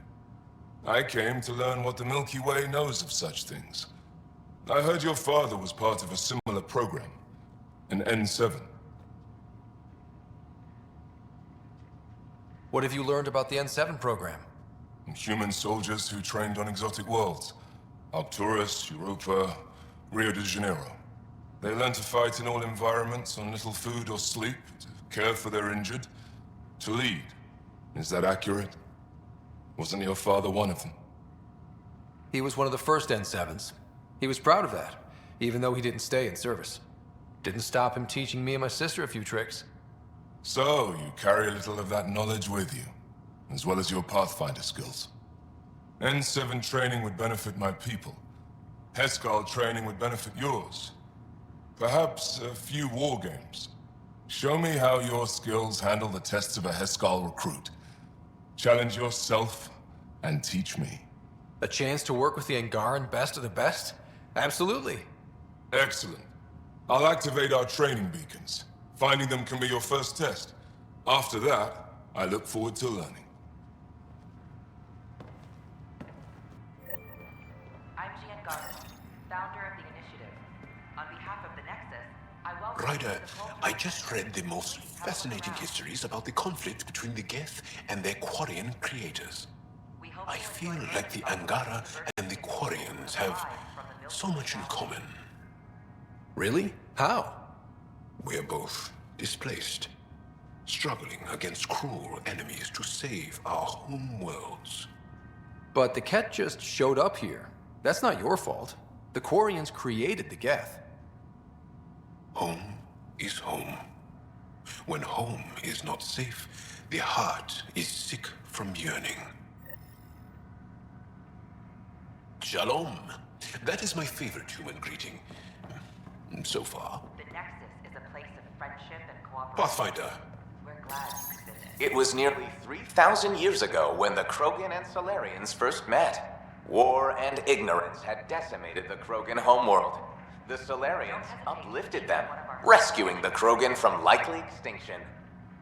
I came to learn what the Milky Way knows of such things. I heard your father was part of a similar program, an N7. What have you learned about the N7 program? Human soldiers who trained on exotic worlds. Arcturus, Europa, Rio de Janeiro. They learn to fight in all environments on little food or sleep, to care for their injured, to lead. Is that accurate? Wasn't your father one of them? He was one of the first N7s. He was proud of that, even though he didn't stay in service. Didn't stop him teaching me and my sister a few tricks. So, you carry a little of that knowledge with you, as well as your PathFinder skills. N7 training would benefit my people. Heskal training would benefit yours. Perhaps a few war games. Show me how your skills handle the tests of a Heskal recruit. Challenge yourself and teach me. A chance to work with the Angaran best of the best? Absolutely. Excellent. I'll activate our training beacons. Finding them can be your first test. After that, I look forward to learning. I'm Giancarlo, founder of the Initiative. On behalf of the Nexus, I welcome Ryder, I just read the most fascinating histories about the conflict between the Geth and their Quarian creators. I feel like the Angara and the Quarians have so much in common. Really? How? We're both displaced, struggling against cruel enemies to save our home worlds. But the Ket just showed up here. That's not your fault. The Quarians created the Geth. Home is home. When home is not safe, the heart is sick from yearning. Shalom. That is my favorite human greeting. So far. The Nexus is a place of friendship and cooperation. Pathfinder. We're glad you could visit. It was nearly 3,000 years ago when the Krogan and Solarians first met. War and ignorance had decimated the Krogan homeworld. The Solarians uplifted them, rescuing the Krogan from likely extinction.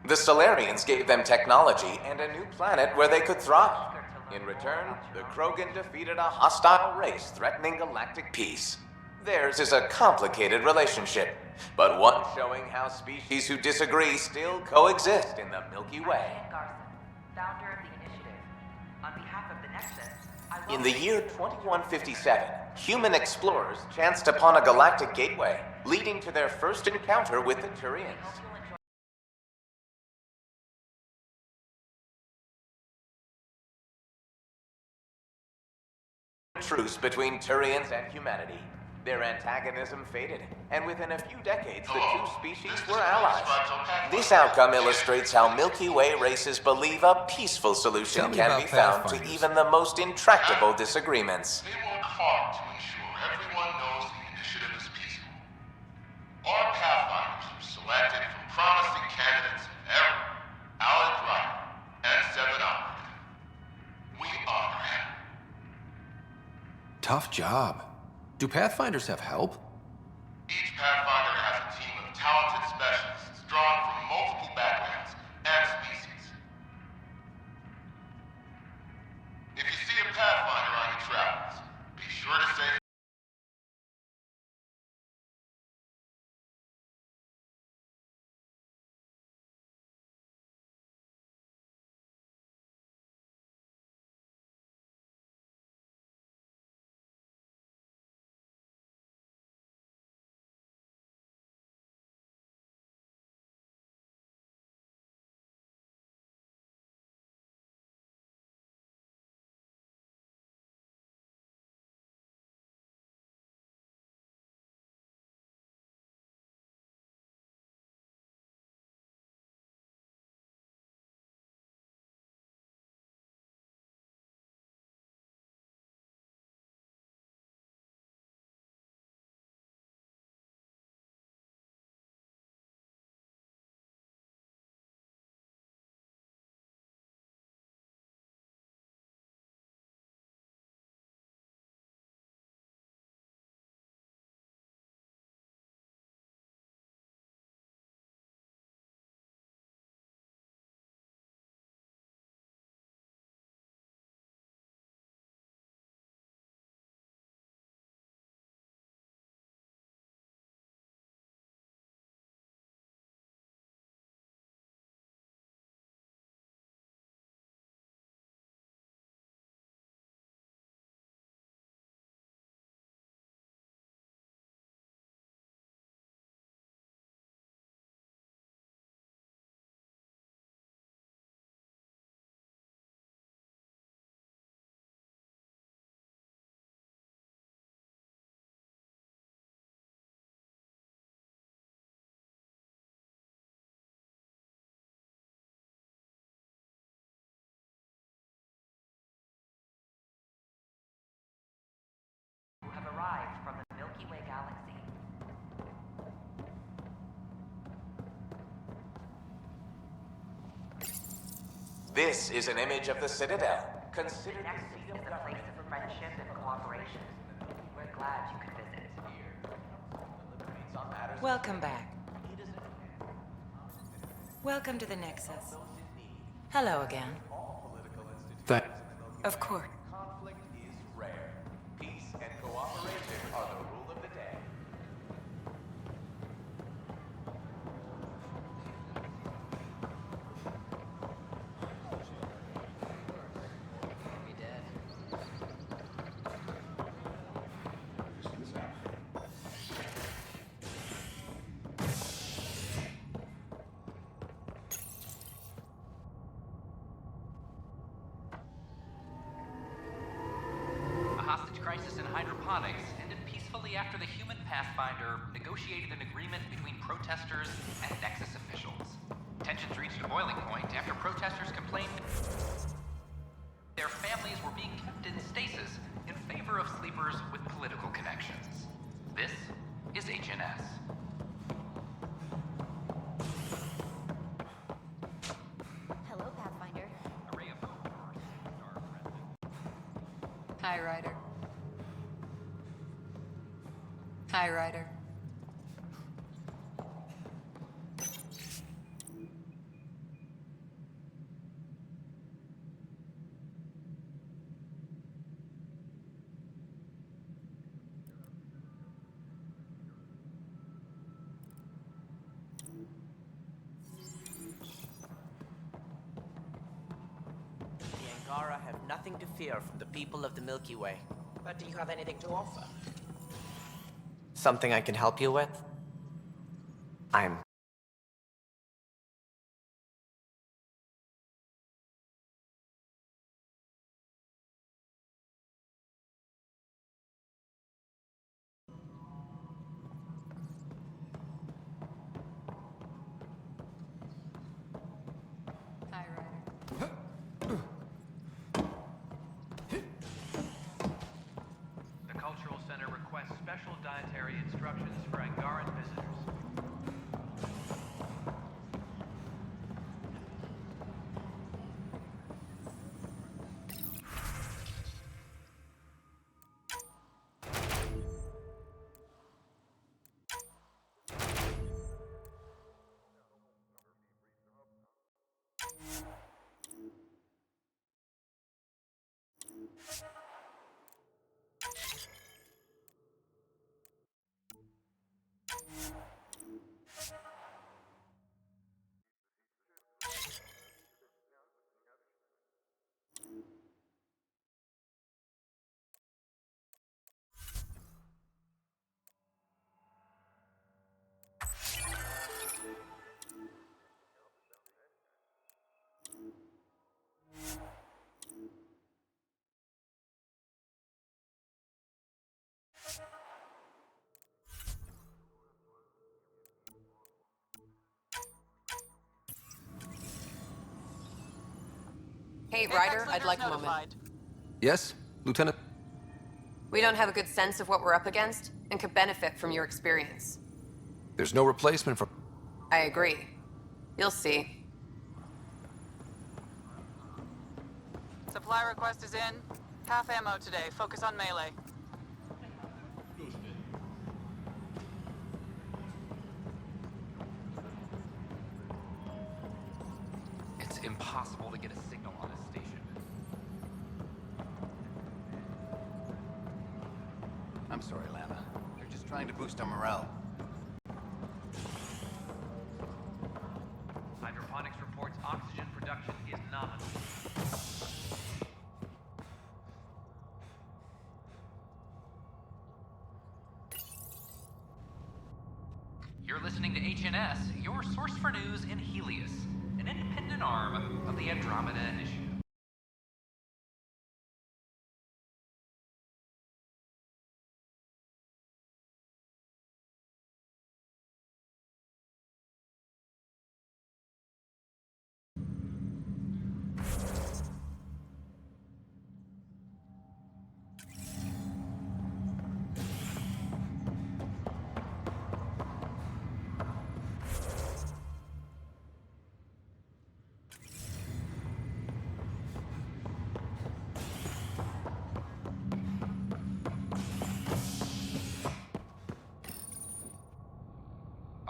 The Solarians gave them technology and a new planet where they could thrive. In return, the Krogan defeated a hostile race threatening galactic peace. Theirs is a complicated relationship, but one showing how species who disagree still coexist in the Milky Way. Founder of the Initiative. On behalf of the Nexus, In the year 2157, human explorers chanced upon a galactic gateway, leading to their first encounter with the Turians. Truce between Turians and humanity. Their antagonism faded, and within a few decades, the two species were allies. This outcome illustrates how Milky Way races believe a peaceful solution can be found to even the most intractable disagreements. They work hard to ensure everyone knows the initiative is peaceful. Our Pathfinders were selected from promising candidates in Error, Alec Ryder, and Seven Alfred. We honor him. Tough job. Do Pathfinders have help? Each Pathfinder has a team of talented specialists drawn from multiple backgrounds and species. If you see a Pathfinder on your travels, be sure to say This is an image of the Citadel. Consider The Nexus is a place of friendship and cooperation. We're glad you could visit. Welcome back. Welcome to the Nexus. Hello again. Thank. Of course. Conflict is rare. Peace and cooperation are the rule of the day. A hostage crisis in hydroponics ended peacefully after the human PathFinder negotiated an agreement between protesters and Nexus officials. Tensions reached a boiling point after protesters complained their families were being kept in stasis in favor of sleepers with political connections. This is HNS. Hello, Pathfinder. Hi, Ryder. Hi, Ryder. The Angara have nothing to fear from the people of the Milky Way. But do you have anything to offer? Something I can help you with? I'm... Hi, Ryder. The Cultural Center requests special dietary instructions for Angaran visitors. Hey, Ryder, I'd like a moment. Yes, Lieutenant? We don't have a good sense of what we're up against and could benefit from your experience. There's no replacement for... I agree. You'll see. Supply request is in. Half ammo today. Focus on melee. It's impossible to get a signal on this station. I'm sorry, Lana. They're just trying to boost our morale. Hydroponics reports oxygen production is nominal. You're listening to HNS, your source for news in Helios, an independent arm of the Andromeda Initiative.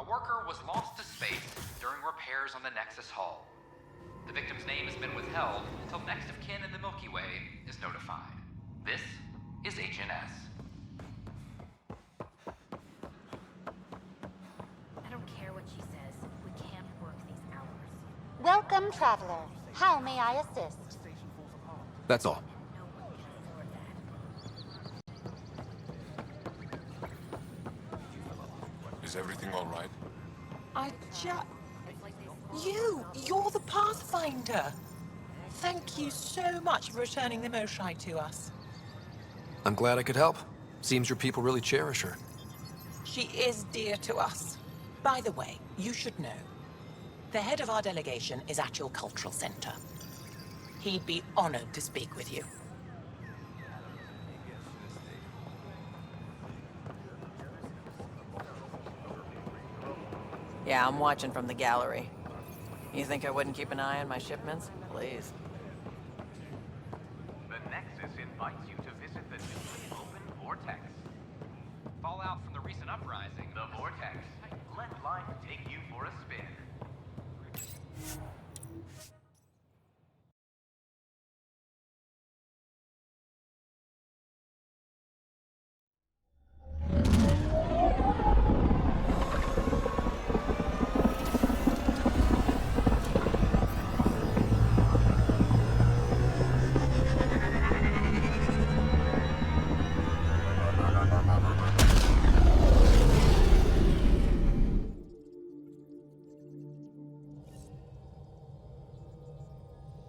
A worker was lost to space during repairs on the Nexus hull. The victim's name has been withheld until next of kin in the Milky Way is notified. This is HNS. I don't care what she says. We can't work these hours. Welcome, traveler. How may I assist? That's all. Is everything all right? You're the PathFinder. Thank you so much for returning the Moshai to us. I'm glad I could help. Seems your people really cherish her. She is dear to us. By the way, you should know, the head of our delegation is at your cultural center. He'd be honored to speak with you. Yeah, I'm watching from the gallery. You think I wouldn't keep an eye on my shipments? Please. The Nexus invites you to visit the newly opened Vortex. Fallout from the recent uprising. The Vortex. Let life take you for a spin.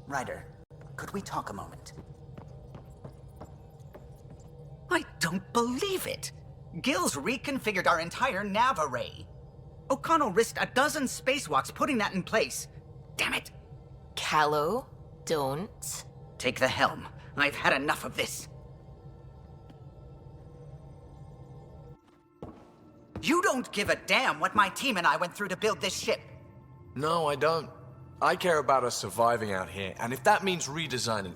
Ryder, could we talk a moment? I don't believe it! Gil's reconfigured our entire nav array. O'Connell risked a dozen spacewalks putting that in place. Damn it! Callow, don't. Take the helm. I've had enough of this. You don't give a damn what my team and I went through to build this ship. No, I don't. I care about us surviving out here, and if that means redesigning...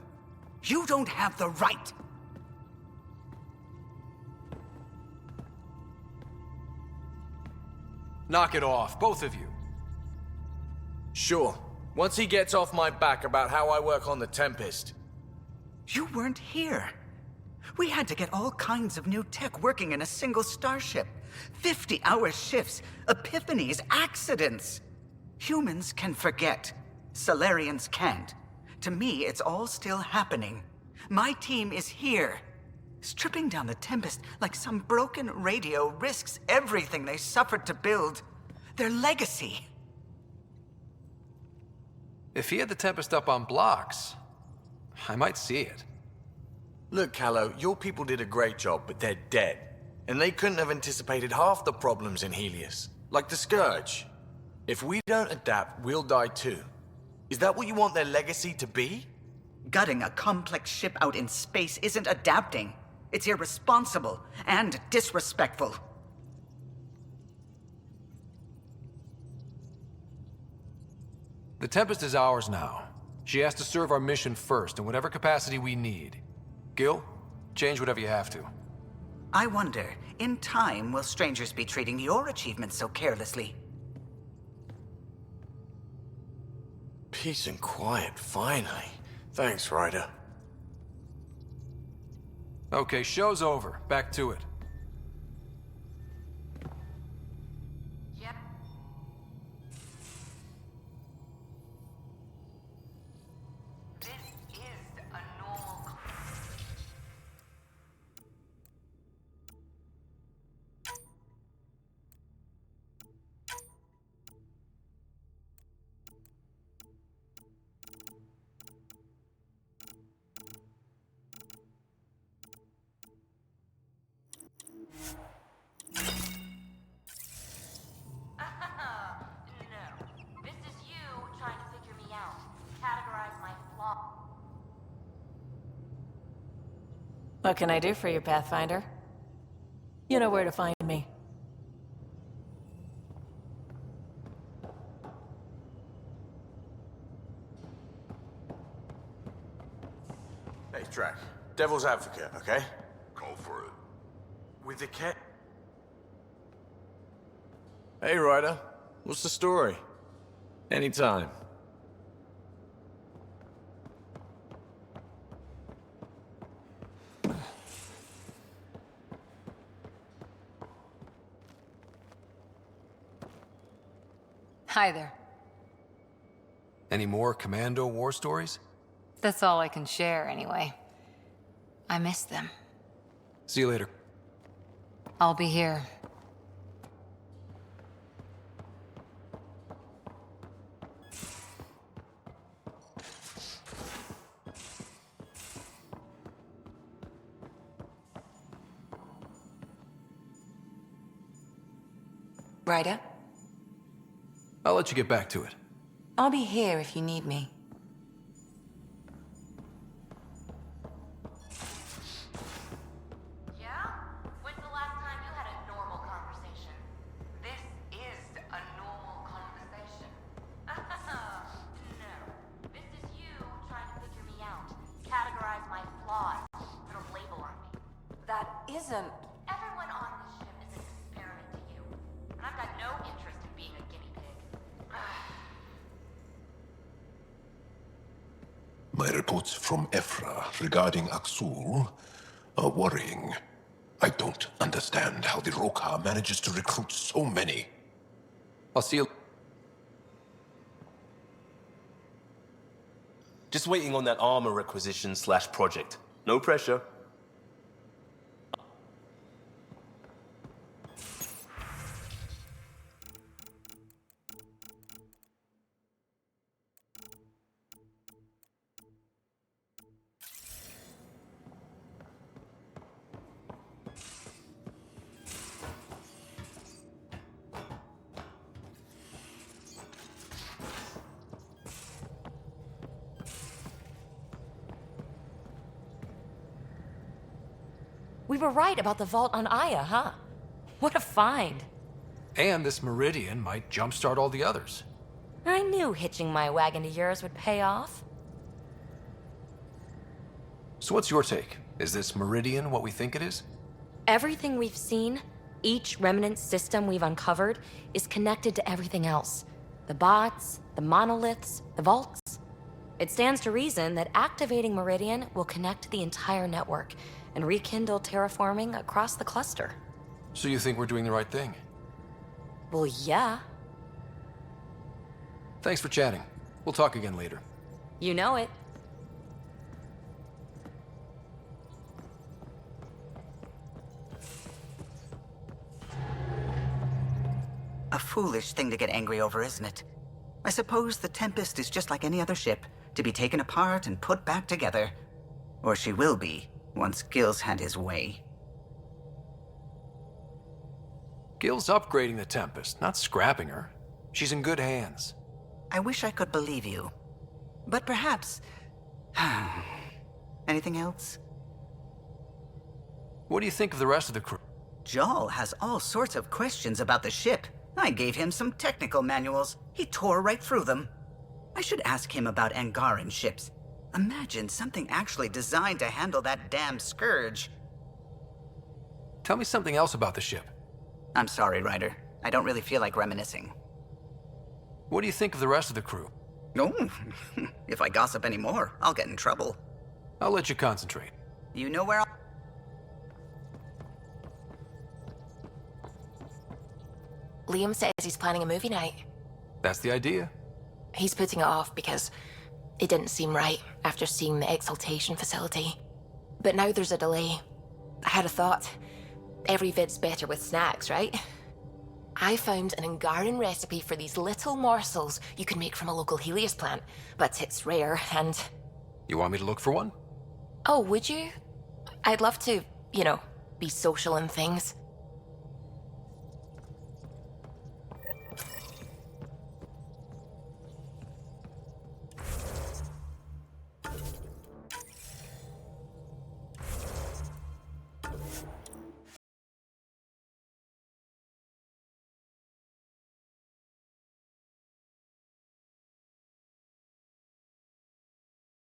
You don't have the right! Knock it off, both of you. Sure. Once he gets off my back about how I work on the Tempest. You weren't here. We had to get all kinds of new tech working in a single starship. 50-hour shifts, epiphanies, accidents. Humans can forget. Solarians can't. To me, it's all still happening. My team is here. Stripping down the Tempest like some broken radio risks everything they suffered to build. Their legacy. If he had the Tempest up on blocks, I might see it. Look, Callow, your people did a great job, but they're dead. And they couldn't have anticipated half the problems in Helios. Like the Scourge. If we don't adapt, we'll die too. Is that what you want their legacy to be? Gutting a complex ship out in space isn't adapting. It's irresponsible and disrespectful. The Tempest is ours now. She has to serve our mission first, in whatever capacity we need. Gil, change whatever you have to. I wonder, in time, will strangers be treating your achievements so carelessly? Peace and quiet, finally. Thanks, Ryder. Okay, show's over. Back to it. Yep. This is a normal... No. This is you trying to figure me out. Categorize my flaw. What can I do for you, PathFinder? You know where to find me. Hey, Drac. Devil's advocate, okay? Go for it. With the cat... Hey, Ryder. What's the story? Anytime. Hi there. Any more Commando war stories? That's all I can share, anyway. I miss them. See you later. I'll be here. Ryder? I'll let you get back to it. I'll be here if you need me. Yeah? When's the last time you had a normal conversation? This is a normal conversation. No. This is you trying to figure me out. Categorize my flaws. Put a label on me. That isn't... Everyone on this ship is an experiment to you. And I've got no interest in being a guinea pig. My reports from Ephra regarding Aksul are worrying. I don't understand how the Roka manages to recruit so many. I'll see you... Just waiting on that armor requisition / project. No pressure. We were right about the vault on Aya, huh? What a find. And this Meridian might jumpstart all the others. I knew hitching my wagon to yours would pay off. So what's your take? Is this Meridian what we think it is? Everything we've seen, each remnant system we've uncovered, is connected to everything else. The bots, the monoliths, the vaults. It stands to reason that activating Meridian will connect the entire network and rekindle terraforming across the cluster. So you think we're doing the right thing? Well, yeah. Thanks for chatting. We'll talk again later. You know it. A foolish thing to get angry over, isn't it? I suppose the Tempest is just like any other ship, to be taken apart and put back together. Or she will be, once Gil's had his way. Gil's upgrading the Tempest, not scrapping her. She's in good hands. I wish I could believe you. But perhaps... Anything else? What do you think of the rest of the crew? Jal has all sorts of questions about the ship. I gave him some technical manuals. He tore right through them. I should ask him about Angaran ships. Imagine something actually designed to handle that damn scourge. Tell me something else about the ship. I'm sorry, Ryder. I don't really feel like reminiscing. What do you think of the rest of the crew? No, if I gossip anymore, I'll get in trouble. I'll let you concentrate. You know where I'll... Liam says he's planning a movie night. That's the idea. He's putting it off because it didn't seem right after seeing the exaltation facility. But now there's a delay. I had a thought. Every vid's better with snacks, right? I found an Angaran recipe for these little morsels you can make from a local Helios plant, but it's rare and... You want me to look for one? Oh, would you? I'd love to, you know, be social and things.